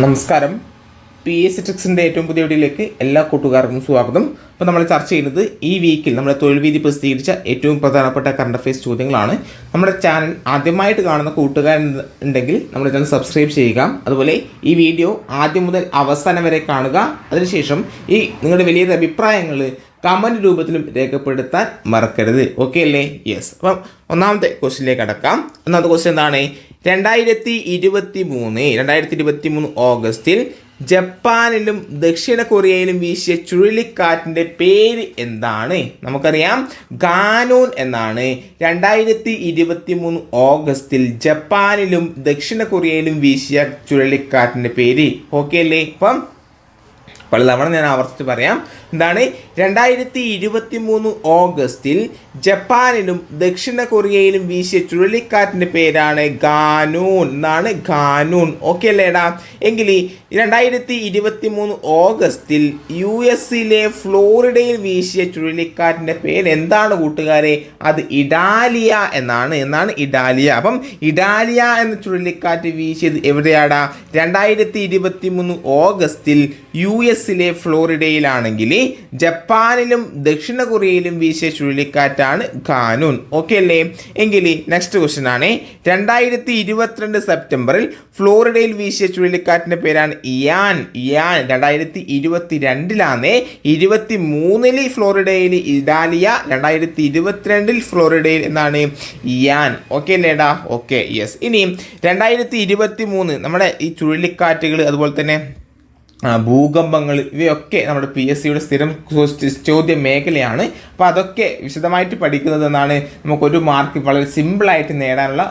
നമസ്കാരം. P S C ട്രിക്സിൻ്റെ ഏറ്റവും പുതിയ വീഡിയോയിലേക്ക് എല്ലാ കൂട്ടുകാർക്കും സ്വാഗതം. അപ്പോൾ നമ്മൾ ചർച്ച ചെയ്യുന്നത് ഈ വീക്കിൽ നമ്മുടെ തൊഴിൽ വീതി പ്രസിദ്ധീകരിച്ച ഏറ്റവും പ്രധാനപ്പെട്ട കറണ്ട് അഫയേഴ്സ് ചോദ്യങ്ങളാണ്. നമ്മുടെ ചാനൽ ആദ്യമായിട്ട് കാണുന്ന കൂട്ടുകാരുണ്ടെങ്കിൽ നമ്മുടെ ചാനൽ സബ്സ്ക്രൈബ് ചെയ്യുക. അതുപോലെ ഈ വീഡിയോ ആദ്യം മുതൽ അവസാനം വരെ കാണുക. അതിനുശേഷം ഈ നിങ്ങളുടെ വലിയ അഭിപ്രായങ്ങൾ കമൻറ്റ് രൂപത്തിലും രേഖപ്പെടുത്താൻ മറക്കരുത്. ഓക്കെ അല്ലേ? യെസ്. അപ്പം ഒന്നാമത്തെ ക്വസ്റ്റ്യനിലേക്ക് അടക്കാം. ഒന്നാമത്തെ ക്വസ്റ്റ്യൻ എന്താണ്? 2023 ഓഗസ്റ്റിൽ ജപ്പാനിലും ദക്ഷിണ കൊറിയയിലും വീശിയ ചുഴലിക്കാറ്റിൻ്റെ പേര് എന്താണ്? നമുക്കറിയാം, ഗാനൂൻ എന്നാണ് 2023 ഓഗസ്റ്റിൽ ജപ്പാനിലും ദക്ഷിണ കൊറിയയിലും വീശിയ ചുഴലിക്കാറ്റിൻ്റെ പേര്. ഓക്കെ അല്ലേ? അപ്പം പലതവണ ഞാൻ ആവർത്തിച്ച് പറയാം. എന്താണ്? 2023 ഓഗസ്റ്റിൽ ജപ്പാനിലും ദക്ഷിണ കൊറിയയിലും വീശിയ ചുഴലിക്കാറ്റിൻ്റെ പേരാണ് ഗാനൂൻ. എന്നാണ് ഗാനൂൻ. ഓക്കെ അല്ലേടാ? എങ്കിൽ 2023 ഓഗസ്റ്റിൽ US-ലെ ഫ്ലോറിഡയിൽ വീശിയ ചുഴലിക്കാറ്റിൻ്റെ പേര് എന്താണ് കൂട്ടുകാരെ? അത് ഇഡാലിയ എന്നാണ് ഇഡാലിയ. അപ്പം ഇഡാലിയ എന്ന ചുഴലിക്കാറ്റ് വീശിയത് എവിടെയാടാ? 2023 ഓഗസ്റ്റിൽ US-ലെ ഫ്ലോറിഡയിലാണെങ്കിൽ ജപ്പാനിലും ദക്ഷിണ കൊറിയയിലും വീശിയ ചുഴലിക്കാറ്റാണ് ഗാനൂൻ. ഓക്കെ അല്ലേ? എങ്കിൽ നെക്സ്റ്റ് ക്വസ്റ്റ്യൻ ആണ്, 2022 സെപ്റ്റംബറിൽ ഫ്ലോറിഡയിൽ വീശിയ ചുഴലിക്കാറ്റിൻ്റെ പേരാണ് ഇയാൻ. 2022 23 ഫ്ലോറിഡയിൽ ഇഡാലിയ, 2022 ഫ്ലോറിഡയിൽ എന്താണ്? ഇയാൻ. ഓക്കെ അല്ലേടാ? Okay, yes. ഇനി 2023 നമ്മുടെ ഈ ചുഴലിക്കാറ്റുകൾ അതുപോലെ തന്നെ ഭൂകമ്പങ്ങൾ ഇവയൊക്കെ നമ്മുടെ PSCയുടെ സ്ഥിരം ചോദ്യ മേഖലയാണ്. അപ്പോൾ അതൊക്കെ വിശദമായിട്ട് പഠിക്കുന്നത് എന്നാണ് നമുക്കൊരു മാർക്ക് വളരെ സിമ്പിളായിട്ട് നേടാനുള്ള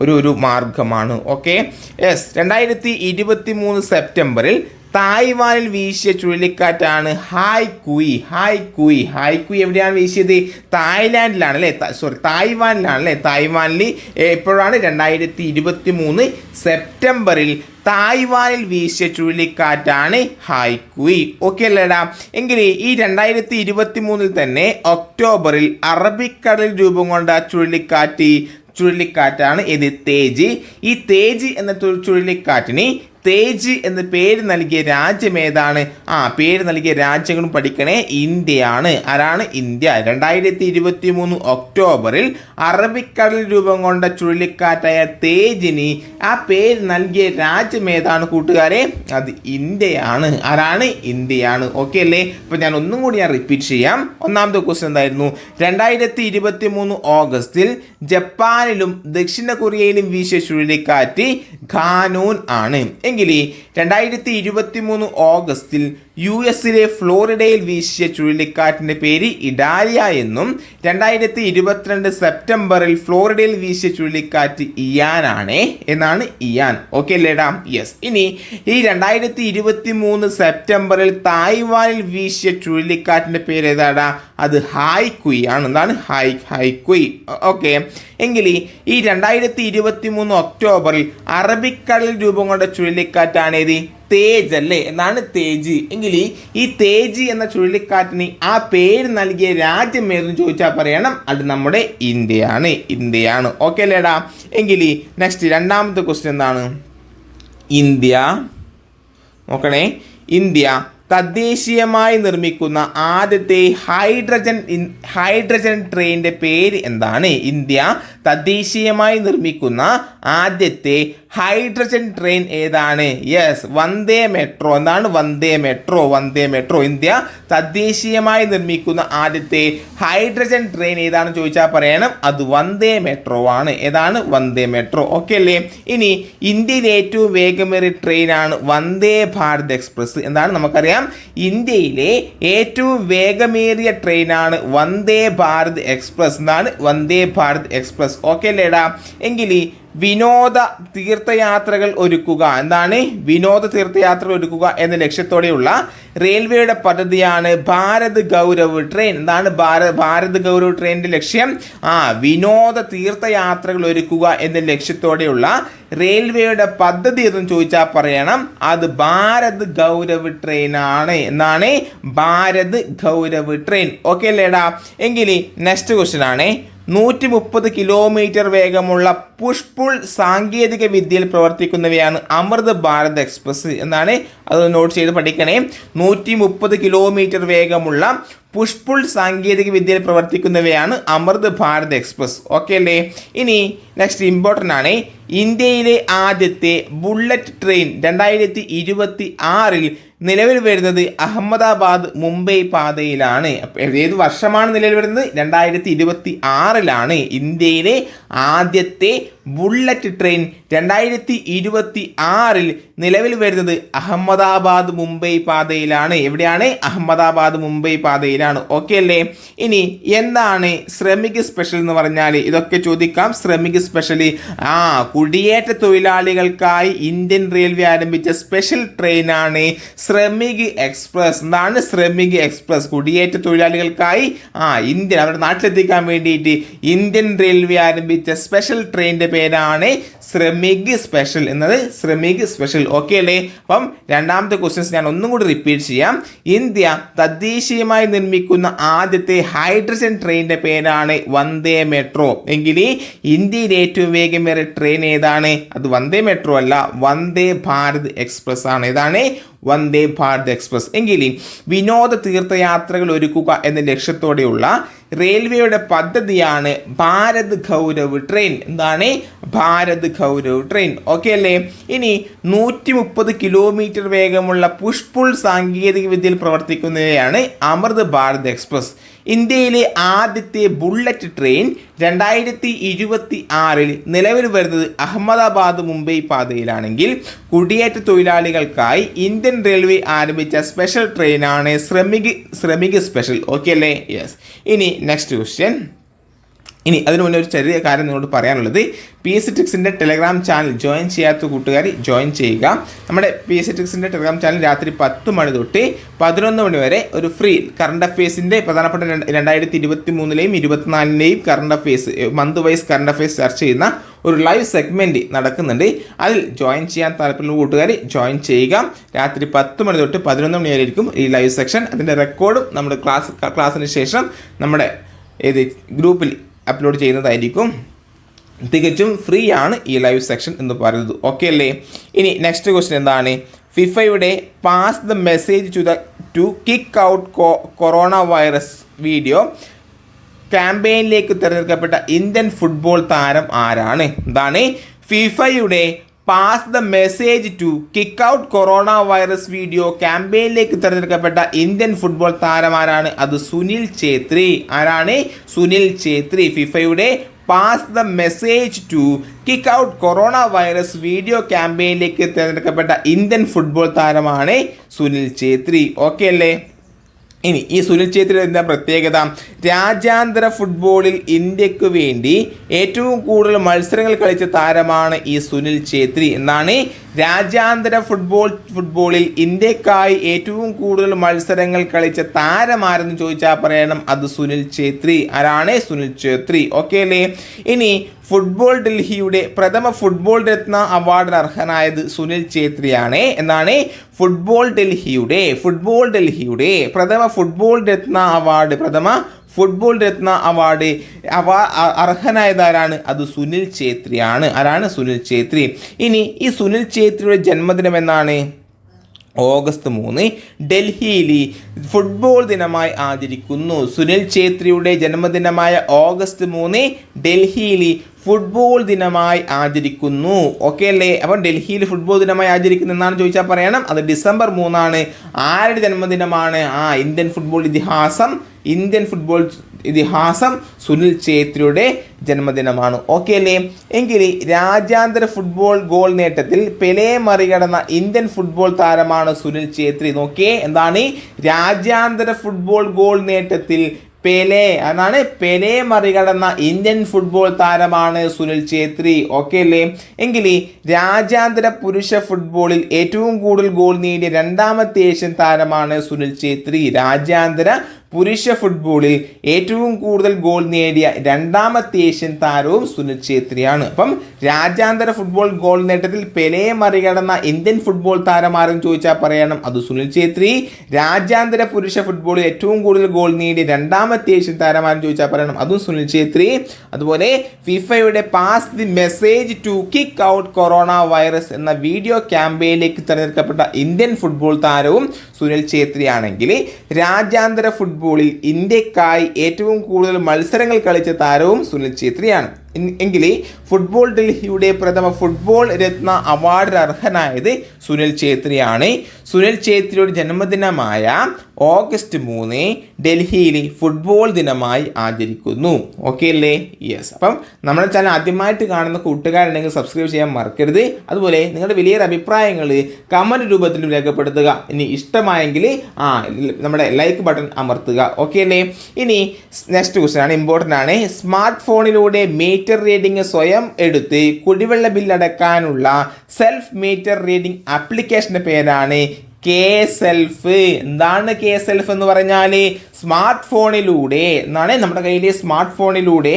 ഒരു മാർഗമാണ്. Okay, yes. 2023 സെപ്റ്റംബറിൽ തായ്വാനിൽ വീശിയ ചുഴലിക്കാറ്റാണ് ഹായ്കുയി. എവിടെയാണ് വീശിയത്? തായ്ലാൻഡിലാണ് അല്ലേ? തായ്വാനിലാണ് അല്ലേ? തായ്വാനിൽ എപ്പോഴാണ്? 2023 സെപ്റ്റംബറിൽ തായ്വാനിൽ വീശിയ ചുഴലിക്കാറ്റാണ് ഹായ്കുയി. ഓക്കെ അല്ലേടാ? എങ്കിൽ ഈ 2023 തന്നെ ഒക്ടോബറിൽ അറബിക്കടലിൽ രൂപം കൊണ്ട ചുഴലിക്കാറ്റാണ് ഇത് തേജ്. ഈ തേജ് എന്ന ചുഴലിക്കാറ്റിന് തേജ് എന്ന പേര് നൽകിയ രാജ്യം ഏതാണ്? പേര് നൽകിയ രാജ്യങ്ങളും പഠിക്കണേ. ഇന്ത്യയാണ്. ആരാണ്? ഇന്ത്യ. 2023 ഒക്ടോബറിൽ അറബിക്കടലിൽ രൂപം കൊണ്ട ചുഴലിക്കാറ്റായ തേജിന് ആ പേര് നൽകിയ രാജ്യം ഏതാണ് കൂട്ടുകാരെ? അത് ഇന്ത്യയാണ്. ആരാണ്? ഇന്ത്യയാണ്. ഓക്കെ അല്ലേ? അപ്പോൾ ഞാൻ ഒന്നും കൂടി റിപ്പീറ്റ് ചെയ്യാം. ഒന്നാമത്തെ ക്വസ്റ്റ്യൻ എന്തായിരുന്നു? 2023 ഓഗസ്റ്റിൽ ജപ്പാനിലും ദക്ഷിണ കൊറിയയിലും വീശിയ ചുഴലിക്കാറ്റ് ഗാനൂൻ ആണ്. എങ്കിൽ 2023 ഓഗസ്റ്റിൽ US-ലെ ഫ്ലോറിഡയിൽ വീശിയ ചുഴലിക്കാറ്റിൻ്റെ പേര് ഇഡാലിയ എന്നും 2022 സെപ്റ്റംബറിൽ ഫ്ലോറിഡയിൽ വീശിയ ചുഴലിക്കാറ്റ് ഇയാനാണ് എന്നാണ് ഇയാൻ. ഓക്കെ അല്ലേടാ? യെസ്. ഇനി ഈ 2023 സെപ്റ്റംബറിൽ തായ്വാനിൽ വീശിയ ചുഴലിക്കാറ്റിൻ്റെ പേര് ഏതാടാ? അത് ഹായ്കുയി ആണ്. എന്താണ്? ഹായ്കുയി. ഓക്കെ. എങ്കിൽ ഈ 2023 ഒക്ടോബറിൽ അറബിക്കടലിൽ രൂപം കൊണ്ട ചുഴലിക്കാറ്റാണ് ഏത്? തേജ് അല്ലേ? എന്നാണ് തേജ്. എങ്കിൽ ഈ തേജ് എന്ന ചുഴലിക്കാറ്റിന് ആ പേര് നൽകിയ രാജ്യം ഏതെന്ന് ചോദിച്ചാൽ പറയണം, അത് നമ്മുടെ ഇന്ത്യയാണ്. ഓക്കെ അല്ലേടാ? എങ്കിൽ നെക്സ്റ്റ് രണ്ടാമത്തെ ക്വസ്റ്റ്യൻ എന്താണ്? ഇന്ത്യ നോക്കണേ. ഇന്ത്യ തദ്ദേശീയമായി നിർമ്മിക്കുന്ന ആദ്യത്തെ ഹൈഡ്രജൻ ട്രെയിനിൻ്റെ പേര് എന്താണ്? ഇന്ത്യ തദ്ദേശീയമായി നിർമ്മിക്കുന്ന ആദ്യത്തെ ഹൈഡ്രജൻ ട്രെയിൻ ഏതാണ്? യെസ്, വന്ദേ മെട്രോ. എന്താണ്? വന്ദേ മെട്രോ. ഇന്ത്യ തദ്ദേശീയമായി നിർമ്മിക്കുന്ന ആദ്യത്തെ ഹൈഡ്രജൻ ട്രെയിൻ ഏതാണെന്ന് ചോദിച്ചാൽ പറയണം, അത് വന്ദേ മെട്രോ ആണ്. ഏതാണ്? വന്ദേ മെട്രോ. ഓക്കെ അല്ലേ? ഇനി ഇന്ത്യയിലെ ഏറ്റവും വേഗമേറിയ ട്രെയിനാണ് വന്ദേ ഭാരത് എക്സ്പ്രസ്. എന്താണ്? നമുക്കറിയാം, ഇന്ത്യയിലെ ഏറ്റവും വേഗമേറിയ ട്രെയിനാണ് വന്ദേ ഭാരത് എക്സ്പ്രസ്. എന്താണ്? വന്ദേ ഭാരത് എക്സ്പ്രസ്. ഓക്കെ അല്ലേടാ? എങ്കിൽ വിനോദ തീർത്ഥയാത്രകൾ ഒരുക്കുക. എന്താണ്? വിനോദ തീർത്ഥയാത്രകൾ ഒരുക്കുക എന്ന ലക്ഷ്യത്തോടെയുള്ള റെയിൽവേയുടെ പദ്ധതിയാണ് ഭാരത് ഗൗരവ് ട്രെയിൻ. എന്താണ് ഭാരത് ഗൗരവ് ട്രെയിനിൻ്റെ ലക്ഷ്യം? വിനോദ തീർത്ഥയാത്രകൾ ഒരുക്കുക എന്ന ലക്ഷ്യത്തോടെയുള്ള റെയിൽവേയുടെ പദ്ധതി എന്ന് ചോദിച്ചാൽ പറയണം, അത് ഭാരത് ഗൗരവ് ട്രെയിൻ ആണ്. എന്നാണ്? ഭാരത് ഗൗരവ് ട്രെയിൻ. ഓക്കെ അല്ലേടാ? എങ്കിൽ നെക്സ്റ്റ് ക്വസ്റ്റ്യൻ ആണ്, 130 കിലോമീറ്റർ വേഗമുള്ള പുഷ് പുൾ സാങ്കേതിക വിദ്യയിൽ പ്രവർത്തിക്കുന്നവയാണ് അമൃത് ഭാരത് എക്സ്പ്രസ് എന്നാണ്. അത് നോട്ട് ചെയ്ത് പഠിക്കണേ. 130 കിലോമീറ്റർ വേഗമുള്ള പുഷ് പുൾ സാങ്കേതിക വിദ്യയിൽ പ്രവർത്തിക്കുന്നവയാണ് അമൃത് ഭാരത് എക്സ്പ്രസ്. ഓക്കെ അല്ലേ? ഇനി നെക്സ്റ്റ് ഇമ്പോർട്ടൻ്റ് ആണ്. ഇന്ത്യയിലെ ആദ്യത്തെ ബുള്ളറ്റ് ട്രെയിൻ 2026 നിലവിൽ വരുന്നത് അഹമ്മദാബാദ് മുംബൈ പാതയിലാണ്. ഏത് വർഷമാണ് നിലവിൽ വരുന്നത്? 2026 ഇന്ത്യയിലെ ആദ്യത്തെ ബുള്ളറ്റ് ട്രെയിൻ 2026 നിലവിൽ വരുന്നത് അഹമ്മദാബാദ് മുംബൈ പാതയിലാണ്. എവിടെയാണ്? അഹമ്മദാബാദ് മുംബൈ പാതയിലാണ്. ഓക്കെ അല്ലേ? ഇനി എന്താണ് ശ്രമിക് സ്പെഷ്യൽ എന്ന് പറഞ്ഞാൽ? ഇതൊക്കെ ചോദിക്കാം. ശ്രമിക് സ്പെഷ്യൽ കുടിയേറ്റ തൊഴിലാളികൾക്കായി ഇന്ത്യൻ റെയിൽവേ ആരംഭിച്ച സ്പെഷ്യൽ ട്രെയിനാണ് ശ്രമിക് എക്സ്പ്രസ്. എന്താണ് ശ്രമിക് എക്സ്പ്രസ്? കുടിയേറ്റ തൊഴിലാളികൾക്കായി ഇന്ത്യൻ അവരുടെ നാട്ടിലെത്തിക്കാൻ വേണ്ടിയിട്ട് ഇന്ത്യൻ റെയിൽവേ ആരംഭിച്ച സ്പെഷ്യൽ ട്രെയിനിന്റെ പേരാണ് ശ്രമിക് സ്പെഷ്യൽ എന്നത്. ശ്രമിക് സ്പെഷ്യൽ. ഓക്കെ അല്ലേ? അപ്പം രണ്ടാമത്തെ ക്വസ്റ്റ്യൻസ് ഞാൻ ഒന്നും കൂടി റിപ്പീറ്റ് ചെയ്യാം. ഇന്ത്യ തദ്ദേശീയമായി നിർമ്മിക്കുന്ന ആദ്യത്തെ ഹൈഡ്രജൻ ട്രെയിനിന്റെ പേരാണ് വന്ദേ മെട്രോ. എങ്കിൽ ഇന്ത്യയിലെ ഏറ്റവും വേഗമേറിയ ട്രെയിൻ ഏതാണ്? അത് വന്ദേ മെട്രോ അല്ല, വന്ദേ ഭാരത് എക്സ്പ്രസ് ആണ്. ഏതാണ്? വന്ദേ ഭാരത് എക്സ്പ്രസ്. എങ്കിൽ വിനോദ തീർത്ഥയാത്രകൾ ഒരുക്കുക എന്ന ലക്ഷ്യത്തോടെയുള്ള റെയിൽവേയുടെ പദ്ധതിയാണ് ഭാരത് ഗൗരവ് ട്രെയിൻ. എന്താണ്? ഭാരത് ഗൗരവ് ട്രെയിൻ. ഓക്കെ അല്ലേ? ഇനി 130 കിലോമീറ്റർ വേഗമുള്ള പുഷ് പുൾ സാങ്കേതിക വിദ്യയിൽ പ്രവർത്തിക്കുന്നവയാണ് അമൃത് ഭാരത് എക്സ്പ്രസ്. ഇന്ത്യയിലെ ആദ്യത്തെ ബുള്ളറ്റ് ട്രെയിൻ 2026 നിലവിൽ വരുന്നത് അഹമ്മദാബാദ് മുംബൈ പാതയിലാണെങ്കിൽ കുടിയേറ്റ തൊഴിലാളികൾക്കായി ഇന്ത്യൻ റെയിൽവേ ആരംഭിച്ച സ്പെഷ്യൽ ട്രെയിനാണ് ശ്രമിക് സ്പെഷ്യൽ. ഓക്കെ അല്ലേ? യെസ്. ഇനി നെക്സ്റ്റ് ക്വസ്റ്റ്യൻ. ഇനി അതിനു മുന്നേ ഒരു ചെറിയ കാര്യം നിങ്ങളോട് പറയാനുള്ളത്, PSC Tricks-ന്റെ ടെലഗ്രാം ചാനൽ ജോയിൻ ചെയ്യാത്ത കൂട്ടുകാർ ജോയിൻ ചെയ്യുക. നമ്മുടെ PSC Tricks-ന്റെ ടെലഗ്രാം ചാനൽ രാത്രി 10 മണി തൊട്ട് 11 മണി വരെ ഒരു ഫ്രീ കറണ്ട് അഫയേഴ്സിൻ്റെ പ്രധാനപ്പെട്ട 2023-ലെയും 2024-ലെയും current affairs month wise current affairs ചർച്ച ചെയ്യുന്ന ഒരു ലൈവ് സെഗ്മെൻറ്റ് നടക്കുന്നുണ്ട്. അതിൽ ജോയിൻ ചെയ്യാൻ താല്പര്യമുള്ള കൂട്ടുകാർ ജോയിൻ ചെയ്യുക. രാത്രി 10 മണി തൊട്ട് 11 മണി വരെ ആയിരിക്കും ഈ ലൈവ് സെക്ഷൻ. അതിൻ്റെ റെക്കോർഡും നമ്മുടെ ക്ലാസ്സിന് ശേഷം നമ്മുടെ ഗ്രൂപ്പിൽ അപ്ലോഡ് ചെയ്യുന്നതായിരിക്കും. തികച്ചും ഫ്രീ ആണ് ഈ ലൈവ് സെക്ഷൻ എന്ന് പറയുന്നത്. ഓക്കെ അല്ലേ? ഇനി നെക്സ്റ്റ് ക്വസ്റ്റ്യൻ എന്താണ്? ഫിഫയുടെ pass the message to kick out corona virus video ക്യാമ്പയിനിലേക്ക് തിരഞ്ഞെടുക്കപ്പെട്ട ഇന്ത്യൻ ഫുട്ബോൾ താരം ആരാണ്? എന്താണ്? ഫിഫയുടെ pass the message to kick out corona virus video ക്യാമ്പയിനിലേക്ക് തിരഞ്ഞെടുക്കപ്പെട്ട ഇന്ത്യൻ ഫുട്ബോൾ താരമാരാണ്? അത് സുനിൽ ഛേത്രി. ആരാണ്? സുനിൽ ഛേത്രി. ഫിഫയുടെ pass the message to kick out corona virus video ക്യാമ്പയിനിലേക്ക് തിരഞ്ഞെടുക്കപ്പെട്ട ഇന്ത്യൻ ഫുട്ബോൾ താരമാണ് സുനിൽ ഛേത്രി. ഓക്കെ അല്ലേ? ഇനി ഈ സുനിൽ ഛേത്രിയുടെ എന്താ പ്രത്യേകത? രാജ്യാന്തര ഫുട്ബോളിൽ ഇന്ത്യക്ക് വേണ്ടി ഏറ്റവും കൂടുതൽ മത്സരങ്ങൾ കളിച്ച താരമാണ് ഈ സുനിൽ ഛേത്രി. എന്നാണ്? രാജ്യാന്തര ഫുട്ബോളിൽ ഇന്ത്യക്കായി ഏറ്റവും കൂടുതൽ മത്സരങ്ങൾ കളിച്ച താരമാരെന്ന് ചോദിച്ചാൽ പറയണം അത് സുനിൽ ഛേത്രി. ആരാണ്? സുനിൽ ഛേത്രി. ഓക്കെ അല്ലേ? ഇനി ഫുട്ബോൾ ഡൽഹിയുടെ പ്രഥമ ഫുട്ബോൾ രത്ന അവാർഡിന് അർഹനായത് സുനിൽ ഛേത്രിയാണ്. എന്നാണ്? ഫുട്ബോൾ ഡൽഹിയുടെ പ്രഥമ ഫുട്ബോൾ രത്ന അവാർഡ് അർഹനായതാരാണ്? അത് സുനിൽ ഛേത്രിയാണ്. ആരാണ്? സുനിൽ ഛേത്രി. ഇനി ഈ സുനിൽ ഛേത്രിയുടെ ജന്മദിനം എന്നാണ്? ഓഗസ്റ്റ് 3 ഡൽഹിയിൽ ഫുട്ബോൾ ദിനമായി ആചരിക്കുന്നു. സുനിൽ ഛേത്രിയുടെ ജന്മദിനമായ ഓഗസ്റ്റ് 3 ഡൽഹിയിൽ ഫുട്ബോൾ ദിനമായി ആചരിക്കുന്നു. ഓക്കെ അല്ലേ? അപ്പം ഡൽഹിയിൽ ഫുട്ബോൾ ദിനമായി ആചരിക്കുന്നു എന്നാണ് ചോദിച്ചാൽ പറയണം അത് ഡിസംബർ 3. ആരുടെ ജന്മദിനമാണ്? ഇന്ത്യൻ ഫുട്ബോൾ ഇതിഹാസം സുനിൽ ഛേത്രിയുടെ ജന്മദിനമാണ്. ഓക്കെ അല്ലേ? എങ്കിൽ രാജ്യാന്തര ഫുട്ബോൾ ഗോൾ നേട്ടത്തിൽ പെലെ മറികടന്ന ഇന്ത്യൻ ഫുട്ബോൾ താരമാണ് സുനിൽ ഛേത്രി. നോക്കിയേ, എന്താണ്? രാജ്യാന്തര ഫുട്ബോൾ ഗോൾ നേട്ടത്തിൽ പെലെ മറികടന്ന ഇന്ത്യൻ ഫുട്ബോൾ താരമാണ് സുനിൽ ഛേത്രി. ഓക്കെ അല്ലേ? എങ്കിൽ രാജ്യാന്തര പുരുഷ ഫുട്ബോളിൽ ഏറ്റവും കൂടുതൽ ഗോൾ നേടിയ രണ്ടാമത്തെ ഏഷ്യൻ താരമാണ് സുനിൽ ഛേത്രി. രാജ്യാന്തര പുരുഷ ഫുട്ബോളിൽ ഏറ്റവും കൂടുതൽ ഗോൾ നേടിയ രണ്ടാമത്തെ ഏഷ്യൻ താരവും സുനിൽ ഛേത്രിയാണ്. അപ്പം രാജ്യാന്തര ഫുട്ബോൾ ഗോൾ നേട്ടത്തിൽ പെലെയെ മറികടന്ന ഇന്ത്യൻ ഫുട്ബോൾ താരമാരെന്ന് ചോദിച്ചാൽ പറയണം അത് സുനിൽ ഛേത്രി. രാജ്യാന്തര പുരുഷ ഫുട്ബോളിൽ ഏറ്റവും കൂടുതൽ ഗോൾ നേടിയ രണ്ടാമത്തെ ഏഷ്യൻ താരമാരെന്ന് ചോദിച്ചാൽ പറയണം അതും സുനിൽ ഛേത്രി. അതുപോലെ ഫിഫയുടെ pass the message to kick out corona virus എന്ന വീഡിയോ ക്യാമ്പയിനിലേക്ക് തിരഞ്ഞെടുക്കപ്പെട്ട ഇന്ത്യൻ ഫുട്ബോൾ താരവും സുനിൽ ഛേത്രി ആണെങ്കിൽ രാജ്യാന്തര ഫുട്ബോളിൽ ഇന്ത്യക്കായി ഏറ്റവും കൂടുതൽ മത്സരങ്ങൾ കളിച്ച താരവും സുനിൽ ഛേത്രിയാണ്. എങ്കിൽ ഫുട്ബോൾ ഡൽഹിയുടെ പ്രഥമ ഫുട്ബോൾ രത്ന അവാർഡിന് അർഹനായത് സുനിൽ ഛേത്രിയാണ്. സുനിൽ ഛേത്രിയുടെ ജന്മദിനമായ ഓഗസ്റ്റ് 3 ഡൽഹിയിൽ ഫുട്ബോൾ ദിനമായി ആചരിക്കുന്നു. ഓക്കെ അല്ലേ? യെസ്. അപ്പം നമ്മുടെ ചാനൽ ആദ്യമായിട്ട് കാണുന്ന കൂട്ടുകാരുണ്ടെങ്കിൽ സബ്സ്ക്രൈബ് ചെയ്യാൻ മറക്കരുത്. അതുപോലെ നിങ്ങളുടെ വലിയൊരു അഭിപ്രായങ്ങൾ കമൻറ്റ് രൂപത്തിൽ രേഖപ്പെടുത്തുക. ഇനി ഇഷ്ടമായെങ്കിൽ നമ്മുടെ ലൈക്ക് ബട്ടൺ അമർത്തുക. ഓക്കെ അല്ലേ? ഇനി നെക്സ്റ്റ് ക്വസ്റ്റ്യൻ ആണ്, ഇമ്പോർട്ടൻ്റ് ആണ്. സ്മാർട്ട് ഫോണിലൂടെ മീറ്റർ റീഡിംഗ് സ്വയം എടുത്ത് കുടിവെള്ള ബില്ലടക്കാനുള്ള സെൽഫ് മീറ്റർ റീഡിംഗ് ആപ്ലിക്കേഷൻ്റെ പേരാണ് കെ-സെൽഫ്. എന്താണ് കെ-സെൽഫ് എന്ന് പറഞ്ഞാൽ സ്മാർട്ട് ഫോണിലൂടെ എന്നാണ്, നമ്മുടെ കയ്യിലെ സ്മാർട്ട് ഫോണിലൂടെ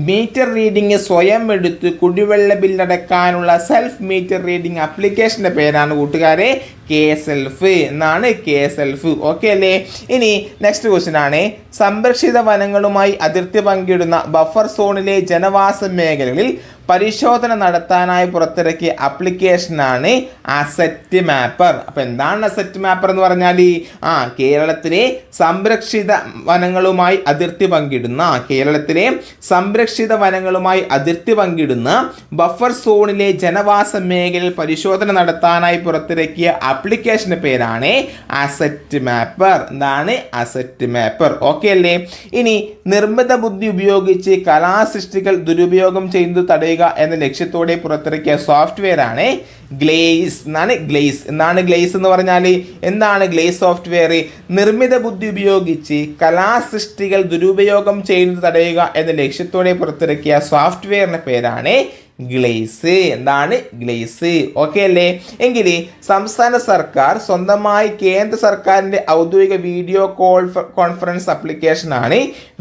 മീറ്റർ റീഡിംഗ് സ്വയം എടുത്ത് കുടിവെള്ള ബില്ലടക്കാനുള്ള സെൽഫ് മീറ്റർ റീഡിംഗ് ആപ്ലിക്കേഷൻ്റെ പേരാണ് കൂട്ടുകാരെ കെ-സെൽഫ് എന്നാണ് കെ-സെൽഫ്. ഓക്കെ അല്ലേ? ഇനി നെക്സ്റ്റ് ക്വസ്റ്റ്യൻ ആണ്, സംരക്ഷിത വനങ്ങളുമായി അതിർത്തി പങ്കിടുന്ന ബഫർ സോണിലെ ജനവാസ മേഖലകളിൽ പരിശോധന നടത്താനായി പുറത്തിറക്കിയ ആപ്ലിക്കേഷനാണ് അസറ്റ് മാപ്പർ. അപ്പോൾ എന്താണ് അസറ്റ് മാപ്പർ എന്ന് പറഞ്ഞാൽ കേരളത്തിലെ സംരക്ഷിത വനങ്ങളുമായി അതിർത്തി പങ്കിടുന്ന ബഫർ സോണിലെ ജനവാസ മേഖലയിൽ പരിശോധന നടത്താനായി പുറത്തിറക്കിയ ആപ്ലിക്കേഷന്റെ പേരാണ് അസറ്റ് മാപ്പർ. എന്താണ് അസറ്റ് മാപ്പർ? ഓക്കെ അല്ലേ? ഇനി നിർമ്മിത ബുദ്ധി ഉപയോഗിച്ച് കലാസൃഷ്ടികൾ ദുരുപയോഗം ചെയ്യുന്നത് തടയുക എന്ന ലക്ഷ്യത്തോടെ പുറത്തിറക്കിയ സോഫ്റ്റ്വെയർ ആണ് ഗ്ലേസ്. എന്താണ് ഗ്ലേസ് എന്ന് പറഞ്ഞാൽ? എന്താണ് ഗ്ലേസ് സോഫ്റ്റ്വെയർ? നിർമ്മിത ബുദ്ധി ഉപയോഗിച്ച് കലാസൃഷ്ടികൾ ദുരുപയോഗം ചെയ്യുന്നത് തടയുക എന്ന ലക്ഷ്യത്തോടെ പുറത്തിറക്കിയ സോഫ്റ്റ്വെയറിന്റെ പേരാണ് ഗ്ലേസ്. എന്താണ് ഗ്ലേസ്? ഓക്കെ അല്ലേ? എങ്കിൽ സംസ്ഥാന സർക്കാർ സ്വന്തമായി കേന്ദ്ര സർക്കാരിൻ്റെ ഔദ്യോഗിക വീഡിയോ കോൺഫറൻസ് ആപ്ലിക്കേഷനാണ്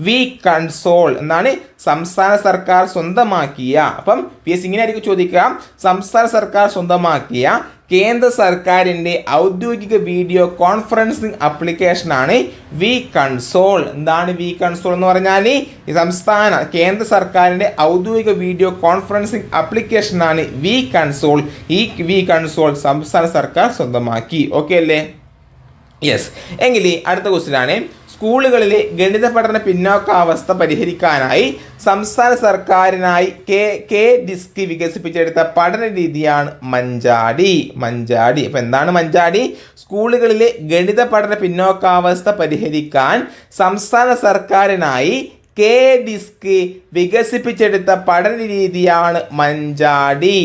വി കൺസോൾ. എന്നാണ് സംസ്ഥാന സർക്കാർ സ്വന്തമാക്കിയ, അപ്പം PSC ഇങ്ങനെ ആയിരിക്കും ചോദിക്കുക, സംസ്ഥാന സർക്കാർ സ്വന്തമാക്കിയ കേന്ദ്ര സർക്കാരിൻ്റെ ഔദ്യോഗിക വീഡിയോ കോൺഫറൻസിങ് ആപ്ലിക്കേഷനാണ് വി കൺസോൾ. എന്താണ് വി കൺസോൾ എന്ന് പറഞ്ഞാൽ? കേന്ദ്ര സർക്കാരിൻ്റെ ഔദ്യോഗിക വീഡിയോ കോൺഫറൻസിങ് ആപ്ലിക്കേഷനാണ് വി കൺസോൾ. ഈ വി കൺസോൾ സംസ്ഥാന സർക്കാർ സ്വന്തമാക്കി. ഓക്കെ അല്ലേ? യെസ്. എങ്കിൽ അടുത്ത ക്വസ്റ്റ്യൻ ആണ്, സ്കൂളുകളിലെ ഗണിത പഠന പിന്നോക്കാവസ്ഥ പരിഹരിക്കാനായി സംസ്ഥാന സർക്കാരിനായി കെ ഡിസ്ക് വികസിപ്പിച്ചെടുത്ത പഠന രീതിയാണ് മഞ്ചാടി. അപ്പോൾ എന്താണ് മഞ്ചാടി? സ്കൂളുകളിലെ ഗണിത പഠന പിന്നോക്കാവസ്ഥ പരിഹരിക്കാൻ സംസ്ഥാന സർക്കാരിനായി കെ ഡിസ്ക് വികസിപ്പിച്ചെടുത്ത പഠന രീതിയാണ് മഞ്ചാടി.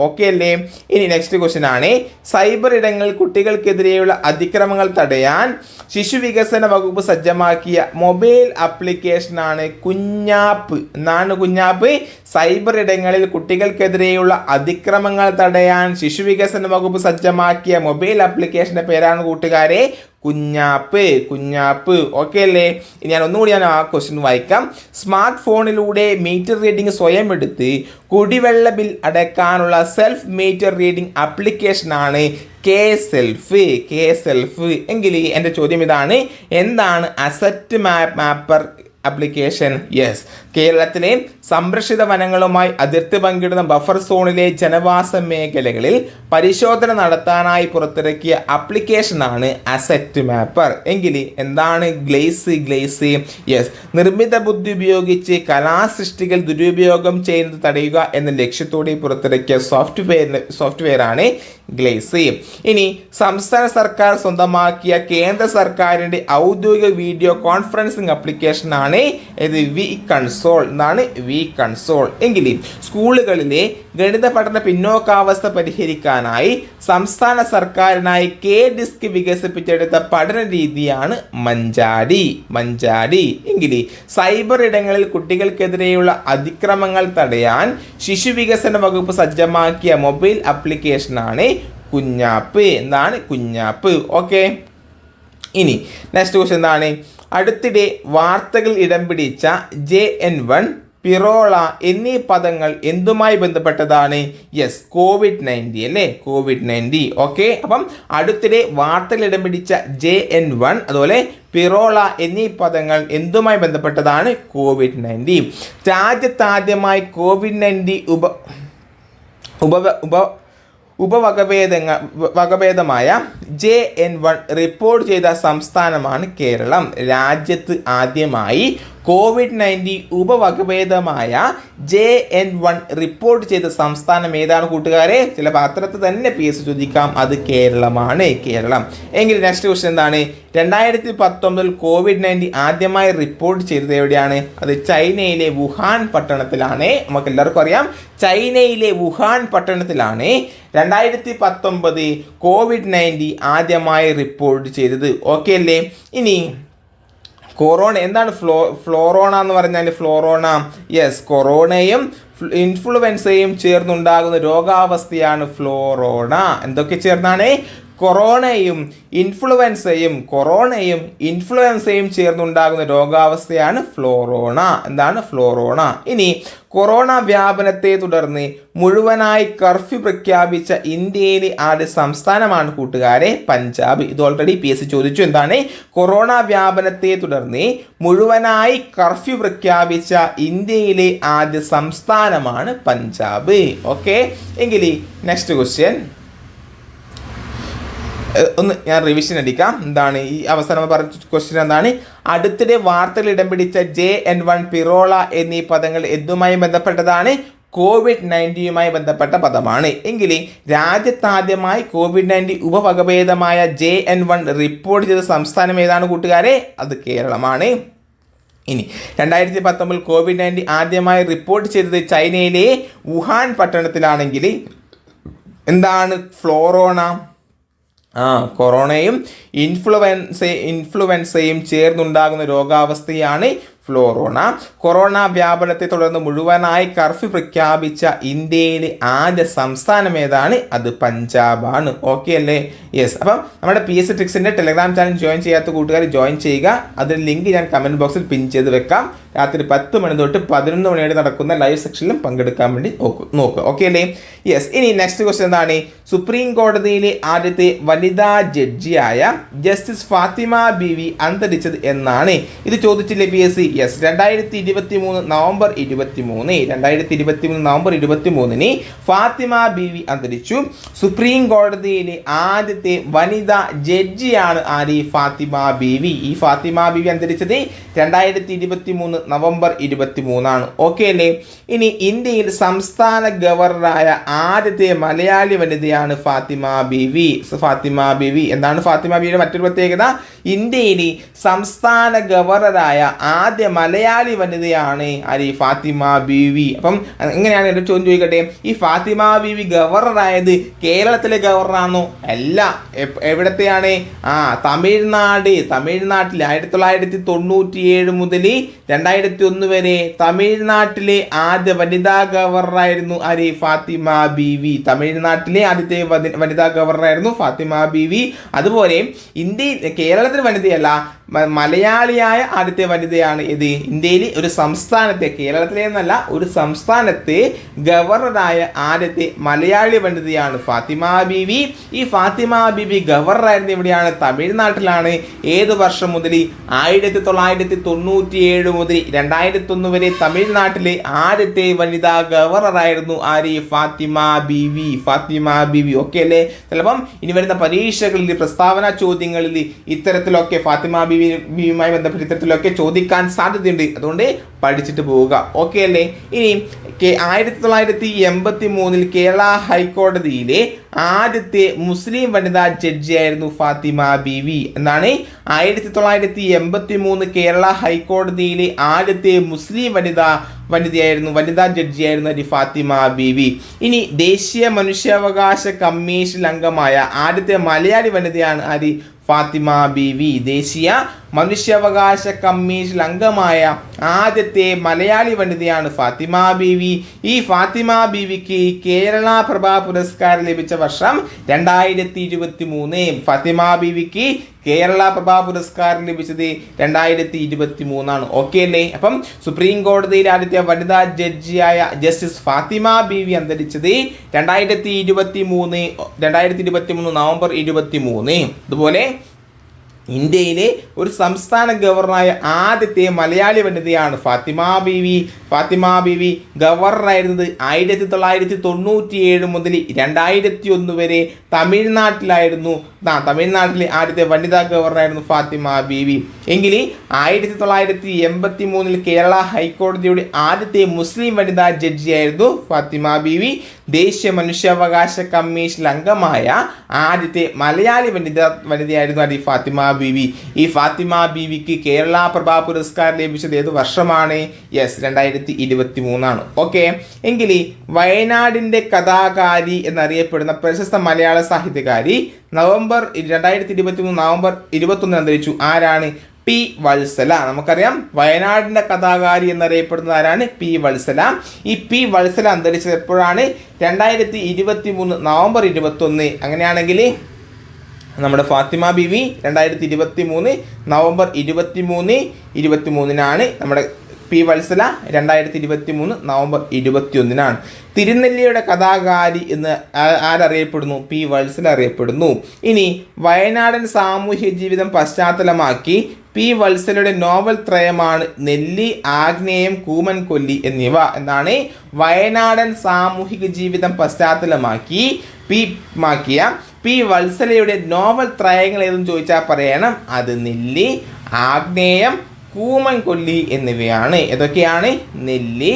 ഓക്കെ അല്ലേ? ഇനി നെക്സ്റ്റ് ക്വസ്റ്റ്യൻ ആണ്, സൈബർ ഇടങ്ങളിൽ കുട്ടികൾക്കെതിരെയുള്ള അതിക്രമങ്ങൾ തടയാൻ ശിശു വികസന വകുപ്പ് സജ്ജമാക്കിയ മൊബൈൽ ആപ്ലിക്കേഷനാണ് കുഞ്ഞാപ്പ്. എന്നാണ് കുഞ്ഞാപ്പ്? സൈബർ ഇടങ്ങളിൽ കുട്ടികൾക്കെതിരെയുള്ള അതിക്രമങ്ങൾ തടയാൻ ശിശു വികസന വകുപ്പ് സജ്ജമാക്കിയ മൊബൈൽ ആപ്ലിക്കേഷന്റെ പേരാണ് കൂട്ടുകാരെ കുഞ്ഞാപ്പ്. ഓക്കെ അല്ലേ? ഞാൻ ഒന്നുകൂടി ആ ക്വസ്റ്റ്യൻ വായിക്കാം. സ്മാർട്ട് ഫോണിലൂടെ മീറ്റർ റീഡിംഗ് സ്വയം എടുത്ത് കുടിവെള്ള ബിൽ അടയ്ക്കാനുള്ള സെൽഫ് മീറ്റർ റീഡിംഗ് ആപ്ലിക്കേഷനാണ് കെ-സെൽഫ്. എങ്കിൽ എൻ്റെ ചോദ്യം ഇതാണ്, എന്താണ് അസറ്റ് മാപ്പർ ആപ്ലിക്കേഷൻ? യെസ്. കേരളത്തിലെ സംരക്ഷിത വനങ്ങളുമായി അതിർത്തി പങ്കിടുന്ന ബഫർ സോണിലെ ജനവാസ മേഖലകളിൽ പരിശോധന നടത്താനായി പുറത്തിറക്കിയ ആപ്ലിക്കേഷനാണ് അസറ്റ് മാപ്പർ. എങ്കിൽ എന്താണ് ഗ്ലേസ്? യെസ്. നിർമ്മിത ബുദ്ധി ഉപയോഗിച്ച് കലാസൃഷ്ടികൾ ദുരുപയോഗം ചെയ്യുന്നത് തടയുക എന്ന ലക്ഷ്യത്തോടെ പുറത്തിറക്കിയ സോഫ്റ്റ്വെയർ ആണ് ഗ്ലേസ്. ഇനി സംസ്ഥാന സർക്കാർ സ്വന്തമാക്കിയ കേന്ദ്ര സർക്കാരിൻ്റെ ഔദ്യോഗിക വീഡിയോ കോൺഫറൻസിങ് ആപ്ലിക്കേഷനാണ് വി കൺസോൾ. എന്നാണ് വി കൺസോൾ. എങ്കിൽ സ്കൂളുകളിലെ ഗണിത പഠന പിന്നോക്കാവസ്ഥ പരിഹരിക്കാനായി സംസ്ഥാന സർക്കാരിനായി കെ ഡിസ്ക് വികസിപ്പിച്ചെടുത്ത പഠന രീതിയാണ് മഞ്ചാടി. എങ്കിൽ സൈബർ ഇടങ്ങളിൽ കുട്ടികൾക്കെതിരെയുള്ള അതിക്രമങ്ങൾ തടയാൻ ശിശു വികസന വകുപ്പ് സജ്ജമാക്കിയ മൊബൈൽ ആപ്ലിക്കേഷനാണ് കുഞ്ഞാപ്പ്. എന്താണ് കുഞ്ഞാപ്പ്? ഓക്കെ. ഇനി നെക്സ്റ്റ് ക്വസ്റ്റ്യൻ എന്താണ്? അടുത്തിടെ വാർത്തകൾ ഇടം പിടിച്ച JN1, പിറോള എന്നീ പദങ്ങൾ എന്തുമായി ബന്ധപ്പെട്ടതാണ്? യെസ്, COVID-19 അല്ലേ, COVID-19. ഓക്കെ, അപ്പം അടുത്തിടെ വാർത്തകൾ ഇടം പിടിച്ച JN1 അതുപോലെ പിറോള എന്നീ പദങ്ങൾ എന്തുമായി ബന്ധപ്പെട്ടതാണ്? COVID-19. രാജ്യത്താദ്യമായി COVID-19 വകഭേദമായ JN1 റിപ്പോർട്ട് ചെയ്ത സംസ്ഥാനമാണ് കേരളം. രാജ്യത്ത് ആദ്യമായി COVID-19 ഉപവകഭേദമായ JN1 റിപ്പോർട്ട് ചെയ്ത സംസ്ഥാനം ഏതാണ് കൂട്ടുകാരെ? ചില പത്രത്തിൽ തന്നെ PSC ചോദിക്കാം, അത് കേരളമാണ്, കേരളം. എങ്കിൽ നെക്സ്റ്റ് ക്വസ്റ്റ്യൻ എന്താണ്? 2019 COVID-19 ആദ്യമായി റിപ്പോർട്ട് ചെയ്തത് എവിടെയാണ്? അത് ചൈനയിലെ വുഹാൻ പട്ടണത്തിലാണ്. നമുക്ക് എല്ലാവർക്കും അറിയാം, ചൈനയിലെ വുഹാൻ പട്ടണത്തിലാണ് 2019 COVID-19 ആദ്യമായി റിപ്പോർട്ട് ചെയ്തത്. ഓക്കെ അല്ലേ? ഇനി കൊറോണ എന്താണ്? ഫ്ലോറോണ എന്ന് പറഞ്ഞാൽ ഫ്ലോറോണ, യെസ്, കൊറോണയും ഇൻഫ്ലുവൻസയും ചേർന്നുണ്ടാകുന്ന രോഗാവസ്ഥയാണ് ഫ്ലോറോണ. എന്തൊക്കെ ചേർന്നാണ്? കൊറോണയും ഇൻഫ്ലുവൻസയും ചേർന്നുണ്ടാകുന്ന രോഗാവസ്ഥയാണ് ഫ്ലോറോണ. എന്താണ്? ഫ്ലോറോണ. ഇനി കൊറോണ വ്യാപനത്തെ തുടർന്ന് മുഴുവനായി കർഫ്യൂ പ്രഖ്യാപിച്ച ഇന്ത്യയിലെ ആദ്യ സംസ്ഥാനമാണ് കൂട്ടുകാരെ പഞ്ചാബ്. ഇത് ഓൾറെഡി PSC ചോദിച്ചു. എന്താണ്? കൊറോണ വ്യാപനത്തെ തുടർന്ന് മുഴുവനായി കർഫ്യൂ പ്രഖ്യാപിച്ച ഇന്ത്യയിലെ ആദ്യ സംസ്ഥാനമാണ് പഞ്ചാബ്. ഓക്കെ, എങ്കിൽ നെക്സ്റ്റ് ക്വസ്റ്റ്യൻ ഒന്ന് ഞാൻ റിവിഷൻ അടിക്കാം. എന്താണ് ഈ അവസാനം പറഞ്ഞ ക്വസ്റ്റ്യൻ? എന്താണ്? അടുത്തിടെ വാർത്തകൾ ഇടം പിടിച്ച JN1, പിറോള എന്നീ പദങ്ങൾ എന്തുമായി ബന്ധപ്പെട്ടതാണ്? COVID-19യുമായി ബന്ധപ്പെട്ട പദമാണ്. എങ്കിൽ രാജ്യത്താദ്യമായി COVID-19 ഉപവകഭേദമായ JN1 റിപ്പോർട്ട് ചെയ്ത സംസ്ഥാനം ഏതാണ് കൂട്ടുകാരെ? അത് കേരളമാണ്. ഇനി 2019 COVID-19 ആദ്യമായി റിപ്പോർട്ട് ചെയ്തത് ചൈനയിലെ വുഹാൻ പട്ടണത്തിലാണെങ്കിൽ എന്താണ്? ഫ്ലോറോണ. കൊറോണയും ഇൻഫ്ലുവൻസയും ചേർന്നുണ്ടാകുന്ന രോഗാവസ്ഥയാണ് ഫ്ലോറോണ. കൊറോണ വ്യാപനത്തെ തുടർന്ന് മുഴുവനായി കർഫ്യൂ പ്രഖ്യാപിച്ച ഇന്ത്യയിലെ ആദ്യ സംസ്ഥാനം ഏതാണ്? അത് പഞ്ചാബാണ്. ഓക്കെ അല്ലേ? യെസ്. അപ്പം നമ്മുടെ PSC ട്രിക്സിൻ്റെ ടെലഗ്രാം ചാനൽ ജോയിൻ ചെയ്യാത്ത കൂട്ടുകാർ ജോയിൻ ചെയ്യുക. അതിൻ്റെ ലിങ്ക് ഞാൻ കമൻറ്റ് ബോക്സിൽ പിൻ ചെയ്ത് വെക്കാം. രാത്രി 10 മണി തൊട്ട് 11 മണി വരെ നടക്കുന്ന ലൈവ് സെക്ഷനിലും പങ്കെടുക്കാൻ വേണ്ടി നോക്കുക. ഓക്കെ അല്ലേ? യെസ്. ഇനി നെക്സ്റ്റ് ക്വസ്റ്റ്യൻ എന്താണ്? സുപ്രീം കോടതിയിലെ ആദ്യത്തെ വനിതാ ജഡ്ജിയായ ജസ്റ്റിസ് ഫാത്തിമ ബീവി അന്തരിച്ചത് എന്നാണ്. ഇത് ചോദിച്ചില്ലേ PSC? Yes, 2023 November 23 Fathima Beevi അന്തരിച്ചു. സുപ്രീം കോടതിയിലെ ആദ്യത്തെ വനിതാ ജഡ്ജിയാണ് ആര്? ഫാത്തിമ ബീവി. ഈ ഫാത്തിമ ബീവി അന്തരിച്ചത് 2023 നവംബർ 23 ഓക്കെ അല്ലേ? ഇനി ഇന്ത്യയിൽ സംസ്ഥാന ഗവർണറായ ആദ്യത്തെ മലയാളി വനിതയാണ് ഫാത്തിമ ബീവി. എന്താണ് ഫാത്തിമ ബീവിയുടെ മറ്റൊരു പ്രത്യേകത? ഇന്ത്യയിൽ സംസ്ഥാന ഗവർണറായ ആദ്യ മലയാളി വനിതയാണ് ആര്? ഫാത്തിമ ബീവി. അപ്പം എങ്ങനെയാണ് എൻ്റെ ചോദ്യം ചോദിക്കട്ടെ, ഈ ഫാത്തിമ ബീവി ഗവർണറായത് കേരളത്തിലെ ഗവർണറാണോ? അല്ല. എവിടത്തെയാണ്? തമിഴ്നാട്ടിൽ 1997 മുതൽ 2001 വരെ തമിഴ്നാട്ടിലെ ആദ്യ വനിതാ ഗവർണറായിരുന്നു ആര്? ഫാത്തിമ ബീവി. തമിഴ്നാട്ടിലെ ആദ്യത്തെ വനിതാ ഗവർണറായിരുന്നു ഫാത്തിമ ബീവി. അതുപോലെ കേരളത്തിൽ വനിതയല്ല, മലയാളിയായ ആദ്യത്തെ വനിതയാണ് ഇത്. ഇന്ത്യയിൽ ഒരു സംസ്ഥാനത്തെ, കേരളത്തിലെ എന്നല്ല, ഒരു സംസ്ഥാനത്തെ ഗവർണറായ ആദ്യത്തെ മലയാളി വനിതയാണ് ഫാത്തിമ ബീവി. ഈ ഫാത്തിമ ബീവി ഗവർണറായിരുന്നു എവിടെയാണ്? തമിഴ്നാട്ടിലാണ്. ഏത് വർഷം മുതൽ? 1997 മുതൽ 2001 വരെ തമിഴ്നാട്ടിലെ ആദ്യത്തെ വനിതാ ഗവർണറായിരുന്നു ആര്? ഫാത്തിമ ബീവി. ഓക്കെ അല്ലേ? ചിലപ്പം ഇനി വരുന്ന പരീക്ഷകളിൽ, പ്രസ്താവന ചോദ്യങ്ങളിൽ ഇത്തരത്തിലൊക്കെ ഫാത്തിമ ബീവിയുമായി ബന്ധപ്പെട്ട് ഇത്തരത്തിലൊക്കെ ചോദിക്കാൻ സാധ്യതയുണ്ട്. അതുകൊണ്ട് പഠിച്ചിട്ട് പോവുക. ഓക്കെ അല്ലേ? ഇനി 1983 കേരള ഹൈക്കോടതിയിലെ ആദ്യത്തെ മുസ്ലിം വനിതാ ജഡ്ജിയായിരുന്നു ഫാത്തിമ ബീവി. എന്താണ്? 1983 കേരള ഹൈക്കോടതിയിലെ ആദ്യത്തെ മുസ്ലിം വനിതാ ജഡ്ജിയായിരുന്നു ഫാത്തിമ ബീവി. ഇനി ദേശീയ മനുഷ്യാവകാശ കമ്മീഷൻ അംഗമായ ആദ്യത്തെ മലയാളി വനിതയാണ് ആര്? ഫാത്തിമ ബീവി. ദേശീയ മനുഷ്യാവകാശ കമ്മീഷൻ അംഗമായ ആദ്യത്തെ മലയാളി വനിതയാണ് ഫാത്തിമ ബീവി. ഈ ഫാത്തിമ ബീവിക്ക് കേരള പ്രഭ പുരസ്കാരം ലഭിച്ച വർഷം 2023. ഫാത്തിമ ബീവിക്ക് കേരള പ്രഭ പുരസ്കാരം ലഭിച്ചത് 2023. ഓക്കെ അല്ലേ? അപ്പം സുപ്രീം കോടതിയിലെ ആദ്യത്തെ വനിതാ ജഡ്ജിയായ ജസ്റ്റിസ് ഫാത്തിമ ബീവി അന്തരിച്ചത് 2023 നവംബർ 23. അതുപോലെ ഇന്ത്യയിലെ ഒരു സംസ്ഥാന ഗവർണറായ ആദ്യത്തെ മലയാളി വനിതയാണ് ഫാത്തിമ ബീവി. ഫാത്തിമ ബീവി ഗവർണറായിരുന്നത് 1997 മുതൽ 2001 വരെ തമിഴ്നാട്ടിലായിരുന്നു. തമിഴ്നാട്ടിലെ ആദ്യത്തെ വനിതാ ഗവർണറായിരുന്നു ഫാത്തിമ ബീവി. എങ്കിൽ 1983 കേരള ഹൈക്കോടതിയുടെ ആദ്യത്തെ മുസ്ലിം വനിതാ ജഡ്ജിയായിരുന്നു ഫാത്തിമ ബീവി. ദേശീയ മനുഷ്യാവകാശ കമ്മീഷൻ അംഗമായ ആദ്യത്തെ മലയാളി വനിതയായിരുന്നു അത് ഫാത്തിമ ബീവി. ഈ ഫാത്തിമ ബീവിക്ക് കേരള പ്രഭ പുരസ്കാരം ലഭിച്ചത് ഏത് വർഷമാണ്? യെസ്, 2023. ഓക്കെ, എങ്കിൽ വയനാടിൻ്റെ കഥാകാരി എന്നറിയപ്പെടുന്ന പ്രശസ്ത മലയാള സാഹിത്യകാരി 2023 നവംബർ 21 അന്തരിച്ചു. ആരാണ്? പി വത്സല. നമുക്കറിയാം വയനാടിൻ്റെ കഥാകാരി എന്നറിയപ്പെടുന്നത് ആരാണ്? പി വത്സല. ഈ പി വത്സല അന്തരിച്ചത് എപ്പോഴാണ്? 2023 നവംബർ 21. അങ്ങനെയാണെങ്കിൽ നമ്മുടെ ഫാത്തിമ ബീവി 2023 നവംബർ 23 നമ്മുടെ പി വത്സല 2023 നവംബർ 21. തിരുനെല്ലിയുടെ കഥാകാരി എന്ന് ആരറിയപ്പെടുന്നു? പി വത്സല അറിയപ്പെടുന്നു. ഇനി വയനാടൻ സാമൂഹ്യ ജീവിതം പശ്ചാത്തലമാക്കി പി വത്സലയുടെ നോവൽ ത്രയമാണ് നെല്ലി, ആഗ്നേയം, കൂമൻ കൊല്ലി എന്നിവ. എന്താണ്? വയനാടൻ സാമൂഹിക ജീവിതം പശ്ചാത്തലമാക്കി പി വത്സലയുടെ നോവൽ ത്രയങ്ങൾ ഏതെന്ന് ചോദിച്ചാൽ പറയണം അത് നെല്ലി, ആഗ്നേയം, കൂമൻ കൊല്ലി എന്നിവയാണ്. ഏതൊക്കെയാണ്? നെല്ലി,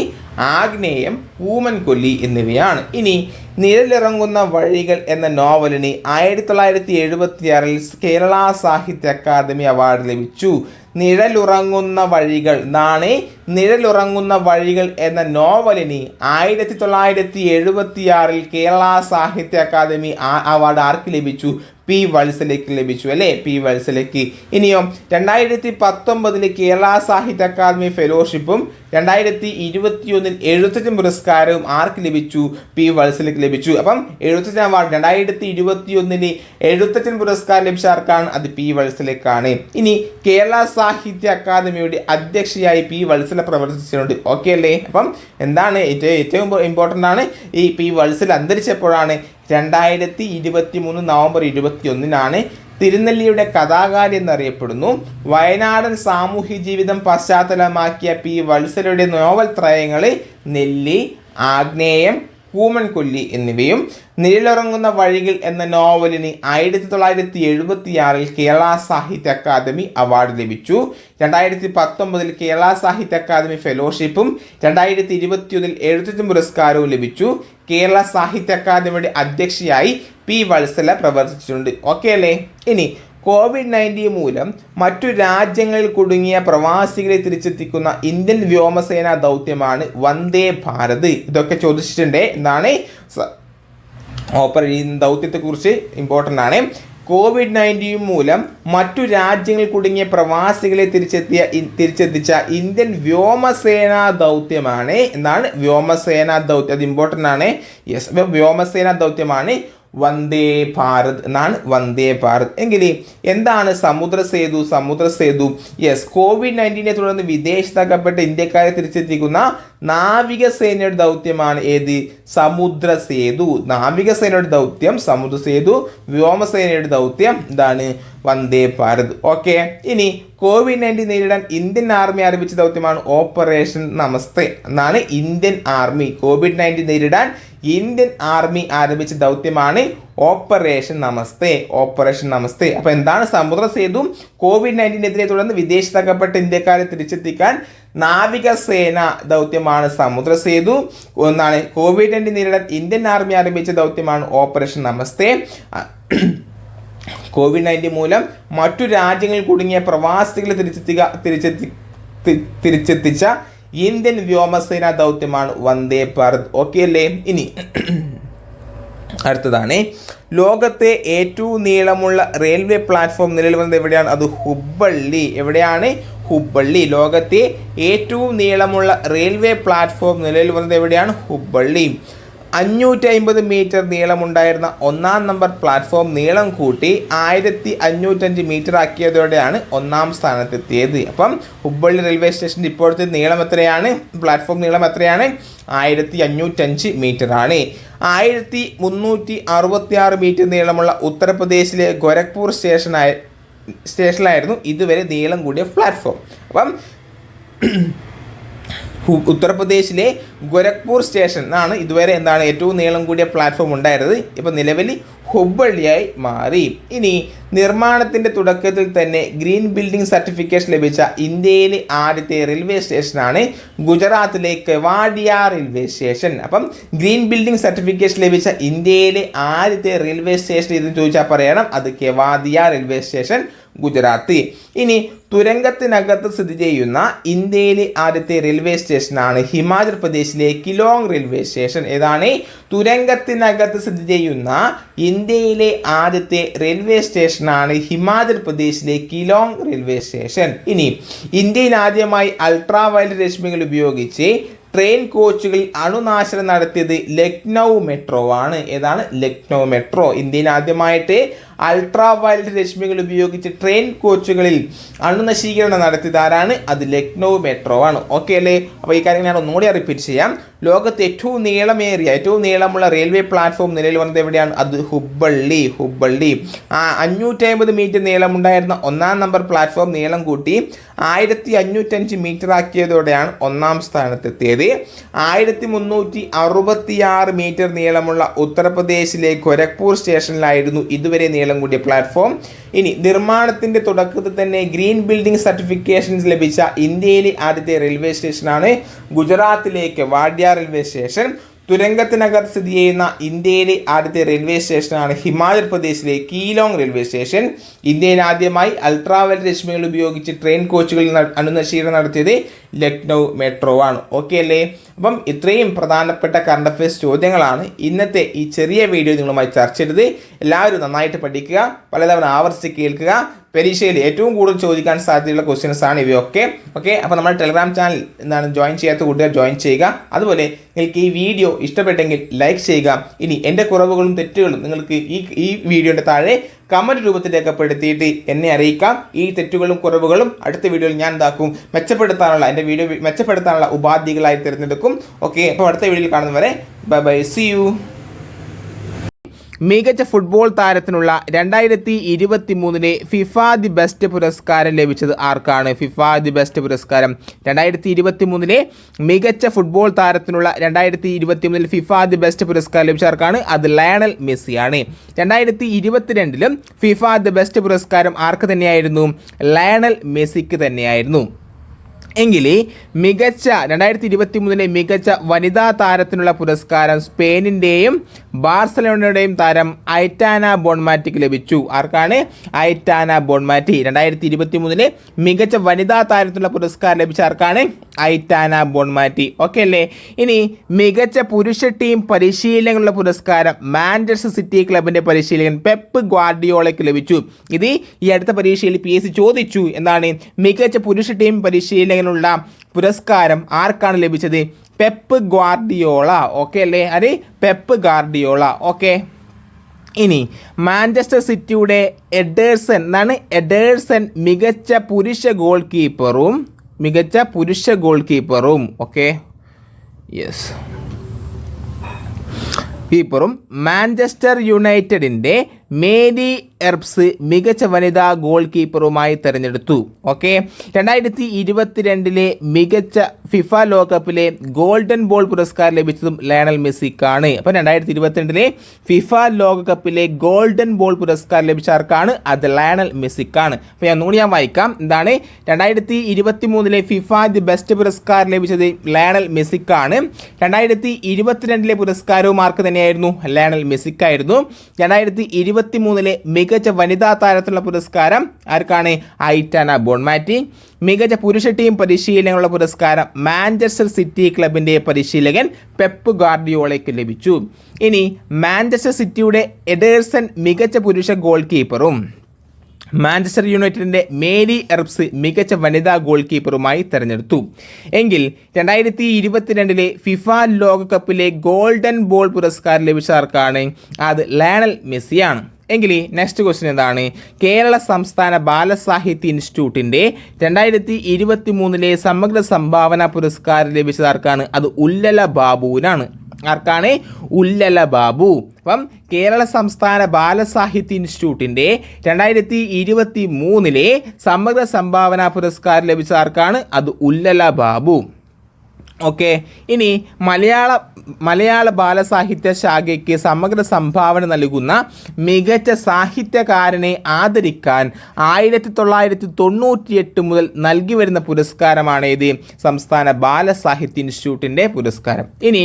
ആഗ്നേയം, കൂമൻ കൊല്ലി എന്നിവയാണ്. ഇനി നിഴലിറങ്ങുന്ന വഴികൾ എന്ന നോവലിന് 1976 കേരള സാഹിത്യ അക്കാദമി അവാർഡ് ലഭിച്ചു. നിഴലുറങ്ങുന്ന വഴികൾ എന്നാണ്. നിഴലുറങ്ങുന്ന വഴികൾ എന്ന നോവലിന് 1976 കേരള സാഹിത്യ അക്കാദമി അവാർഡ് ആർക്ക് ലഭിച്ചു? പി വത്സലയ്ക്ക് ലഭിച്ചു അല്ലേ? പി വത്സലയ്ക്ക്. ഇനിയോ 2019 കേരള സാഹിത്യ അക്കാദമി ഫെലോഷിപ്പും 2021 എഴുത്തച്ഛൻ പുരസ്കാരവും ആർക്ക് ലഭിച്ചു? പി വത്സലയ്ക്ക് ലഭിച്ചു. അപ്പം എഴുത്തച്ഛൻ അവാർഡ് 2021 എഴുത്തച്ഛൻ പുരസ്കാരം ലഭിച്ച ആർക്കാണ്? അത് പി വത്സലയ്ക്കാണ്. ഇനി കേരള സാഹിത്യ അക്കാദമിയുടെ അധ്യക്ഷയായി പി വത്സല പ്രവർത്തിച്ചിട്ടുണ്ട്. ഓക്കെ അല്ലേ? അപ്പം എന്താണ് ഏറ്റവും ഇമ്പോർട്ടൻ്റ് ആണ് ഈ പി വത്സല അന്തരിച്ചപ്പോഴാണ്? 2023 നവംബർ 21. തിരുനെല്ലിയുടെ കഥാകാരി എന്നറിയപ്പെടുന്നു. വയനാടൻ സാമൂഹ്യ ജീവിതം പശ്ചാത്തലമാക്കിയ പി വത്സലയുടെ നോവൽ ത്രയങ്ങൾ നെല്ലി, ആഗ്നേയം, കൂമൻ കൊല്ലി എന്നിവയും നിഴലുറങ്ങുന്ന വഴികൾ എന്ന നോവലിന് 1976 കേരള സാഹിത്യ അക്കാദമി അവാർഡ് ലഭിച്ചു. 2019 കേരള സാഹിത്യ അക്കാദമി ഫെലോഷിപ്പും 2021 എഴുത്തച്ഛൻ പുരസ്കാരവും ലഭിച്ചു. കേരള സാഹിത്യ അക്കാദമിയുടെ അധ്യക്ഷയായി പി വത്സല പ്രവർത്തിച്ചിട്ടുണ്ട്. ഓക്കെ അല്ലേ? ഇനി COVID-19 മൂലം മറ്റു രാജ്യങ്ങളിൽ കുടുങ്ങിയ പ്രവാസികളെ തിരിച്ചെത്തിക്കുന്ന ഇന്ത്യൻ വ്യോമസേന ദൗത്യമാണ് വന്ദേ ഭാരത്. ഇതൊക്കെ ചോദിച്ചിട്ടുണ്ട്. എന്താണ് ഈ ദൗത്യത്തെക്കുറിച്ച് ഇമ്പോർട്ടൻ്റ് ആണ്. COVID-19 മൂലം മറ്റു രാജ്യങ്ങളിൽ കുടുങ്ങിയ പ്രവാസികളെ തിരിച്ചെത്തിച്ച ഇന്ത്യൻ വ്യോമസേനാ ദൗത്യമാണ്. എന്താണ്? വ്യോമസേനാ ദൗത്യം. അത് ഇമ്പോർട്ടൻ്റ് ആണ്. യെസ്, വ്യോമസേനാ ദൗത്യമാണ് വന്ദേ ഭാരത് എന്നാണ്. വന്ദേ ഭാരത്. എങ്കിൽ എന്താണ് സമുദ്ര സേതു? യെസ്, COVID-19 തുടർന്ന് വിദേശത്തകപ്പെട്ട ഇന്ത്യക്കാരെ തിരിച്ചെത്തിക്കുന്ന നാവികസേനയുടെ ദൗത്യമാണ് ഏത്? സമുദ്ര സേതു. നാവികസേനയുടെ ദൗത്യം സമുദ്ര സേതു, വ്യോമസേനയുടെ ദൗത്യം എന്താണ്? വന്ദേ ഭാരത്. ഓക്കെ, ഇനി COVID-19 നേരിടാൻ ഇന്ത്യൻ ആർമി ആരംഭിച്ച ദൗത്യമാണ് ഓപ്പറേഷൻ നമസ്തേ എന്നാണ്. ഇന്ത്യൻ ആർമി COVID-19 നേരിടാൻ ഇന്ത്യൻ ആർമി ആരംഭിച്ച ദൗത്യമാണ് ഓപ്പറേഷൻ നമസ്തേ. ഓപ്പറേഷൻ നമസ്തേ. അപ്പോൾ എന്താണ് സമുദ്ര സേതു? COVID-19 തുടർന്ന് വിദേശത്തകപ്പെട്ട ഇന്ത്യക്കാരെ തിരിച്ചെത്തിക്കാൻ നാവികസേന ദൗത്യമാണ് സമുദ്ര സേതു. ഒന്നാണ് COVID-19 നേരിടാൻ ഇന്ത്യൻ ആർമി ആരംഭിച്ച ദൗത്യമാണ് ഓപ്പറേഷൻ നമസ്തേ. COVID-19 മൂലം മറ്റു രാജ്യങ്ങളിൽ കുടുങ്ങിയ പ്രവാസികളെ തിരിച്ചെത്തിച്ച ഇന്ത്യൻ വ്യോമസേന ദൗത്യമാണ് വന്ദേ ഭാരത്. ഓക്കെ അല്ലേ? ഇനി അടുത്തതാണ് ലോകത്തെ ഏറ്റവും നീളമുള്ള റെയിൽവേ പ്ലാറ്റ്ഫോം നിലവിൽ വന്നത് എവിടെയാണ്? അത് ഹുബ്ബള്ളി. എവിടെയാണ്? ഹുബ്ബള്ളി. ലോകത്തെ ഏറ്റവും നീളമുള്ള റെയിൽവേ പ്ലാറ്റ്ഫോം നിലവിൽ വന്നത് എവിടെയാണ്? ഹുബ്ബള്ളി. 550 മീറ്റർ നീളമുണ്ടായിരുന്ന ഒന്നാം നമ്പർ പ്ലാറ്റ്ഫോം നീളം കൂട്ടി 1505 മീറ്റർ ആക്കിയതോടെയാണ് ഒന്നാം സ്ഥാനത്തെത്തിയത്. അപ്പം ഹുബ്ബള്ളി റെയിൽവേ സ്റ്റേഷൻ്റെ ഇപ്പോഴത്തെ നീളം എത്രയാണ്? പ്ലാറ്റ്ഫോം നീളം എത്രയാണ്? 1505 മീറ്റർ ആണ്. 1366 മീറ്റർ നീളമുള്ള ഉത്തർപ്രദേശിലെ ഗോരഖ്പൂർ സ്റ്റേഷനിലായിരുന്നു ഇതുവരെ നീളം കൂടിയ പ്ലാറ്റ്ഫോം. അപ്പം ഉത്തർപ്രദേശിലെ ഗോരഖ്പൂർ സ്റ്റേഷനാണ് ഇതുവരെ ഏറ്റവും നീളം കൂടിയ പ്ലാറ്റ്ഫോം ഉണ്ടായിരുന്നത്. ഇപ്പോൾ നിലവിൽ ഹുബ്ബള്ളിയായി മാറി. ഇനി നിർമ്മാണത്തിൻ്റെ തുടക്കത്തിൽ തന്നെ ഗ്രീൻ ബിൽഡിംഗ് സർട്ടിഫിക്കറ്റ് ലഭിച്ച ഇന്ത്യയിലെ ആദ്യത്തെ റെയിൽവേ സ്റ്റേഷനാണ് ഗുജറാത്തിലെ കെവാഡിയ റെയിൽവേ സ്റ്റേഷൻ. അപ്പം ഗ്രീൻ ബിൽഡിംഗ് സർട്ടിഫിക്കറ്റ് ലഭിച്ച ഇന്ത്യയിലെ ആദ്യത്തെ റെയിൽവേ സ്റ്റേഷൻ ഇതെന്ന് ചോദിച്ചാൽ പറയണം അത് കെവാദിയ റെയിൽവേ സ്റ്റേഷൻ, ഗുജറാത്ത്. ഇനി തുരങ്കത്തിനകത്ത് സ്ഥിതി ചെയ്യുന്ന ഇന്ത്യയിലെ ആദ്യത്തെ റെയിൽവേ സ്റ്റേഷനാണ് ഹിമാചൽ പ്രദേശിലെ കിലോങ് റെയിൽവേ സ്റ്റേഷൻ. ഏതാണ്? തുരങ്കത്തിനകത്ത് സ്ഥിതി ചെയ്യുന്ന ഇന്ത്യയിലെ ആദ്യത്തെ റെയിൽവേ സ്റ്റേഷനാണ് ഹിമാചൽ പ്രദേശിലെ കിലോങ് റെയിൽവേ സ്റ്റേഷൻ. ഇനി ഇന്ത്യയിൽ ആദ്യമായി അൾട്രാ വയലറ്റ് രശ്മികൾ ഉപയോഗിച്ച് ട്രെയിൻ കോച്ചുകളിൽ അണുനാശനം നടത്തിയത് ലക്നൗ മെട്രോ ആണ്. ഏതാണ്? ലക്നൗ മെട്രോ. ഇന്ത്യയിൽ ആദ്യമായിട്ട് അൾട്രാ വയലറ്റ് രശ്മികൾ ഉപയോഗിച്ച് ട്രെയിൻ കോച്ചുകളിൽ അണുനശീകരണം നടത്തിയത് ആരാണ്? അത് ലക്നൗ മെട്രോ ആണ്. ഓക്കെ അല്ലേ? അപ്പോൾ ഈ കാര്യം ഞാൻ ഒന്നുകൂടി റിപ്പീറ്റ് ചെയ്യാം. ലോകത്ത് ഏറ്റവും നീളമുള്ള റെയിൽവേ പ്ലാറ്റ്ഫോം നിലവിൽ വന്നത് എവിടെയാണ്? അത് ഹുബ്ബള്ളി. 550 മീറ്റർ നീളമുണ്ടായിരുന്ന ഒന്നാം നമ്പർ പ്ലാറ്റ്ഫോം നീളം കൂട്ടി 1505 മീറ്റർ ആക്കിയതോടെയാണ് ഒന്നാം സ്ഥാനത്തെത്തിയത്. 1366 മീറ്റർ നീളമുള്ള ഉത്തർപ്രദേശിലെ ഗോരഖ്പൂർ സ്റ്റേഷനിലായിരുന്നു ഇതുവരെ നീളം കൂടിയ പ്ലാറ്റ്ഫോം. ഇനി നിർമ്മാണത്തിൻ്റെ തുടക്കത്തിൽ തന്നെ ഗ്രീൻ ബിൽഡിംഗ് സർട്ടിഫിക്കേഷൻസ് ലഭിച്ച ഇന്ത്യയിലെ ആദ്യത്തെ റെയിൽവേ സ്റ്റേഷനാണ് ഗുജറാത്തിലെ കെവാഡിയ റെയിൽവേ സ്റ്റേഷൻ. തുരങ്കത്തിനകത്ത് സ്ഥിതി ചെയ്യുന്ന ഇന്ത്യയിലെ ആദ്യത്തെ റെയിൽവേ സ്റ്റേഷനാണ് ഹിമാചൽ പ്രദേശിലെ കീലോങ് റെയിൽവേ സ്റ്റേഷൻ. ഇന്ത്യയിൽ ആദ്യമായി അൾട്രാവയലറ്റ് രശ്മികൾ ഉപയോഗിച്ച് ട്രെയിൻ കോച്ചുകളിൽ അണുനശീകരണം നടത്തിയത് ലക്നൗ മെട്രോ ആണ്. ഓക്കെ അല്ലേ? അപ്പം ഇത്രയും പ്രധാനപ്പെട്ട കറണ്ട് അഫയേഴ്സ് ചോദ്യങ്ങളാണ് ഇന്നത്തെ ഈ ചെറിയ വീഡിയോ നിങ്ങളുമായി ചർച്ച ചെയ്തത്. എല്ലാവരും നന്നായിട്ട് പഠിക്കുക, പലതവണ ആവർത്തിച്ച് കേൾക്കുക. പരീക്ഷയിൽ ഏറ്റവും കൂടുതൽ ചോദിക്കാൻ സാധ്യതയുള്ള ക്വസ്റ്റ്യൻസ് ആണ് ഇവയൊക്കെ. ഓക്കെ, അപ്പോൾ നമ്മുടെ ടെലഗ്രാം ചാനൽ ജോയിൻ ചെയ്യാത്ത കൂട്ടുകാർ ജോയിൻ ചെയ്യുക. അതുപോലെ നിങ്ങൾക്ക് ഈ വീഡിയോ ഇഷ്ടപ്പെട്ടെങ്കിൽ ലൈക്ക് ചെയ്യുക. ഇനി എൻ്റെ കുറവുകളും തെറ്റുകളും നിങ്ങൾക്ക് ഈ വീഡിയോയുടെ താഴെ കമൻറ്റ് രൂപത്തിൽ രേഖപ്പെടുത്തിയിട്ട് എന്നെ അറിയിക്കാം. ഈ തെറ്റുകളും കുറവുകളും അടുത്ത വീഡിയോയിൽ ഞാൻ എൻ്റെ വീഡിയോ മെച്ചപ്പെടുത്താനുള്ള ഉപാധികളായി തിരഞ്ഞെടുക്കും. ഓക്കെ, അപ്പോൾ അടുത്ത വീഡിയോയിൽ കാണുന്നവരെ ബൈ ബൈ, സി യു. മികച്ച ഫുട്ബോൾ താരത്തിനുള്ള 2023 ഫിഫ ദി ബെസ്റ്റ് പുരസ്കാരം ലഭിച്ചത് ആർക്കാണ്? ഫിഫ ദി ബെസ്റ്റ് പുരസ്കാരം 2023 മികച്ച ഫുട്ബോൾ താരത്തിനുള്ള 2023 ഫിഫ ദി ബെസ്റ്റ് പുരസ്കാരം ലഭിച്ച ആർക്കാണ്? അത് ലയണൽ മെസ്സിയാണ്. 2022 ഫിഫ ദി ബെസ്റ്റ് പുരസ്കാരം ആർക്ക് തന്നെയായിരുന്നു? ലയണൽ മെസ്സിക്ക് തന്നെയായിരുന്നു. എങ്കിൽ മികച്ച 2023 മികച്ച വനിതാ താരത്തിനുള്ള പുരസ്കാരം സ്പെയിനിൻ്റെയും ബാർസലോണയുടെയും താരം ഐറ്റാന ബോൺമാറ്റിക്ക് ലഭിച്ചു. ആർക്കാണ്? Aitana Bonmati. 2023 മികച്ച വനിതാ താരത്തിനുള്ള പുരസ്കാരം ലഭിച്ച ആർക്കാണ്? Aitana Bonmati. ഓക്കെ അല്ലേ? ഇനി മികച്ച പുരുഷ ടീം പരിശീലകനുള്ള പുരസ്കാരം മാഞ്ചസ്റ്റർ സിറ്റി ക്ലബിൻ്റെ പരിശീലകൻ പെപ്പ് ഗ്വാർഡിയോളയ്ക്ക് ലഭിച്ചു. ഇത് ഈ അടുത്ത പരീക്ഷയിൽ PSC ചോദിച്ചു. എന്താണ്? മികച്ച പുരുഷ ടീം പരിശീലകനുള്ള പുരസ്കാരം ആർക്കാണ് ലഭിച്ചത്? Pep Guardiola. ഓക്കെ അല്ലേ? അത് പെപ്പ് ഗ്വാർഡിയോള. ഓക്കെ, ഇനി മാഞ്ചസ്റ്റർ സിറ്റിയുടെ എഡേഴ്സൺ മികച്ച പുരുഷ ഗോൾ കീപ്പറും ഓക്കെ യെസ് കീപ്പറും മാഞ്ചസ്റ്റർ യുണൈറ്റഡിൻ്റെ മേരി എർബ്സ് മികച്ച വനിതാ ഗോൾ കീപ്പറുമായി തിരഞ്ഞെടുത്തു. ഓക്കെ, 2022 മികച്ച ഫിഫ ലോകകപ്പിലെ ഗോൾഡൻ ബോൾ പുരസ്കാരം ലഭിച്ചതും ലയണൽ മെസ്സിക്കാണ്. അപ്പോൾ 2022 ഫിഫ ലോകകപ്പിലെ ഗോൾഡൻ ബോൾ പുരസ്കാരം ലഭിച്ച ആർക്കാണ്? അത് ലയണൽ മെസ്സിക്കാണ്. അപ്പോൾ ഞാൻ വായിക്കാം. എന്താണ്? 2023 ഫിഫ ദി ബെസ്റ്റ് പുരസ്കാരം ലഭിച്ചത് ലയണൽ മെസ്സിക്കാണ്. 2022 പുരസ്കാരവും ആർക്ക് തന്നെയായിരുന്നു? ലയണൽ മെസ്സിക്കായിരുന്നു. 2023 മികച്ച വനിതാ താരത്തിനുള്ള പുരസ്കാരം ആർക്കാണ്? Aitana Bonmati. മികച്ച പുരുഷ ടീം പരിശീലനങ്ങളുള്ള പുരസ്കാരം മാഞ്ചസ്റ്റർ സിറ്റി ക്ലബിൻ്റെ പരിശീലകൻ പെപ്പ് ഗാർഡിയോളയ്ക്ക് ലഭിച്ചു. ഇനി മാഞ്ചസ്റ്റർ സിറ്റിയുടെ എഡേഴ്സൺ മികച്ച പുരുഷ ഗോൾ കീപ്പറും മാഞ്ചസ്റ്റർ യുണൈറ്റഡിൻ്റെ മേരി എർബ്സ് മികച്ച വനിതാ ഗോൾ കീപ്പറുമായി തിരഞ്ഞെടുത്തു. എങ്കിൽ 2022 ഫിഫ ലോകകപ്പിലെ ഗോൾഡൻ ബോൾ പുരസ്കാരം ലഭിച്ച ആർക്കാണ്? അത് ലയണൽ മെസ്സിയാണ്. എങ്കിൽ നെക്സ്റ്റ് ക്വസ്റ്റ്യൻ എന്താണ്? കേരള സംസ്ഥാന ബാലസാഹിത്യ ഇൻസ്റ്റിറ്റ്യൂട്ടിൻ്റെ 2023 സമഗ്ര സംഭാവന പുരസ്കാരം ലഭിച്ചത് ആർക്കാണ്? അത് ഉല്ലല ബാബുവിനാണ്. ആർക്കാണ്? ഉല്ലല ബാബു. അപ്പം കേരള സംസ്ഥാന ബാലസാഹിത്യ ഇൻസ്റ്റിറ്റ്യൂട്ടിൻ്റെ 2023 സമഗ്ര സംഭാവന പുരസ്കാരം ലഭിച്ച ആർക്കാണ്? അത് ഉല്ലല ബാബു. ഓക്കെ. ഇനി മലയാള ബാലസാഹിത്യ ശാഖയ്ക്ക് സമഗ്ര സംഭാവന നൽകുന്ന മികച്ച സാഹിത്യകാരനെ ആദരിക്കാൻ 1998 മുതൽ നൽകി വരുന്ന പുരസ്കാരമാണ് ഇത് സംസ്ഥാന ബാലസാഹിത്യ ഇൻസ്റ്റിറ്റ്യൂട്ടിൻ്റെ പുരസ്കാരം. ഇനി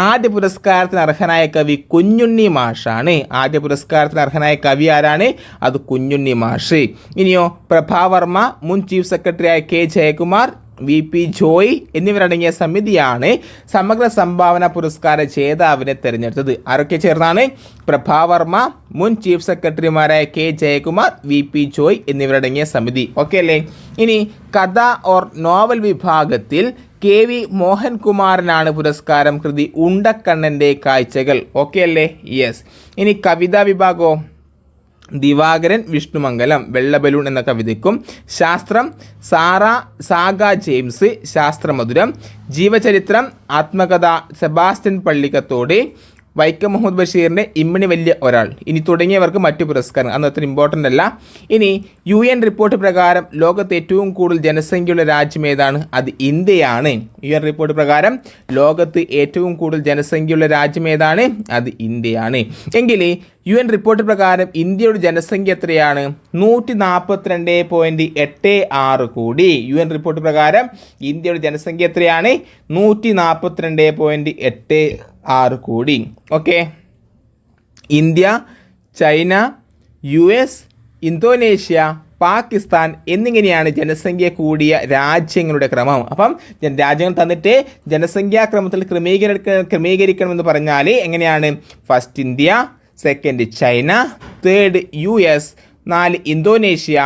ആദ്യ പുരസ്കാരത്തിന് അർഹനായ കവി കുഞ്ഞുണ്ണി മാഷാണ്. ആദ്യ പുരസ്കാരത്തിന് അർഹനായ കവി ആരാണ്? അത് കുഞ്ഞുണ്ണി മാഷ്. ഇനിയോ പ്രഭാവർമ്മ, മുൻ ചീഫ് സെക്രട്ടറിയായ കെ ജയകുമാർ, VP ജോയ് എന്നിവരടങ്ങിയ സമിതിയാണ് സമഗ്ര സംഭാവന പുരസ്കാര ജേതാവിനെ തിരഞ്ഞെടുത്തത്. ആരൊക്കെ ചേർന്നാണ്? പ്രഭാവർമ്മ, മുൻ ചീഫ് സെക്രട്ടറിമാരായ കെ ജയകുമാർ, VP ജോയ് എന്നിവരടങ്ങിയ സമിതി. ഓക്കെ അല്ലേ? ഇനി കഥ ഓർ നോവൽ വിഭാഗത്തിൽ KV മോഹൻകുമാറിനാണ് പുരസ്കാരം. കൃതി ഉണ്ടക്കണ്ണൻ്റെ കാഴ്ചകൾ. ഓക്കെ അല്ലേ? യെസ്. ഇനി കവിതാ വിഭാഗമോ? ദിവാകരൻ വിഷ്ണുമംഗലം വെള്ളബലൂൺ എന്ന കവിതയ്ക്കും. ശാസ്ത്രം സാഗ ജെയിംസ് ശാസ്ത്രമധുരം. ജീവചരിത്രം ആത്മകഥ സെബാസ്റ്റ്യൻ പള്ളിക്കത്തോട്. വൈക്കം മുഹമ്മദ് ബഷീറിൻ്റെ ഇമ്മിണി വലിയ ഒരാൾ. ഇനി തുടങ്ങിയവർക്ക് മറ്റു പുരസ്കാരം അന്ന് അത്ര ഇമ്പോർട്ടൻ്റ് അല്ല. ഇനി UN റിപ്പോർട്ട് പ്രകാരം ലോകത്ത് ഏറ്റവും കൂടുതൽ ജനസംഖ്യയുള്ള രാജ്യം ഏതാണ്? അത് ഇന്ത്യയാണ്. UN റിപ്പോർട്ട് പ്രകാരം ലോകത്ത് ഏറ്റവും കൂടുതൽ ജനസംഖ്യയുള്ള രാജ്യം ഏതാണ്? അത് ഇന്ത്യയാണ്. എങ്കിൽ UN റിപ്പോർട്ട് പ്രകാരം ഇന്ത്യയുടെ ജനസംഖ്യ എത്രയാണ്? 142.86 കോടി. UN റിപ്പോർട്ട് പ്രകാരം ഇന്ത്യയുടെ ജനസംഖ്യ എത്രയാണ്? 142.86 കോടി. Okay. India, China, US, Indonesia, Pakistan എന്നിങ്ങനെയാണ് ജനസംഖ്യ കൂടിയ രാജ്യങ്ങളുടെ ക്രമം. അപ്പം രാജ്യങ്ങൾ തന്നിട്ട് ജനസംഖ്യാക്രമത്തിൽ ക്രമീകരിക്കണമെന്ന് പറഞ്ഞാൽ എങ്ങനെയാണ്? First India, second China, third US, 4 Indonesia,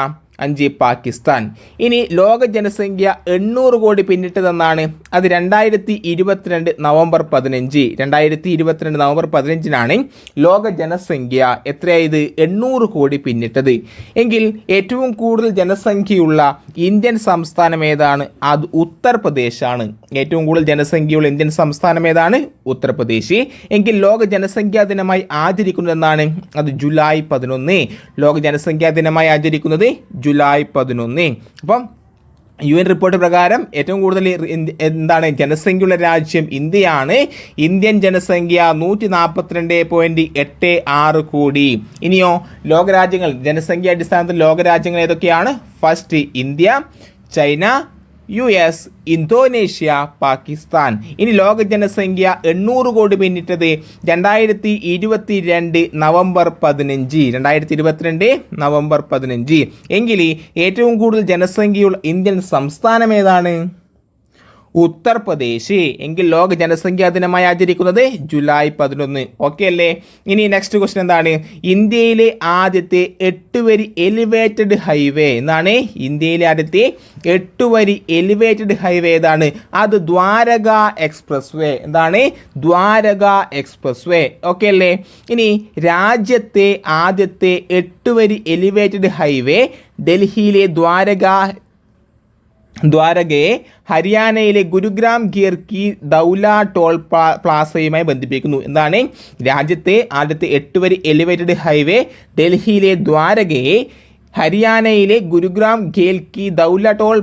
5 Pakistan. ഇനി ലോക ജനസംഖ്യ 800 കോടി പിന്നിട്ടതെന്നാണ്. അത് 2022 നവംബർ 15. 2022 നവംബർ 15 ലോക ജനസംഖ്യ എത്രയായത്? 800 കോടി പിന്നിട്ടത്. എങ്കിൽ ഏറ്റവും കൂടുതൽ ജനസംഖ്യയുള്ള ഇന്ത്യൻ സംസ്ഥാനം ഏതാണ്? അത് ഉത്തർപ്രദേശാണ്. ഏറ്റവും കൂടുതൽ ജനസംഖ്യയുള്ള ഇന്ത്യൻ സംസ്ഥാനം ഏതാണ്? ഉത്തർപ്രദേശ്. എങ്കിൽ ലോക ജനസംഖ്യാ ദിനമായി ആചരിക്കുന്നതെന്നാണ്? അത് ജൂലൈ 11. ലോക ജനസംഖ്യാ ദിനമായി ആചരിക്കുന്നത് ജൂലൈ 11. അപ്പം UN റിപ്പോർട്ട് പ്രകാരം ഏറ്റവും കൂടുതൽ എന്താണ് ജനസംഖ്യയുള്ള രാജ്യം ഇന്ത്യയാണ്. ഇന്ത്യൻ ജനസംഖ്യ 142.86 കോടി. ഇനിയോ ലോകരാജ്യങ്ങൾ ജനസംഖ്യ അടിസ്ഥാനത്തിൽ ലോകരാജ്യങ്ങൾ ഏതൊക്കെയാണ്? First India, China, US, Indonesia, Pakistan. ഇനി ലോക ജനസംഖ്യ 800 കോടി പിന്നിട്ടത് 2022 നവംബർ 15. 2022 നവംബർ 15. എങ്കിൽ ഏറ്റവും കൂടുതൽ ജനസംഖ്യയുള്ള ഇന്ത്യൻ സംസ്ഥാനം ഏതാണ്? ഉത്തർപ്രദേശ്. എങ്കിൽ ലോക ജനസംഖ്യാ ദിനമായി ആചരിക്കുന്നത് ജൂലൈ 11. ഓക്കെ അല്ലേ? ഇനി നെക്സ്റ്റ് ക്വസ്റ്റ്യൻ എന്താണ്? ഇന്ത്യയിലെ ആദ്യത്തെ 8 വരി എലിവേറ്റഡ് ഹൈവേ എന്നാണ്. ഇന്ത്യയിലെ ആദ്യത്തെ 8 വരി എലിവേറ്റഡ് ഹൈവേ ഏതാണ്? അത് ദ്വാരക എക്സ്പ്രസ് വേ. എന്താണ്? ദ്വാരക എക്സ്പ്രസ് വേ. ഓക്കെ അല്ലേ? ഇനി രാജ്യത്തെ ആദ്യത്തെ 8 വരി എലിവേറ്റഡ് ഹൈവേ ഡൽഹിയിലെ ദ്വാരകയെ ഹരിയാനയിലെ ഗുരുഗ്രാം ഗിർ കി ദൗല ടോൾ പ്ലാസയുമായി ബന്ധിപ്പിക്കുന്നു. എന്താണ്? രാജ്യത്തെ ആദ്യത്തെ 8 വരി എലിവേറ്റഡ് ഹൈവേ ഡൽഹിയിലെ ദ്വാരകയെ ഹരിയാനയിലെ ഗുരുഗ്രാം ഗേൽ കി ദൗല ടോൾ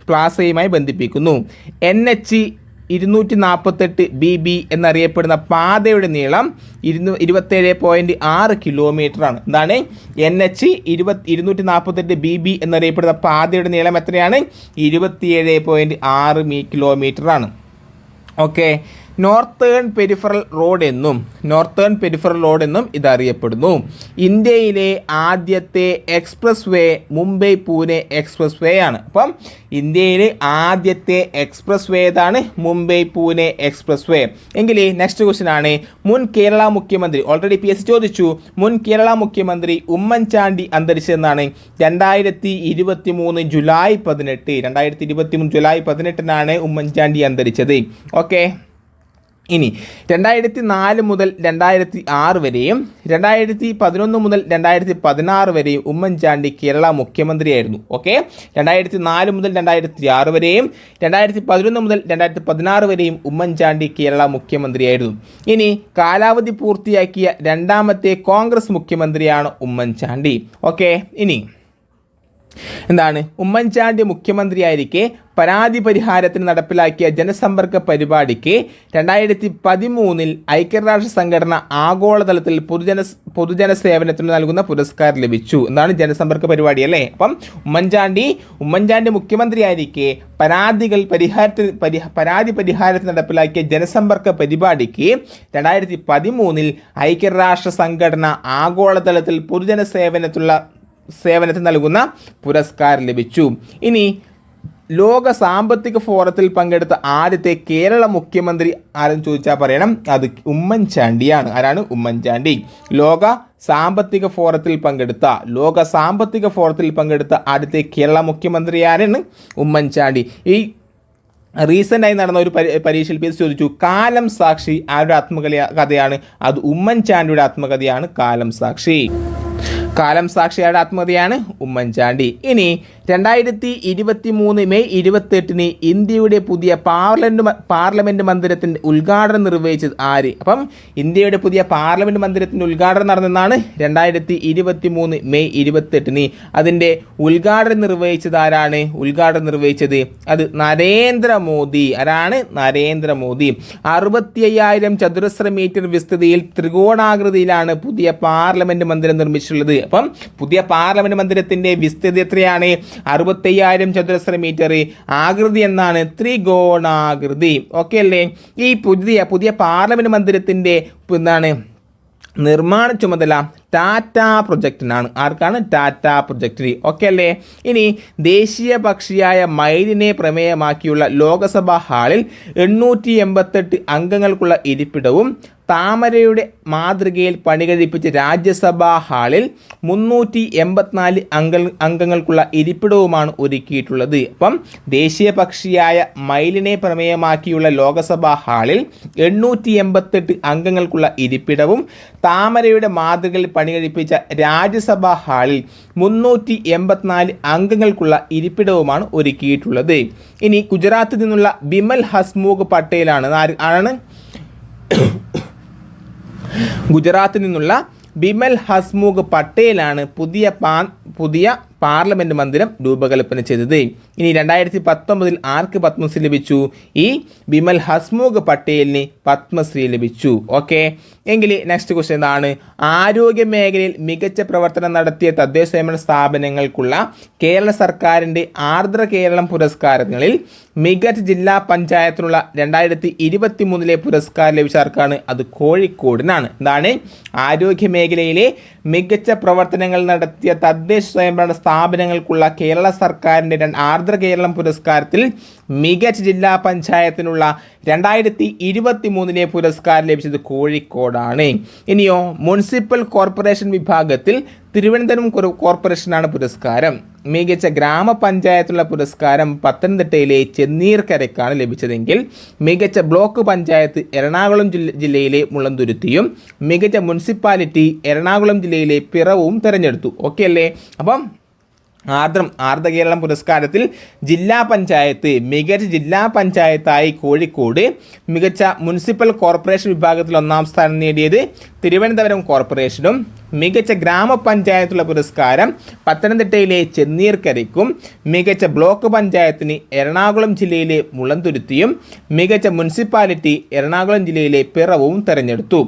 പ്ലാസയുമായി ബന്ധിപ്പിക്കുന്നു. NH 248 BB എന്നറിയപ്പെടുന്ന പാതയുടെ നീളം 27.6 കിലോമീറ്ററാണ്. എന്താണ്? NH 248 BB എന്നറിയപ്പെടുന്ന പാതയുടെ നീളം എത്രയാണ്? 27.6 കിലോമീറ്ററാണ്. ഓക്കെ. നോർത്തേൺ പെരിഫറൽ റോഡ് എന്നും ഇതറിയപ്പെടുന്നു. ഇന്ത്യയിലെ ആദ്യത്തെ എക്സ്പ്രസ് വേ മുംബൈ പൂനെ എക്സ്പ്രസ് വേ ആണ്. അപ്പം ഇന്ത്യയിലെ ആദ്യത്തെ എക്സ്പ്രസ് വേ ഏതാണ്? മുംബൈ പൂനെ എക്സ്പ്രസ് വേ. എങ്കിൽ നെക്സ്റ്റ് ക്വസ്റ്റ്യൻ ആണ്, മുൻ കേരള മുഖ്യമന്ത്രി, ഓൾറെഡി PSC ചോദിച്ചു, മുൻ കേരള മുഖ്യമന്ത്രി ഉമ്മൻചാണ്ടി അന്തരിച്ചതെന്നാണ്? 2023 ജൂലൈ 18 ഉമ്മൻചാണ്ടി അന്തരിച്ചത്. ഓക്കെ, ഇനി 2004 മുതൽ 2006 വരെയും 2011 മുതൽ 2016 വരെയും ഉമ്മൻചാണ്ടി കേരള മുഖ്യമന്ത്രിയായിരുന്നു. ഓക്കെ, 2004 മുതൽ 2006 വരെയും 2011 മുതൽ 2016 വരെയും ഉമ്മൻചാണ്ടി കേരള മുഖ്യമന്ത്രിയായിരുന്നു. ഇനി കാലാവധി പൂർത്തിയാക്കിയ രണ്ടാമത്തെ കോൺഗ്രസ് മുഖ്യമന്ത്രിയാണ് ഉമ്മൻചാണ്ടി. ഓക്കെ, ഇനി എന്താണ്? ഉമ്മൻചാണ്ടി മുഖ്യമന്ത്രിയായിരിക്കെ പരാതി പരിഹാരത്തിന് നടപ്പിലാക്കിയ ജനസമ്പർക്ക പരിപാടിക്ക് 2013 ഐക്യരാഷ്ട്ര സംഘടന ആഗോളതലത്തിൽ പൊതുജന സേവനത്തിന് നൽകുന്ന പുരസ്കാരം ലഭിച്ചു. എന്താണ്? ജനസമ്പർക്ക പരിപാടി അല്ലേ? അപ്പം ഉമ്മൻചാണ്ടി മുഖ്യമന്ത്രിയായിരിക്കെ പരാതി പരിഹാരത്തിന് നടപ്പിലാക്കിയ ജനസമ്പർക്ക പരിപാടിക്ക് 2013 ഐക്യരാഷ്ട്ര സംഘടന ആഗോളതലത്തിൽ പൊതുജന സേവനത്തിന് നൽകുന്ന പുരസ്കാരം ലഭിച്ചു. ഇനി ലോക സാമ്പത്തിക ഫോറത്തിൽ പങ്കെടുത്ത ആദ്യത്തെ കേരള മുഖ്യമന്ത്രി ആരെന്ന് ചോദിച്ചാൽ പറയണം, അത് ഉമ്മൻചാണ്ടിയാണ്. ആരാണ്? ഉമ്മൻചാണ്ടി. ലോക സാമ്പത്തിക ഫോറത്തിൽ പങ്കെടുത്ത ആദ്യത്തെ കേരള മുഖ്യമന്ത്രി ആരാണ്? ഉമ്മൻചാണ്ടി. ഈ റീസെൻ്റായി നടന്ന ഒരു പരീക്ഷയിൽ PSC ചോദിച്ചു, കാലം സാക്ഷി ആരുടെ ആത്മകഥയാണ്? അത് ഉമ്മൻചാണ്ടിയുടെ ആത്മകഥയാണ് കാലം സാക്ഷി. കാലംസാക്ഷിയുടെ ആത്മകഥയാണ് ഉമ്മൻചാണ്ടി. ഇനി 2023 മെയ് 28 ഇന്ത്യയുടെ പുതിയ പാർലമെന്റ് മന്ദിരത്തിന്റെ ഉദ്ഘാടനം നിർവഹിച്ചത് ആര്? അപ്പം ഇന്ത്യയുടെ പുതിയ പാർലമെന്റ് മന്ദിരത്തിന്റെ ഉദ്ഘാടനം നടന്നെന്നാണ് 2023 മെയ് 28 അതിന്റെ ഉദ്ഘാടനം നിർവഹിച്ചത് ആരാണ്? അത് നരേന്ദ്രമോദി. ആരാണ്? നരേന്ദ്രമോദി. 65,000 ചതുരശ്ര മീറ്റർ വിസ്തൃതിയിൽ ത്രികോണാകൃതിയിലാണ് പുതിയ പാർലമെന്റ് മന്ദിരം നിർമ്മിച്ചിട്ടുള്ളത്. അപ്പം പുതിയ പാർലമെന്റ് മന്ദിരത്തിന്റെ വിസ്തൃതി എത്രയാണ്? 65,000 ചതുരശ്ര മീറ്റർ. ആകൃതി എന്നാണ്? ത്രികോണാകൃതി. ഓക്കെ അല്ലേ? ഈ പുതിയ പാർലമെന്റ് മന്ദിരത്തിന്റെ എന്താണ് നിർമ്മാണ ചുമതല ടാറ്റ പ്രൊജക്റ്റിനാണ്. ആർക്കാണ്? ടാറ്റ പ്രൊജക്റ്റിന്. ഓക്കെ അല്ലേ? ഇനി ദേശീയ പക്ഷിയായ മയിലിനെ പ്രമേയമാക്കിയുള്ള ലോകസഭാ ഹാളിൽ 888 അംഗങ്ങൾക്കുള്ള ഇരിപ്പിടവും താമരയുടെ മാതൃകയിൽ പണികഴിപ്പിച്ച രാജ്യസഭാ ഹാളിൽ 384 അംഗങ്ങൾക്കുള്ള ഇരിപ്പിടവുമാണ് ഒരുക്കിയിട്ടുള്ളത്. അപ്പം ദേശീയ പക്ഷിയായ മയിലിനെ പ്രമേയമാക്കിയുള്ള ലോകസഭാ ഹാളിൽ 888 അംഗങ്ങൾക്കുള്ള ഇരിപ്പിടവും താമരയുടെ മാതൃകയിൽ പണികഴിപ്പിച്ച രാജ്യസഭാ ഹാളിൽ 384 അംഗങ്ങൾക്കുള്ള ഇരിപ്പിടവുമാണ് ഒരുക്കിയിട്ടുള്ളത്. ഇനി ഗുജറാത്തിൽ നിന്നുള്ള ബിമൽ ഹസ്മുഖ് പട്ടേലാണ്. ആരാണ്? ഗുജറാത്തിൽ നിന്നുള്ള ബിമൽ ഹസ്മുഖ് പട്ടേലാണ് പുതിയ പാർലമെന്റ് മന്ദിരം രൂപകൽപ്പന ചെയ്തത്. ഇനി 2019 ആർക്ക് പത്മശ്രീ ലഭിച്ചു? ഈ ബിമൽ ഹസ്മുഖ് പട്ടേലിന് പത്മശ്രീ ലഭിച്ചു. ഓക്കെ, എങ്കിൽ നെക്സ്റ്റ് ക്വസ്റ്റ്യൻ എന്താണ്? ആരോഗ്യ മേഖലയിൽ മികച്ച പ്രവർത്തനം നടത്തിയ തദ്ദേശ സ്വയംഭരണ സ്ഥാപനങ്ങൾക്കുള്ള കേരള സർക്കാരിൻ്റെ ആർദ്ര കേരളം പുരസ്കാരങ്ങളിൽ മികച്ച ജില്ലാ പഞ്ചായത്തിനുള്ള 2023 പുരസ്കാരം ലഭിച്ച ആർക്കാണ്? അത് കോഴിക്കോടിനാണ്. എന്താണ്? ആരോഗ്യ മേഖലയിലെ മികച്ച പ്രവർത്തനങ്ങൾ നടത്തിയ തദ്ദേശ സ്വയംഭരണ സ്ഥാപനങ്ങൾക്കുള്ള കേരള സർക്കാരിൻ്റെ ആർദ്ര കേരളം പുരസ്കാരത്തിൽ മികച്ച ജില്ലാ പഞ്ചായത്തിനുള്ള 2023 പുരസ്കാരം ലഭിച്ചത് കോഴിക്കോടാണ്. ഇനിയോ മുനിസിപ്പൽ കോർപ്പറേഷൻ വിഭാഗത്തിൽ തിരുവനന്തപുരം കോർപ്പറേഷനാണ് പുരസ്കാരം. മികച്ച ഗ്രാമപഞ്ചായത്തുള്ള പുരസ്കാരം പത്തനംതിട്ടയിലെ ചെന്നീർക്കരയ്ക്കാണ് ലഭിച്ചതെങ്കിൽ മികച്ച ബ്ലോക്ക് പഞ്ചായത്ത് എറണാകുളം ജില്ലയിലെ മുളന്തുരുത്തിയും മികച്ച മുനിസിപ്പാലിറ്റി എറണാകുളം ജില്ലയിലെ പിറവും തിരഞ്ഞെടുത്തു. ഓക്കെ അല്ലേ? അപ്പം ആർദ്ര കേരളം പുരസ്കാരത്തിൽ ജില്ലാ പഞ്ചായത്ത് മികച്ച ജില്ലാ പഞ്ചായത്തായി കോഴിക്കോട്, മികച്ച മുനിസിപ്പൽ കോർപ്പറേഷൻ വിഭാഗത്തിൽ 1ാം സ്ഥാനം നേടിയത് തിരുവനന്തപുരം കോർപ്പറേഷനും മികച്ച ഗ്രാമപഞ്ചായത്തുള്ള പുരസ്കാരം പത്തനംതിട്ടയിലെ ചെന്നീർക്കരയ്ക്കും മികച്ച ബ്ലോക്ക് പഞ്ചായത്തിന് എറണാകുളം ജില്ലയിലെ മുളന്തുരുത്തിയും മികച്ച മുനിസിപ്പാലിറ്റി എറണാകുളം ജില്ലയിലെ പിറവും തെരഞ്ഞെടുത്തു.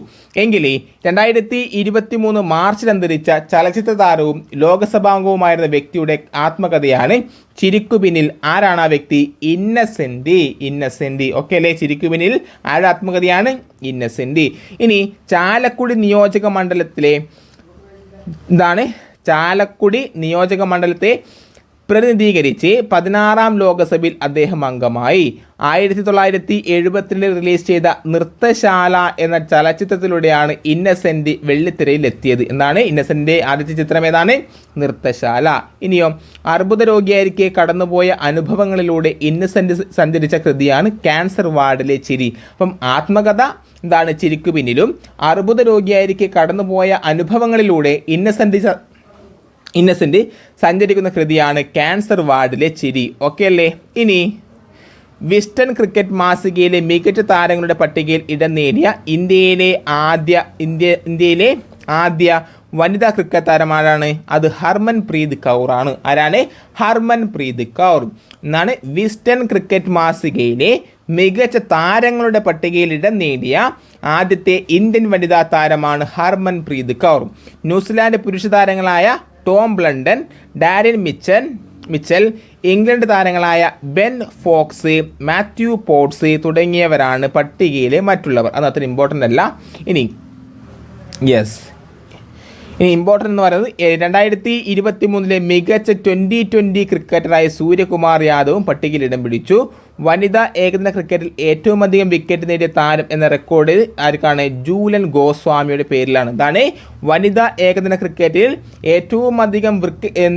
എങ്കിൽ 2023 മാർച്ചിൽ അന്തരിച്ച ചലച്ചിത്ര താരവും ലോകസഭാംഗവുമായിരുന്ന വ്യക്തിയുടെ ആത്മകഥയാണ് ചിരിക്കു പിന്നിൽ ആരാണ് ആ വ്യക്തി? ഇന്നസെന്റ്. ഓക്കെ അല്ലേ? ചിരിക്കു പിന്നിൽ ആരുടെ ആത്മകഥയാണ്? ഇന്നസെന്റ്. ഇനി ചാലക്കുടി നിയോജക മണ്ഡലത്തിലെ ചാലക്കുടി നിയോജക മണ്ഡലത്തെ പ്രതിനിധീകരിച്ച് 16ാം ലോകസഭയിൽ അദ്ദേഹം അംഗമായി. 1972 റിലീസ് ചെയ്ത നൃത്തശാല എന്ന ചലച്ചിത്രത്തിലൂടെയാണ് ഇന്നസെന്റ് വെള്ളിത്തിരയിൽ എത്തിയത്. ഇന്നസെന്റിന്റെ ആദ്യത്തെ ചിത്രം ഏതാണ്? നൃത്തശാല. ഇനിയോ അർബുദ രോഗിയായിരിക്കെ കടന്നുപോയ അനുഭവങ്ങളിലൂടെ ഇന്നസെന്റ് സഞ്ചരിച്ച കൃതിയാണ് ക്യാൻസർ വാർഡിലെ ചിരി. അപ്പം ആത്മകഥ ചിരിക്കു പിന്നിലും അർബുദ രോഗിയായിരിക്കെ കടന്നുപോയ അനുഭവങ്ങളിലൂടെ ഇന്നസെന്റ് സഞ്ചരിക്കുന്ന കൃതിയാണ് ക്യാൻസർ വാർഡിലെ ചിരി. ഓക്കെ അല്ലേ? ഇനി വിസ്റ്റൺ ക്രിക്കറ്റ് മാസികയിലെ മികച്ച താരങ്ങളുടെ പട്ടികയിൽ ഇടം നേടിയ ഇന്ത്യയിലെ ആദ്യ വനിതാ ക്രിക്കറ്റ് താരമാരാണ്? അത് ഹർമൻപ്രീത് കൗർ ആണ്. ആരാണ്? ഹർമൻപ്രീത് കൗർ. വിസ്റ്റൺ ക്രിക്കറ്റ് മാസികയിലെ മികച്ച താരങ്ങളുടെ പട്ടികയിൽ ഇടം നേടിയ ആദ്യത്തെ ഇന്ത്യൻ വനിതാ താരമാണ് ഹർമൻപ്രീത് കൗർ. ന്യൂസിലാൻഡ് പുരുഷ താരങ്ങളായ ടോം ബ്ലണ്ടൻ, ഡാരിൻ മിച്ചൽ, ഇംഗ്ലണ്ട് താരങ്ങളായ ബെൻ ഫോക്സ്, മാത്യു പോട്ട്സ് തുടങ്ങിയവരാണ് പട്ടികയിലെ മറ്റുള്ളവർ. അത് അത്ര ഇമ്പോർട്ടൻ്റ് അല്ല. ഇനി ഇമ്പോർട്ടൻ്റ് എന്ന് പറയുന്നത് 2023 മികച്ച 2020 ക്രിക്കറ്ററായ സൂര്യകുമാർ യാദവും പട്ടികയിൽ ഇടം പിടിച്ചു. വനിതാ ഏകദിന ക്രിക്കറ്റിൽ ഏറ്റവും അധികം വിക്കറ്റ് നേടിയ താരം എന്ന റെക്കോർഡ് ആർക്കാണ്? ജൂലൻ ഗോസ്വാമിയുടെ പേരിലാണ്. വനിതാ ഏകദിന ക്രിക്കറ്റിൽ ഏറ്റവും അധികം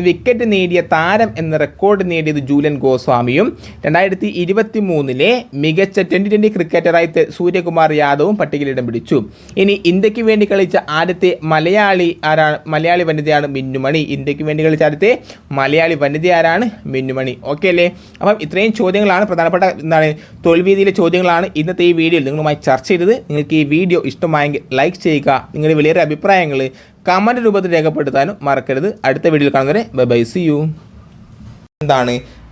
വിക്കറ്റ് നേടിയ താരം എന്ന റെക്കോർഡ് നേടിയത് ജൂലൻ ഗോസ്വാമിയും 2023 മികച്ച 2020 ക്രിക്കറ്ററായി സൂര്യകുമാർ യാദവും പട്ടികയിൽ ഇടം പിടിച്ചു. ഇനി ഇന്ത്യക്ക് വേണ്ടി കളിച്ച ആദ്യത്തെ മലയാളി വനിതയാണ് മിന്നുമണി. ഇന്ത്യക്ക് വേണ്ടി കളിച്ച ആദ്യത്തെ മലയാളി വനിത ആരാണ്? മിന്നുമണി. ഓക്കെ അല്ലേ? അപ്പം ഇത്രയും ചോദ്യങ്ങളാണ് പ്രധാനപ്പെട്ട തൊഴിൽവീതിയിലെ ചോദ്യങ്ങളാണ് ഇന്നത്തെ ഈ വീഡിയോയിൽ നിങ്ങളുമായി ചർച്ച ചെയ്തത്. നിങ്ങൾക്ക് ഈ വീഡിയോ ഇഷ്ടമായെങ്കിൽ ലൈക്ക് ചെയ്യുക. നിങ്ങളുടെ വലിയ അഭിപ്രായങ്ങൾ കമന്റ് രൂപത്തിൽ രേഖപ്പെടുത്താനും മറക്കരുത്. അടുത്ത വീഡിയോയിൽ കാണുന്നവരെ ബൈ ബൈ, സി യു.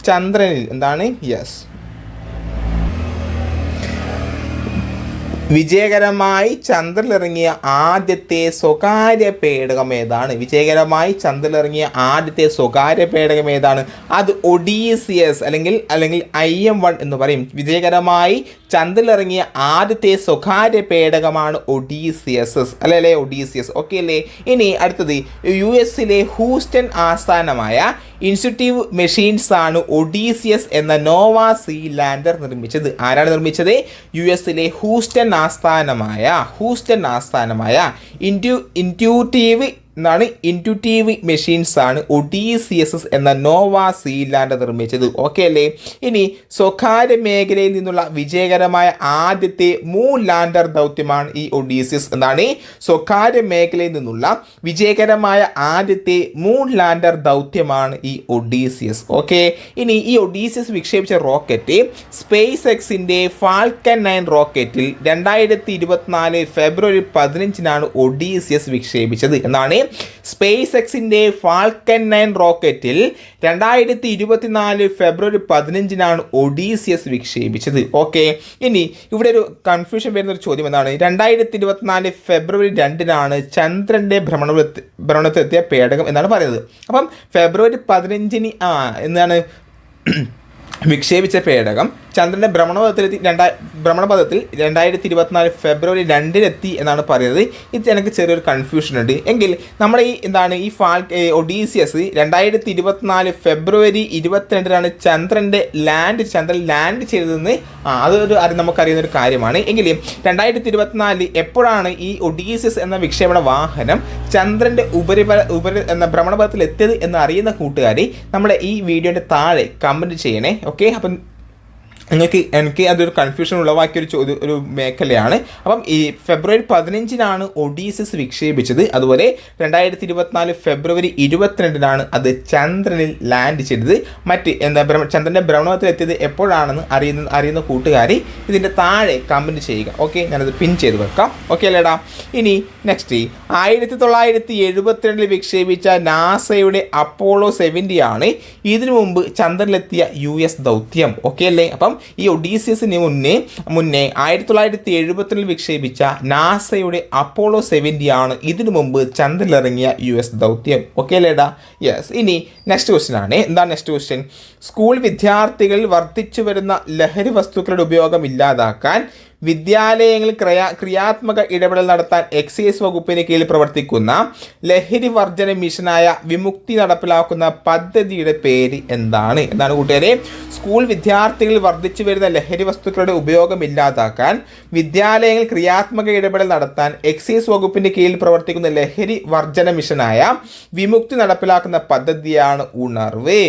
ചന്ദ്രനിൽ വിജയകരമായി ചന്ദ്രനിലിറങ്ങിയ ആദ്യത്തെ സ്വകാര്യ പേടകം ഏതാണ്? അത് ഒഡീസിയസ് അല്ലെങ്കിൽ IM-1 എന്ന് പറയും. വിജയകരമായി ചന്ദ്രനിലിറങ്ങിയ ആദ്യത്തെ സ്വകാര്യ പേടകമാണ് ഒഡീസിയസ്. ഓക്കെ അല്ലേ? ഇനി അടുത്തത് US-ലെ ഹൂസ്റ്റൺ ആസ്ഥാനമായ ഇൻസ്റ്റിറ്റ്യൂട്ടീവ് മെഷീൻസ് ആണ് ഒഡീസിയസ് എന്ന നോവ സീ ലാൻഡർ നിർമ്മിച്ചത്. ആരാണ് നിർമ്മിച്ചത്? US-ലെ ഹൂസ്റ്റൺ ആസ്ഥാനമായ ഇൻറ്റ്യൂട്ടീവ് മെഷീൻസ് ആണ് ഒഡീസിയസ് എന്ന നോവ സീ ലാൻഡർ നിർമ്മിച്ചത്. ഓക്കെ അല്ലേ? ഇനി സ്വകാര്യ മേഖലയിൽ നിന്നുള്ള വിജയകരമായ ആദ്യത്തെ മൂൺ ലാൻഡർ ദൗത്യമാണ് ഈ ഒഡീസിയസ്. സ്വകാര്യ മേഖലയിൽ നിന്നുള്ള വിജയകരമായ ആദ്യത്തെ മൂൺ ലാൻഡർ ദൗത്യമാണ് ഈ ഒഡീസിയസ്. ഓക്കെ. ഇനി ഈ ഒഡീസിയസ് വിക്ഷേപിച്ച റോക്കറ്റ് സ്പേസ് എക്സിന്റെ ഫാൽക്കൺ 9 റോക്കറ്റിൽ 2024 ഫെബ്രുവരി 15 ഒഡീസിയസ് വിക്ഷേപിച്ചത് എന്നാണ്. സ്പേസ് എക്സിന്റെ ഫാൽക്കൺ 9 റോക്കറ്റിൽ 2024 ഫെബ്രുവരി 15 ഒഡീസിയസ് വിക്ഷേപിച്ചത്. ഓക്കെ. ഇനി ഇവിടെ ഒരു കൺഫ്യൂഷൻ വരുന്ന ഒരു ചോദ്യം എന്താണ്? 2024 ഫെബ്രുവരി 2 ചന്ദ്രന്റെ ഭ്രമണത്തിലെത്തിയ പേടകം എന്നാണ് പറയുന്നത്. അപ്പം ഫെബ്രുവരി 15 എന്താണ് വിക്ഷേപിച്ച പേടകം ചന്ദ്രൻ്റെ ഭ്രമണപഥത്തിൽ 2024 ഫെബ്രുവരി 2 എന്നാണ് പറയുന്നത്. ഇത് എനിക്ക് ചെറിയൊരു കൺഫ്യൂഷൻ ഉണ്ട്. എങ്കിൽ നമ്മുടെ ഈ ഒഡീസിയസ് 2024 ഫെബ്രുവരി 22 ചന്ദ്രൻ ലാൻഡ് ചെയ്തതെന്ന് അതൊരു നമുക്കറിയുന്ന ഒരു കാര്യമാണ്. എങ്കിൽ 2024 എപ്പോഴാണ് ഈ ഒഡീസിയസ് എന്ന വിക്ഷേപണ വാഹനം ചന്ദ്രൻ്റെ എന്ന ഭ്രമണപഥത്തിൽ എത്തിയത് എന്ന് അറിയുന്ന കൂട്ടുകാർ നമ്മുടെ ഈ വീഡിയോയുടെ താഴെ കമൻറ്റ് ചെയ്യണേ. ഓക്കെ. അപ്പം എനിക്ക് അതൊരു കൺഫ്യൂഷൻ ഉളവാക്കിയൊരു ഒരു മേഖലയാണ്. അപ്പം ഈ ഫെബ്രുവരി 15 ഒഡീസിയസ് വിക്ഷേപിച്ചത്. അതുപോലെ 2024 ഫെബ്രുവരി 22 അത് ചന്ദ്രനിൽ ലാൻഡ് ചെയ്തത്. ചന്ദ്രൻ്റെ ഭ്രമണത്തിലെത്തിയത് എപ്പോഴാണെന്ന് അറിയുന്ന കൂട്ടുകാർ ഇതിൻ്റെ താഴെ കമൻറ്റ് ചെയ്യുക. ഓക്കെ, ഞാനത് പിൻ ചെയ്ത് വെക്കാം. ഓക്കെ അല്ലേടാ? ഇനി നെക്സ്റ്റ് 1972 വിക്ഷേപിച്ച നാസയുടെ അപ്പോളോ 70 ഇതിനു മുമ്പ് ചന്ദ്രനിലെത്തിയ US ദൗത്യം. ഓക്കെ അല്ലേ? അപ്പം ഈ ഒഡീസിയസിന് മുന്നേ 1970 വിക്ഷേപിച്ച നാസയുടെ അപ്പോളോ 70 ആണ് ഇതിനു മുമ്പ് ചന്ദ്രനിലിറങ്ങിയ US ദൗത്യം. ഓക്കെ അല്ലേടാ? യെസ്. ഇനി നെക്സ്റ്റ് ക്വസ്റ്റ്യൻ ആണ്. എന്താണ് നെക്സ്റ്റ് ക്വസ്റ്റ്യൻ? സ്കൂൾ വിദ്യാർത്ഥികളിൽ വർദ്ധിച്ചു വരുന്ന ലഹരി വസ്തുക്കളുടെ ഉപയോഗം ഇല്ലാതാക്കാൻ വിദ്യാലയങ്ങളിൽ ക്രിയാത്മക ഇടപെടൽ നടത്താൻ എക്സൈസ് വകുപ്പിന് കീഴിൽ പ്രവർത്തിക്കുന്ന ലഹരി വർജന മിഷനായ വിമുക്തി നടപ്പിലാക്കുന്ന പദ്ധതിയുടെ പേര് എന്താണ്? എന്താണ് കൂട്ടുകാരെ? സ്കൂൾ വിദ്യാർത്ഥികളിൽ വർദ്ധിച്ചു വരുന്ന ലഹരി വസ്തുക്കളുടെ ഉപയോഗം ഇല്ലാതാക്കാൻ വിദ്യാലയങ്ങളിൽ ക്രിയാത്മക ഇടപെടൽ നടത്താൻ എക്സൈസ് വകുപ്പിന്റെ കീഴിൽ പ്രവർത്തിക്കുന്ന ലഹരി വർജന മിഷനായ വിമുക്തി നടപ്പിലാക്കുന്ന പദ്ധതിയാണ് ഉണർവ്.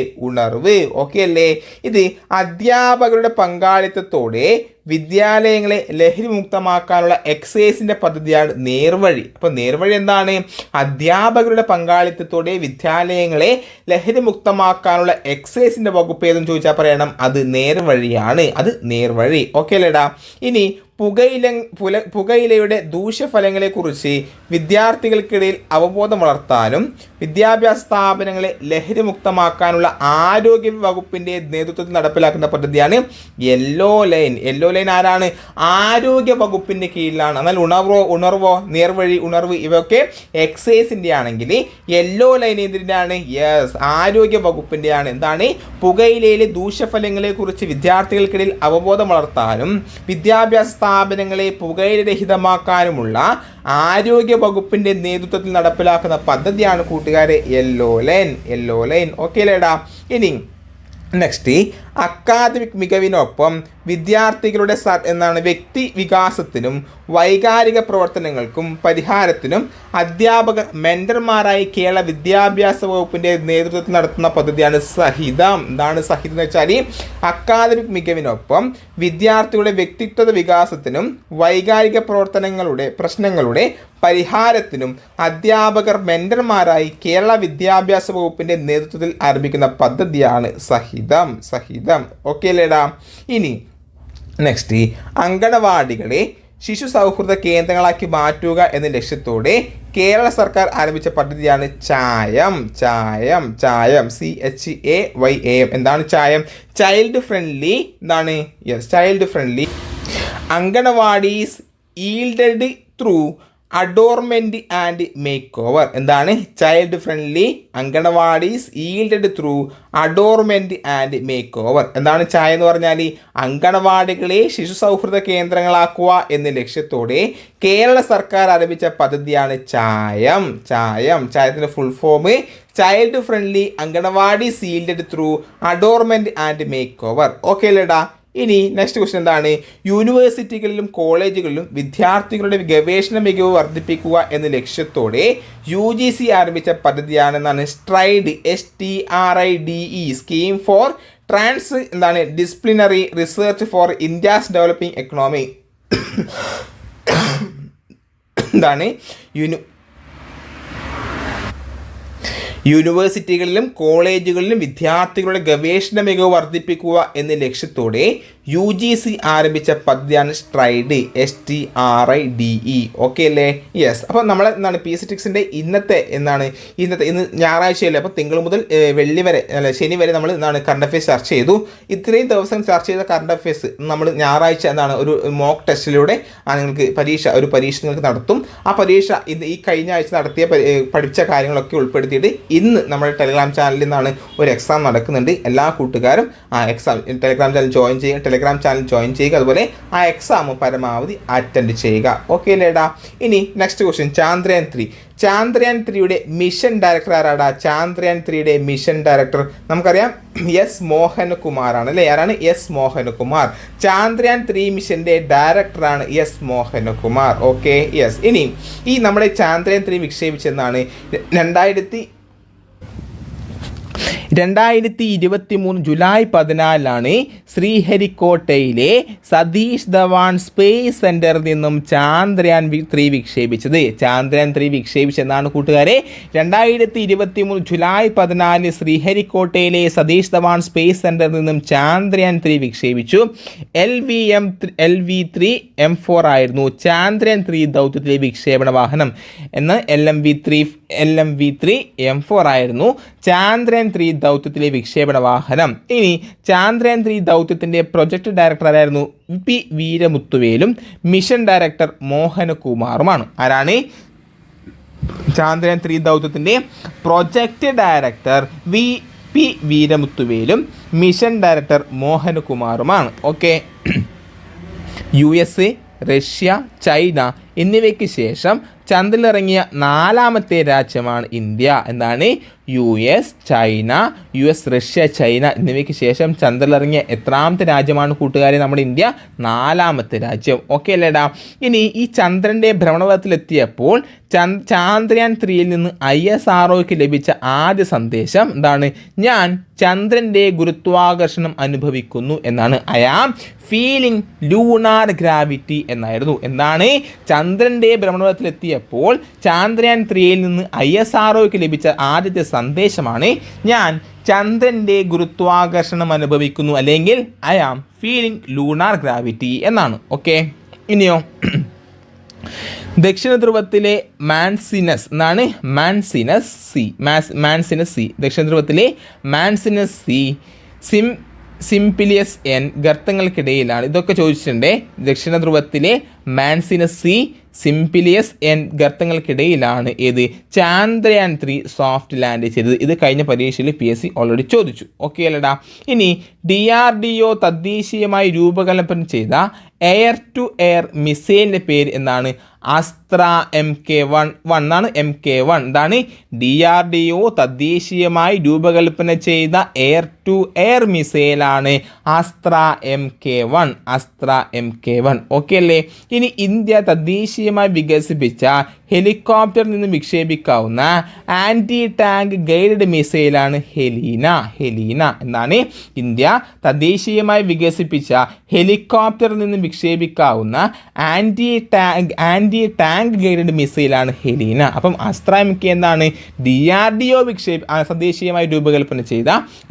ഓക്കെ അല്ലേ? ഇത് അധ്യാപകരുടെ പങ്കാളിത്തത്തോടെ വിദ്യാലയങ്ങളെ ലഹരി മുക്തമാക്കാനുള്ള എക്സൈസിന്റെ പദ്ധതിയാണ് നേർവഴി. അപ്പോൾ നേർവഴി എന്താണ്? അധ്യാപകരുടെ പങ്കാളിത്തത്തോടെ വിദ്യാലയങ്ങളെ ലഹരി മുക്തമാക്കാനുള്ള എക്സൈസിന്റെ വകുപ്പ് ഏതെന്ന് ചോദിച്ചാൽ പറയണം അത് നേർവഴിയാണ്. അത് നേർവഴി. ഓക്കെ അല്ലേടാ? ഇനി പുകയിലയുടെ ദൂഷ്യഫലങ്ങളെക്കുറിച്ച് വിദ്യാർത്ഥികൾക്കിടയിൽ അവബോധം വളർത്താനും വിദ്യാഭ്യാസ സ്ഥാപനങ്ങളെ ലഹരി മുക്തമാക്കാനുള്ള ആരോഗ്യ വകുപ്പിൻ്റെ നേതൃത്വത്തിൽ നടപ്പിലാക്കുന്ന പദ്ധതിയാണ് യെല്ലോ ലൈൻ. ആരാണ്? ആരോഗ്യ വകുപ്പിൻ്റെ കീഴിലാണ്. എന്നാൽ ഉണർവോ നേർവഴി ഉണർവ് ഇവയൊക്കെ എക്സൈസിൻ്റെ ആണെങ്കിൽ യെല്ലോ ലൈൻ എന്തിൻ്റെയാണ്? യെസ്, ആരോഗ്യ വകുപ്പിൻ്റെയാണ്. എന്താണ്? പുകയിലയിലെ ദൂഷ്യഫലങ്ങളെക്കുറിച്ച് വിദ്യാർത്ഥികൾക്കിടയിൽ അവബോധം വളർത്താനും വിദ്യാഭ്യാസ സ്ഥാപനങ്ങളെ പുകയിലരഹിതമാക്കാനുമുള്ള ആരോഗ്യ വകുപ്പിന്റെ നേതൃത്വത്തിൽ നടപ്പിലാക്കുന്ന പദ്ധതിയാണ് കൂട്ടുകാരെ യെല്ലോ ലൈൻ. ഓക്കെ അല്ലേടാ? ഇനി നെക്സ്റ്റ്, അക്കാദമിക് മികവിനൊപ്പം വിദ്യാർത്ഥികളുടെ വ്യക്തി വികാസത്തിനും വൈകാരിക പ്രവർത്തനങ്ങൾക്കും പരിഹാരത്തിനും അധ്യാപകർ മെന്റർമാരായി കേരള വിദ്യാഭ്യാസ വകുപ്പിന്റെ നേതൃത്വത്തിൽ നടത്തുന്ന പദ്ധതിയാണ് സഹിതം. എന്താണ് സഹിതം എന്ന് വെച്ചാൽ അക്കാദമിക് മികവിനൊപ്പം വിദ്യാർത്ഥികളുടെ വ്യക്തിത്വ വികാസത്തിനും വൈകാരിക പ്രശ്നങ്ങളുടെ പരിഹാരത്തിനും അധ്യാപകർ മെന്റർമാരായി കേരള വിദ്യാഭ്യാസ വകുപ്പിന്റെ നേതൃത്വത്തിൽ ആരംഭിക്കുന്ന പദ്ധതിയാണ് സഹിതം. ഓക്കെ അല്ലേടാ? ഇനി നെക്സ്റ്റ്, അങ്കണവാടികളെ ശിശു സൗഹൃദ കേന്ദ്രങ്ങളാക്കി മാറ്റുക എന്ന ലക്ഷ്യത്തോടെ കേരള സർക്കാർ ആരംഭിച്ച പദ്ധതിയാണ് ചായം. CHAYAM. എന്താണ് ചായം? Child friendly. എന്താണ്? Yes, child friendly anganwadis yielded through adornment and make over. എന്താണ്? Child friendly anganwadis yielded through adornment and make over. എന്താണ് ചായ എന്ന് പറഞ്ഞാൽ? അങ്കണവാടികളെ ശിശു സൗഹൃദ കേന്ദ്രങ്ങളാക്കുക എന്ന ലക്ഷ്യത്തോടെ കേരള സർക്കാർ ആരംഭിച്ച പദ്ധതിയാണ് ചായം. ചായത്തിൻ്റെ full form child friendly anganwadis yielded through adornment and make over. Okay അല്ലേടാ? ഇനി നെക്സ്റ്റ് ക്വസ്റ്റ്യൻ എന്താണ്? യൂണിവേഴ്സിറ്റികളിലും കോളേജുകളിലും വിദ്യാർത്ഥികളുടെ ഗവേഷണ മികവ് വർദ്ധിപ്പിക്കുക എന്ന ലക്ഷ്യത്തോടെ UGC ആരംഭിച്ച പദ്ധതിയാണ് എന്താണ്? Stride. STRIDE scheme for disciplinary research for India's developing economy. എന്താണ്? യൂണിവേഴ്സിറ്റികളിലും കോളേജുകളിലും വിദ്യാർത്ഥികളുടെ ഗവേഷണ മികവ് വർദ്ധിപ്പിക്കുക എന്ന ലക്ഷ്യത്തോടെ UGC ആരംഭിച്ച പദ്ധതിയാണ് സ്ട്രൈഡ്. STRIDE. ഓക്കെ അല്ലേ? യെസ്. അപ്പോൾ നമ്മൾ എന്താണ് P6ൻ്റെ ഇന്ന് ഞായറാഴ്ചയല്ലേ? അപ്പോൾ തിങ്കൾ മുതൽ വെള്ളി വരെ ശനി വരെ നമ്മൾ കറണ്ട് അഫയേഴ്സ് ചർച്ച ചെയ്തു. ഇത്രയും ദിവസം ചർച്ച ചെയ്ത കറണ്ട് അഫയേഴ്സ് നമ്മൾ ഞായറാഴ്ച ഒരു മോക്ക് ടെസ്റ്റിലൂടെ നിങ്ങൾക്ക് പരീക്ഷ നിങ്ങൾക്ക് നടത്തും. ആ പരീക്ഷ ഈ കഴിഞ്ഞ ആഴ്ച നടത്തിയ പഠിച്ച കാര്യങ്ങളൊക്കെ ഉൾപ്പെടുത്തിയിട്ട് ഇന്ന് നമ്മുടെ ടെലിഗ്രാം ചാനലിൽ നിന്നാണ് ഒരു എക്സാം നടക്കുന്നുണ്ട്. എല്ലാ കൂട്ടുകാരും ആ എക്സാം ടെലിഗ്രാം ചാനൽ ജോയിൻ ചെയ്യുക. അതുപോലെ ആ എക്സാം പരമാവധി അറ്റൻഡ് ചെയ്യുക. ഓക്കെ അല്ലേടാ? ഇനി നെക്സ്റ്റ് ക്വസ്റ്റ്യൻ, ചാന്ദ്രയാൻ 3യുടെ മിഷൻ ഡയറക്ടർ ആരാടാ? ചാന്ദ്രയാൻ 3യുടെ മിഷൻ ഡയറക്ടർ നമുക്കറിയാം S. മോഹനകുമാറാണ് അല്ലേ? ആരാണ്? S. മോഹനകുമാർ. ചാന്ദ്രയാൻ 3 മിഷൻ്റെ ഡയറക്ടറാണ് S. മോഹനകുമാർ. Okay, yes. ഇനി ഈ നമ്മുടെ ചാന്ദ്രയാൻ 3 വിക്ഷേപിച്ചെന്നാണ് 2023 ജൂലൈ 14 ശ്രീഹരിക്കോട്ടയിലെ സതീഷ് ധവാൻ സ്പേസ് സെൻറ്ററിൽ നിന്നും ചാന്ദ്രയാൻ 3 വിക്ഷേപിച്ചത്. ചാന്ദ്രയാൻ 3 വിക്ഷേപിച്ചെന്നാണ് കൂട്ടുകാരെ 2023 ജൂലൈ 14 ശ്രീഹരിക്കോട്ടയിലെ സതീഷ് ധവാൻ സ്പേസ് സെൻറ്ററിൽ നിന്നും ചാന്ദ്രയാൻ 3 വിക്ഷേപിച്ചു. LV-3 M4 ആയിരുന്നു ചാന്ദ്രയാൻ 3 ദൗത്യത്തിലെ വിക്ഷേപണ വാഹനം. എന്ന് LMV-3 LMV-3 M4 ആയിരുന്നു ചാന്ദ്രയാൻ 3 ദൗത്യത്തിലെ വിക്ഷേപണ വാഹനം. ഇനി ചാന്ദ്രയാൻ 3 ദൗത്യത്തിൻ്റെ പ്രൊജക്ട് ഡയറക്ടർ ആരായിരുന്നു? പി വീരമുത്തുവേലും മിഷൻ ഡയറക്ടർ മോഹനകുമാറുമാണ്. ആരാണ്? ചാന്ദ്രയാൻ 3 ദൗത്യത്തിൻ്റെ പ്രൊജക്ട് ഡയറക്ടർ പി വീരമുത്തുവേലും മിഷൻ ഡയറക്ടർ മോഹനകുമാറുമാണ്. ഓക്കെ. US, റഷ്യ, ചൈന എന്നിവയ്ക്ക് ശേഷം ചന്ദ്രനിലിറങ്ങിയ 4ാമത്തെ രാജ്യമാണ് ഇന്ത്യ. എന്താണ്? US, ചൈന, റഷ്യ, ചൈന എന്നിവയ്ക്ക് ശേഷം ചന്ദ്രനിലിറങ്ങിയ എത്രാമത്തെ രാജ്യമാണ് കൂട്ടുകാരെ? നമ്മുടെ ഇന്ത്യ 4ാമത്തെ രാജ്യം. ഓക്കെ അല്ലേടാ? ഇനി ഈ ചന്ദ്രൻ്റെ ഭ്രമണപഥത്തിലെത്തിയപ്പോൾ ചാന്ദ്രയാൻ 3യിൽ നിന്ന് ISROയ്ക്ക് ലഭിച്ച ആദ്യ സന്ദേശം എന്താണ്? ഞാൻ ചന്ദ്രൻ്റെ ഗുരുത്വാകർഷണം അനുഭവിക്കുന്നു എന്നാണ്. I am feeling lunar gravity എന്നായിരുന്നു. എന്താണ്? ചന്ദ്രൻ്റെ ഭ്രമണപഥത്തിലെത്തിയപ്പോൾ ചാന്ദ്രയാൻ 3യിൽ നിന്ന് ISROയ്ക്ക് ലഭിച്ച ആദ്യത്തെ സന്ദേശമാണ് ഞാൻ ചന്ദ്രൻ്റെ ഗുരുത്വാകർഷണം അനുഭവിക്കുന്നു, അല്ലെങ്കിൽ I am feeling lunar gravity എന്നാണ്. ഓക്കെ. ഇനിയോ ദക്ഷിണ ധ്രുവത്തിലെ മാൻസിനസ് എന്നാണ് മാൻസിനസ് സി ദക്ഷിണ ധ്രുവത്തിലെ മാൻസിനസ് സി സിംപിലിയസ് എൻ ഗർത്തങ്ങൾക്കിടയിലാണ്. ഇതൊക്കെ ചോദിച്ചിട്ടുണ്ട്. ദക്ഷിണ ധ്രുവത്തിലെ മാൻസിനസ് സി സിംപിലിയസ് എൻ ഗർത്തങ്ങൾക്കിടയിലാണ് ഏത്? ചാന്ദ്രയാൻ 3 സോഫ്റ്റ് ലാൻഡ് ചെയ്തത്. ഇത് കഴിഞ്ഞ പരീക്ഷയിൽ PSC ഓൾറെഡി ചോദിച്ചു. ഓക്കെ അല്ലടാ? ഇനി DRDO തദ്ദേശീയമായി രൂപകൽപ്പന ചെയ്ത എയർ ടു എയർ മിസൈലിൻ്റെ പേര് എന്താണ്? അസ്ത്ര MK1 ആണ്. MK1 എന്താണ്? DRDO തദ്ദേശീയമായി രൂപകൽപ്പന ചെയ്ത എയർ ടു എയർ മിസൈലാണ് അസ്ത്ര MK1. ഓക്കെ അല്ലേ? ഇനി ഇന്ത്യ തദ്ദേശീയമായി വികസിപ്പിച്ച ഹെലികോപ്റ്ററിൽ നിന്ന് വിക്ഷേപിക്കാവുന്ന ആൻറ്റി ടാങ്ക് ഗൈഡഡ് മിസൈലാണ് ഹെലീന എന്നാണ്. ഇന്ത്യ തദ്ദേശീയമായി വികസിപ്പിച്ച ഹെലികോപ്റ്ററിൽ നിന്ന് വിക്ഷേപിക്കാവുന്ന ആൻറ്റി ടാങ്ക് ഗൈഡഡ് മിസൈലാണ് ഹെലീന. അപ്പം അസ്ത്ര MK എന്താണ്? DRDO തദ്ദേശീയമായി രൂപകൽപ്പന ചെയ്ത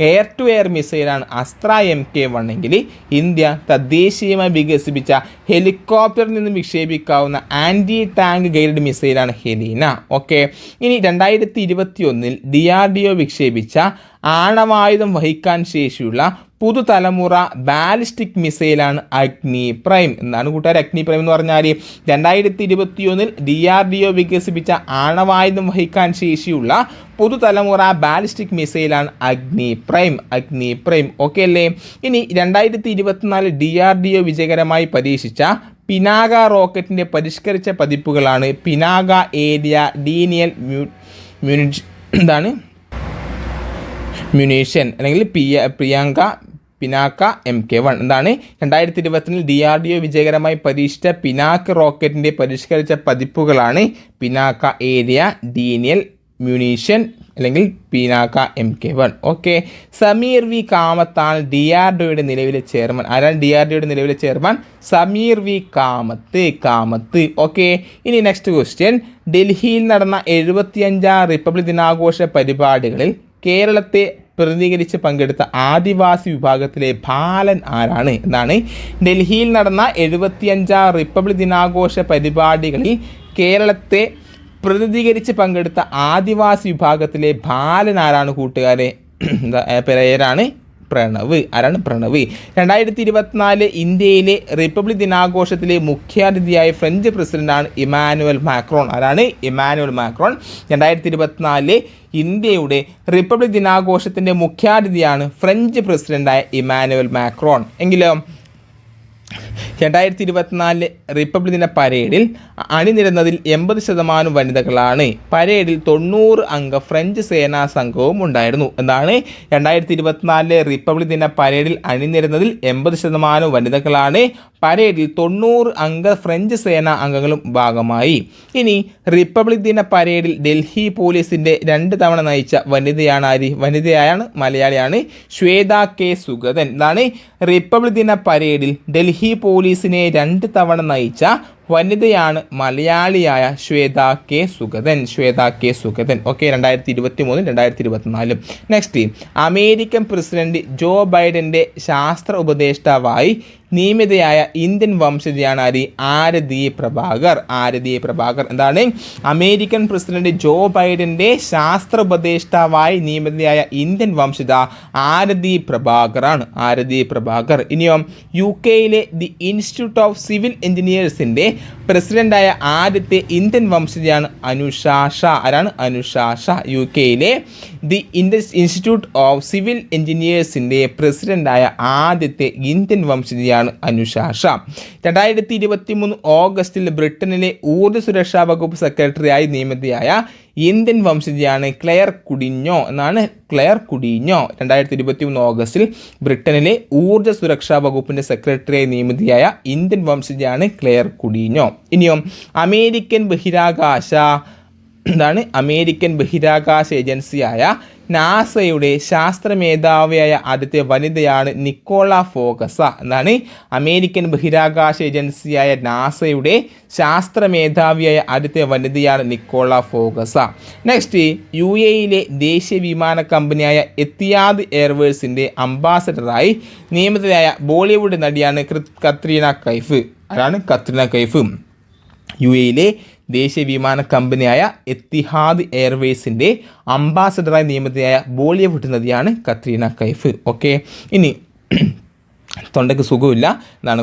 എയർ ടു എയർ മിസൈലാണ് അസ്ത്ര MK1 എങ്കിൽ ഇന്ത്യ തദ്ദേശീയമായി വികസിപ്പിച്ച ഹെലികോപ്റ്ററിൽ നിന്ന് വിക്ഷേപിക്കാവുന്ന ആൻറ്റി ടാങ്ക് ഗൈഡഡ് മിസൈലാണ് ഹെലീന. ഓക്കെ. ഇനി 2021 DRDO വിക്ഷേപിച്ച ആണവായുധം വഹിക്കാൻ ശേഷിയുള്ള പുതുതലമുറ ബാലിസ്റ്റിക് മിസൈലാണ് അഗ്നി പ്രൈം. എന്താണ് കൂട്ടുകാർ അഗ്നി പ്രൈം എന്ന് പറഞ്ഞാൽ? 2021 DRDO വികസിപ്പിച്ച ആണവായുധം വഹിക്കാൻ ശേഷിയുള്ള പുതുതലമുറ ബാലിസ്റ്റിക് മിസൈലാണ് അഗ്നി പ്രൈം. ഓക്കെ അല്ലേ? ഇനി 2024 DRDO വിജയകരമായി പരീക്ഷിച്ച പിനാക റോക്കറ്റിൻ്റെ പരിഷ്കരിച്ച പതിപ്പുകളാണ് പിനാക ഏരിയ ഡീനിയൽ മ്യൂണീഷൻ അല്ലെങ്കിൽ പിനാക്ക MK1. എന്താണ്? 2020 DRDO വിജയകരമായി പരീക്ഷിച്ച പിനാക്ക റോക്കറ്റിൻ്റെ പരിഷ്കരിച്ച പതിപ്പുകളാണ് പിനാക്ക ഏരിയ ഡീനിയൽ മ്യൂണീഷൻ അല്ലെങ്കിൽ Pinaka MK1. Okay. Samir V കാമത്താണ് DRDOയുടെ നിലവിലെ ചെയർമാൻ. ആരാണ് DRDOയുടെ നിലവിലെ chairman? Samir V Kamat. Okay. ഇനി നെക്സ്റ്റ് ക്വസ്റ്റ്യൻ. ഡൽഹിയിൽ നടന്ന 75ാം റിപ്പബ്ലിക് ദിനാഘോഷ പരിപാടികളിൽ കേരളത്തെ പ്രതിനിധീകരിച്ച് പങ്കെടുത്ത ആദിവാസി വിഭാഗത്തിലെ ബാലൻ ആരാണ്? എന്നാണ്. ഡൽഹിയിൽ നടന്ന 75ാം റിപ്പബ്ലിക് ദിനാഘോഷ പരിപാടികളിൽ കേരളത്തെ പ്രതിനിധീകരിച്ച് പങ്കെടുത്ത ആദിവാസി വിഭാഗത്തിലെ ബാലൻ ആരാണ് കൂട്ടുകാരെ? പേരാണ് പ്രണവ്. ആരാണ്? പ്രണവ്. 2024 ഇന്ത്യയിലെ റിപ്പബ്ലിക് ദിനാഘോഷത്തിലെ മുഖ്യാതിഥിയായ ഫ്രഞ്ച് പ്രസിഡന്റാണ് ഇമാനുവൽ മാക്രോൺ. ആരാണ്? Emmanuel Macron. 2024 ഇന്ത്യയുടെ റിപ്പബ്ലിക് ദിനാഘോഷത്തിൻ്റെ മുഖ്യാതിഥിയാണ് ഫ്രഞ്ച് പ്രസിഡന്റായ ഇമാനുവൽ മാക്രോൺ. എങ്കിലും 2024 റിപ്പബ്ലിക് ദിന പരേഡിൽ അണിനിരന്നതിൽ 80% വനിതകളാണ്. പരേഡിൽ 90 അംഗ ഫ്രഞ്ച് സേനാ സംഘവും ഉണ്ടായിരുന്നു. എന്താണ്? 2024 റിപ്പബ്ലിക് ദിന പരേഡിൽ അണിനിരന്നതിൽ 80% വനിതകളാണ്. പരേഡിൽ 90 അംഗ ഫ്രഞ്ച് സേനാ അംഗങ്ങളും ഭാഗമായി. ഇനി റിപ്പബ്ലിക് ദിന പരേഡിൽ ഡൽഹി പോലീസിൻ്റെ 2 തവണ നയിച്ച വനിതയാണ് ആര്? വനിതയാണ്, മലയാളിയാണ്, ശ്വേത കെ സുഗതൻ. എന്താണ്? റിപ്പബ്ലിക് ദിന പരേഡിൽ ഡൽഹി പോലീസിനെ 2 തവണ നയിച്ച വനിതയാണ് മലയാളിയായ Shweta K Sugathan. Okay, 2023 2024. Next, American president Joe ബൈഡന്റെ ശാസ്ത്ര ഉപദേഷ്ടാവായി നിയമിതയായ ഇന്ത്യൻ വംശജയാണ് ആരതി പ്രഭാകർ. എന്താണ്? അമേരിക്കൻ പ്രസിഡന്റ് ജോ ബൈഡന്റെ ശാസ്ത്ര ഉപദേഷ്ടാവായി നിയമിതയായ ഇന്ത്യൻ വംശജ ആരതി പ്രഭാകർ. ഇനിയോ, UK the institute of civil എഞ്ചിനീയേഴ്സിന്റെ പ്രസിഡന്റായ ആദ്യത്തെ ഇന്ത്യൻ വംശജയാണ് Anusha Shah. UK the institute of civil എഞ്ചിനീയേഴ്സിന്റെ പ്രസിഡന്റായ ആദ്യത്തെ ഇന്ത്യൻ വംശജയാണ് അനുഷ ഷാ. 2023 ഓഗസ്റ്റിൽ ബ്രിട്ടനിലെ ഊർജ്ജ സുരക്ഷാ വകുപ്പ് സെക്രട്ടറിയായി നിയമിതയായ ഇന്ത്യൻ വംശജയാണ് ക്ലെയർ കുഡിഞ്ഞോ. 2023 ഓഗസ്റ്റിൽ ബ്രിട്ടനിലെ ഊർജ്ജ സുരക്ഷാ വകുപ്പിന്റെ സെക്രട്ടറിയായി നിയമിതയായ ഇന്ത്യൻ വംശജയാണ് ക്ലെയർ കുഡിഞ്ഞോ. ഇനിയും അമേരിക്കൻ ബഹിരാകാശ ഏജൻസിയായ നാസയുടെ ശാസ്ത്ര മേധാവിയായ ആദ്യത്തെ വനിതയാണ് നിക്കോള ഫോഗസ. അമേരിക്കൻ ബഹിരാകാശ ഏജൻസിയായ നാസയുടെ ശാസ്ത്ര മേധാവിയായ ആദ്യത്തെ വനിതയാണ് നിക്കോള ഫോഗസ. നെക്സ്റ്റ്, UAE ദേശീയ വിമാന കമ്പനിയായ എത്തിയാദ് എയർവേസിൻ്റെ അംബാസഡറായി നിയമിതയായ ബോളിവുഡ് നടിയാണ് കത്രീന കൈഫ്. UAE ദേശീയ വിമാന കമ്പനിയായ എത്തിഹാദ് എയർവേസിൻ്റെ അംബാസഡറായി നിയമിതയായ ബോളിവുഡ് നടിയാണ് കത്രീന കൈഫ്. ഓക്കെ, ഇനി തൊണ്ടയ്ക്ക് സുഖമില്ല,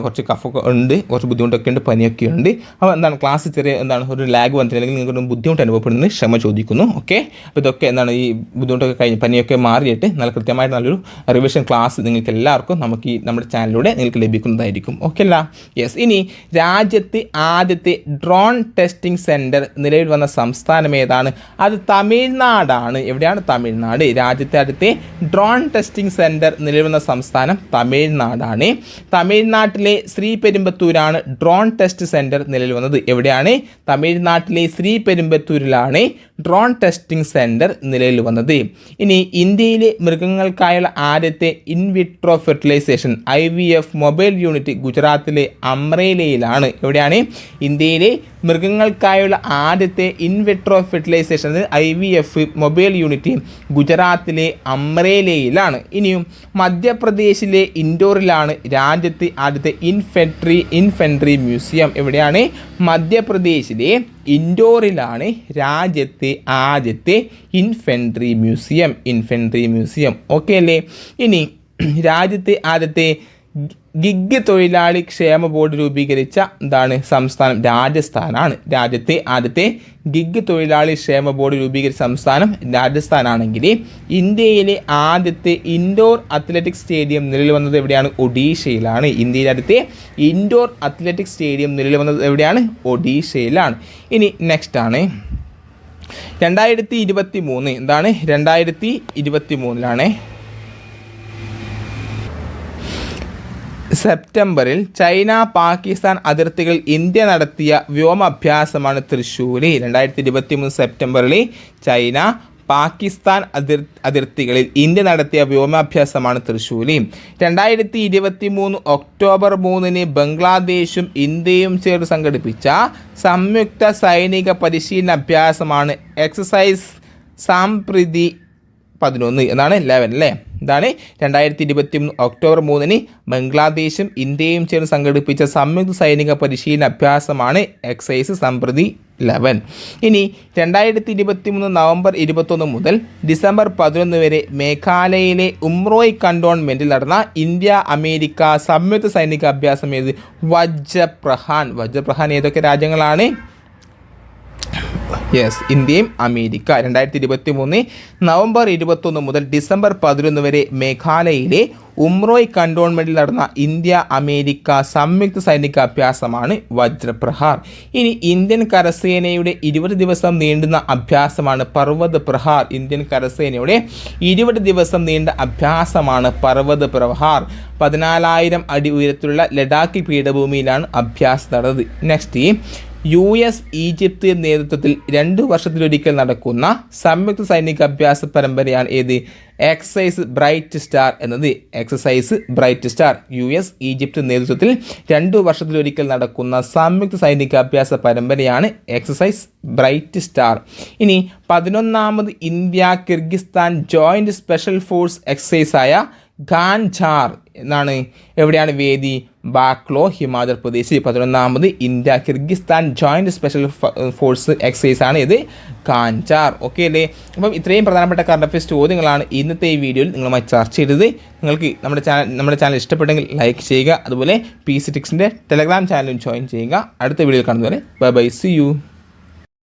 കുറച്ച് കഫൊക്കെ ഉണ്ട്, കുറച്ച് ബുദ്ധിമുട്ടൊക്കെ ഉണ്ട്, പനിയൊക്കെ ഉണ്ട്. അപ്പോൾ ക്ലാസ് ചെറിയ ഒരു ലാഗ് വന്നിട്ടുണ്ടെങ്കിൽ നിങ്ങൾക്ക് ബുദ്ധിമുട്ട് അനുഭവപ്പെടുന്നത് ക്ഷമ ചോദിക്കുന്നു. ഓക്കെ, അപ്പോൾ ഇതൊക്കെ ഈ ബുദ്ധിമുട്ടൊക്കെ കഴിഞ്ഞ് പനിയൊക്കെ മാറിയിട്ട് കൃത്യമായിട്ട് നല്ലൊരു റിവിഷൻ ക്ലാസ് നിങ്ങൾക്ക് എല്ലാവർക്കും നമുക്ക് നമ്മുടെ ചാനലിലൂടെ നിങ്ങൾക്ക് ലഭിക്കുന്നതായിരിക്കും. ഓക്കെ അല്ല? യെസ്. ഇനി രാജ്യത്തെ ആദ്യത്തെ ഡ്രോൺ ടെസ്റ്റിംഗ് സെൻറ്റർ നിലവിൽ വന്ന സംസ്ഥാനം ഏതാണ്? അത് തമിഴ്നാടാണ്. എവിടെയാണ്? തമിഴ്നാട്. രാജ്യത്തെ ആദ്യത്തെ ഡ്രോൺ ടെസ്റ്റിംഗ് സെൻറ്റർ നിലവിൽ വന്ന സംസ്ഥാനം തമിഴ്നാട്. തമിഴ്നാട്ടിലെ ശ്രീപെരുമ്പത്തൂരാണ് ഡ്രോൺ ടെസ്റ്റ് സെന്റർ നിലവിൽ വന്നത്. എവിടെയാണ്? തമിഴ്നാട്ടിലെ ശ്രീപെരുമ്പത്തൂരിലാണ് ഡ്രോൺ ടെസ്റ്റിംഗ് സെന്റർ നിലവിൽ വന്നത്. ഇനി ഇന്ത്യയിലെ മൃഗങ്ങൾക്കായുള്ള ആദ്യത്തെ in vitro fertilisation IVF mobile unit ഗുജറാത്തിലെ അമ്രേലയിലാണ്. എവിടെയാണ്? ഇന്ത്യയിലെ മൃഗങ്ങൾക്കായുള്ള ആദ്യത്തെ in vitro fertilisation IVF mobile unit ഗുജറാത്തിലെ അമ്രേലയിലാണ്. ഇനിയും മധ്യപ്രദേശിലെ ഇൻഡോറിലാണ് രാജ്യത്തെ ആദ്യത്തെ ഇൻഫെൻട്രി മ്യൂസിയം. എവിടെയാണ്? മധ്യപ്രദേശിലെ ഇൻഡോറിലാണ് രാജ്യത്തെ ആദ്യത്തെ ഇൻഫെൻട്രി മ്യൂസിയം. ഓക്കെ അല്ലേ? ഇനി രാജ്യത്തെ ആദ്യത്തെ ഗിഗ് തൊഴിലാളി ക്ഷേമ ബോർഡ് രൂപീകരിച്ച സംസ്ഥാനം? രാജസ്ഥാനാണ്. രാജ്യത്തെ ആദ്യത്തെ ഗിഗ് തൊഴിലാളി ക്ഷേമ ബോർഡ് രൂപീകരിച്ച സംസ്ഥാനം രാജസ്ഥാനാണെങ്കിൽ ഇന്ത്യയിലെ ആദ്യത്തെ ഇൻഡോർ അത്ലറ്റിക് സ്റ്റേഡിയം നിലവിൽ വന്നത് എവിടെയാണ്? ഒഡീഷയിലാണ്. ഇന്ത്യയിലെ ആദ്യത്തെ ഇൻഡോർ അത്ലറ്റിക് സ്റ്റേഡിയം നിലവിൽ വന്നത് എവിടെയാണ്? ഒഡീഷയിലാണ്. ഇനി നെക്സ്റ്റ് ആണ് 2023. 2023 സെപ്റ്റംബറിൽ ചൈന പാകിസ്ഥാൻ അതിർത്തികളിൽ ഇന്ത്യ നടത്തിയ വ്യോമാഭ്യാസമാണ് തൃശ്ശൂർ. 2023 സെപ്റ്റംബറിൽ ചൈന പാകിസ്ഥാൻ അതിർത്തികളിൽ ഇന്ത്യ നടത്തിയ വ്യോമാഭ്യാസമാണ് തൃശ്ശൂർ. 2023 ഒക്ടോബർ 3 ബംഗ്ലാദേശും ഇന്ത്യയും ചേർന്ന് സംഘടിപ്പിച്ച സംയുക്ത സൈനിക പരിശീലന അഭ്യാസമാണ് എക്സസൈസ് സാംപ്രീതി 11 11 അല്ലേ? 2023 ഒക്ടോബർ 3 ബംഗ്ലാദേശും ഇന്ത്യയും ചേർന്ന് സംഘടിപ്പിച്ച സംയുക്ത സൈനിക പരിശീലന അഭ്യാസമാണ് എക്സസൈസ് സാംപ്രീതി 11. ഇനി 2023 നവംബർ 21 മുതൽ ഡിസംബർ 11 വരെ മേഘാലയയിലെ ഉംറോയ് കണ്ടോൺമെൻറ്റിൽ നടന്ന ഇന്ത്യ അമേരിക്ക സംയുക്ത സൈനിക അഭ്യാസം ഏത്? വജ്രപ്രഹാൻ ഏതൊക്കെ രാജ്യങ്ങളാണ്? യെസ്, ഇന്ത്യയും അമേരിക്ക. 2023 നവംബർ 21 മുതൽ ഡിസംബർ 11 വരെ മേഘാലയയിലെ ഉംറോയ് കണ്ടോൺമെൻറ്റിൽ നടന്ന ഇന്ത്യ അമേരിക്ക സംയുക്ത സൈനിക അഭ്യാസമാണ് വജ്രപ്രഹാർ. ഇനി ഇന്ത്യൻ കരസേനയുടെ 20 ദിവസം നീണ്ടുന്ന അഭ്യാസമാണ് പർവ്വത് പ്രഹാർ. ഇന്ത്യൻ കരസേനയുടെ 20 ദിവസം നീണ്ട അഭ്യാസമാണ് പർവ്വത് പ്രഹാർ. 14,000 അടി ഉയരത്തിലുള്ള ലഡാക്ക് പീഠഭൂമിയിലാണ് അഭ്യാസം നടന്നത്. നെക്സ്റ്റ്, US ഈജിപ്ത് നേതൃത്വത്തിൽ 2 വർഷത്തിലൊരിക്കൽ നടക്കുന്ന സംയുക്ത സൈനിക അഭ്യാസ പരമ്പരയാണ് ഏത്? എക്സസൈസ് ബ്രൈറ്റ് സ്റ്റാർ എന്നത്. Exercise bright star US Egypt നേതൃത്വത്തിൽ 2 വർഷത്തിലൊരിക്കൽ നടക്കുന്ന സംയുക്ത സൈനിക അഭ്യാസ പരമ്പരയാണ് എക്സസൈസ് ബ്രൈറ്റ് സ്റ്റാർ. ഇനി 11ാമത് India Kyrgyzstan joint special force എക്സസൈസായ ഖാൻജാർ എന്നാണ് എവിടെയാണ് വേദി? ബാക്ലോ, ഹിമാചൽ പ്രദേശ്. 11ാമത് India Kyrgyzstan joint special force exercise ആണ് ഇത് ഖാൻജാർ. ഓക്കെ അല്ലേ? അപ്പം ഇത്രയും പ്രധാനപ്പെട്ട കറണ്ട് അഫയേഴ്സ് ചോദ്യങ്ങളാണ് ഇന്നത്തെ ഈ വീഡിയോയിൽ നിങ്ങളുമായി ചർച്ച ചെയ്തത്. നിങ്ങൾക്ക് നമ്മുടെ ചാനൽ ഇഷ്ടപ്പെട്ടെങ്കിൽ ലൈക്ക് ചെയ്യുക. അതുപോലെ PC ടിക്സിൻ്റെ ടെലഗ്രാം ചാനലും ജോയിൻ ചെയ്യുക. അടുത്ത വീഡിയോയിൽ കാണുന്നവരെ bye bye, see you.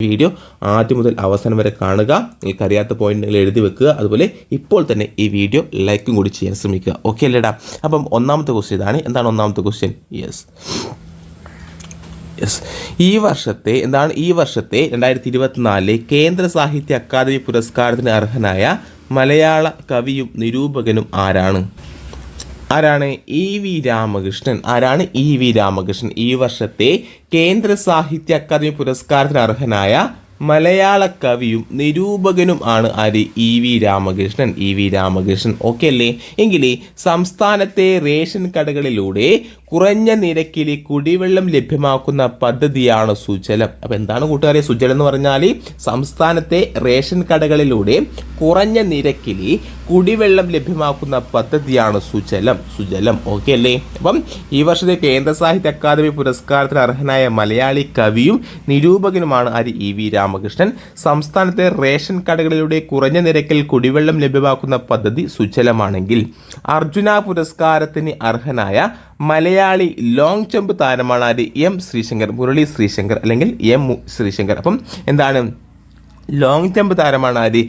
Video ആദ്യം മുതൽ അവസാനം വരെ കാണുക. നിങ്ങൾക്കറിയാത്ത പോയിന്റ് നിങ്ങൾ എഴുതി വെക്കുക. അതുപോലെ ഇപ്പോൾ തന്നെ ഈ വീഡിയോ ലൈക്കും കൂടി ചെയ്യാൻ ശ്രമിക്കുക. ഓക്കെ അല്ലേടാ? അപ്പം ഒന്നാമത്തെ ക്വസ്റ്റ്യൻ ഇതാണ്. എന്താണ് ഒന്നാമത്തെ ക്വസ്റ്റ്യൻ? യെസ്, ഈ വർഷത്തെ 2024 കേന്ദ്ര സാഹിത്യ അക്കാദമി പുരസ്കാരത്തിന് അർഹനായ മലയാള കവിയും നിരൂപകനും ആരാണ്? E.V. രാമകൃഷ്ണൻ. ആരാണ്? E.V. രാമകൃഷ്ണൻ. ഈ വർഷത്തെ കേന്ദ്ര സാഹിത്യ അക്കാദമി പുരസ്കാരത്തിന് അർഹനായ മലയാള കവിയും നിരൂപകനും ആണ് ആര്? E.V. Ramakrishnan. E.V. Ramakrishnan. Okay അല്ലേ? എങ്കിൽ സംസ്ഥാനത്തെ റേഷൻ കടകളിലൂടെ കുറഞ്ഞ നിരക്കിൽ കുടിവെള്ളം ലഭ്യമാക്കുന്ന പദ്ധതിയാണ് സുജലം. അപ്പോൾ എന്താണ് കൂട്ടുകാരെ സുജലം എന്ന് പറഞ്ഞാൽ? സംസ്ഥാനത്തെ റേഷൻ കടകളിലൂടെ കുറഞ്ഞ നിരക്കിൽ കുടിവെള്ളം ലഭ്യമാക്കുന്ന പദ്ധതിയാണ് സുജലം. ഓക്കെ അല്ലേ? അപ്പം ഈ വർഷത്തെ കേന്ദ്ര സാഹിത്യ അക്കാദമി പുരസ്കാരത്തിന് അർഹനായ മലയാളി കവിയും നിരൂപകനുമാണ് ആര്? E.V. രാമകൃഷ്ണൻ. സംസ്ഥാനത്തെ റേഷൻ കടകളിലൂടെ കുറഞ്ഞ നിരക്കിൽ കുടിവെള്ളം ലഭ്യമാക്കുന്ന പദ്ധതി സുജലമാണെങ്കിൽ അർജുന പുരസ്കാരത്തിന് അർഹനായ മലയാളി ലോങ് ജമ്പ് താരമാണ് ആര്? ശ്രീശങ്കർ, മുരളി ശ്രീശങ്കർ അല്ലെങ്കിൽ ശ്രീശങ്കർ. അപ്പം എന്താണ്? ലോങ് ജമ്പ് താരമാണ് ആര്?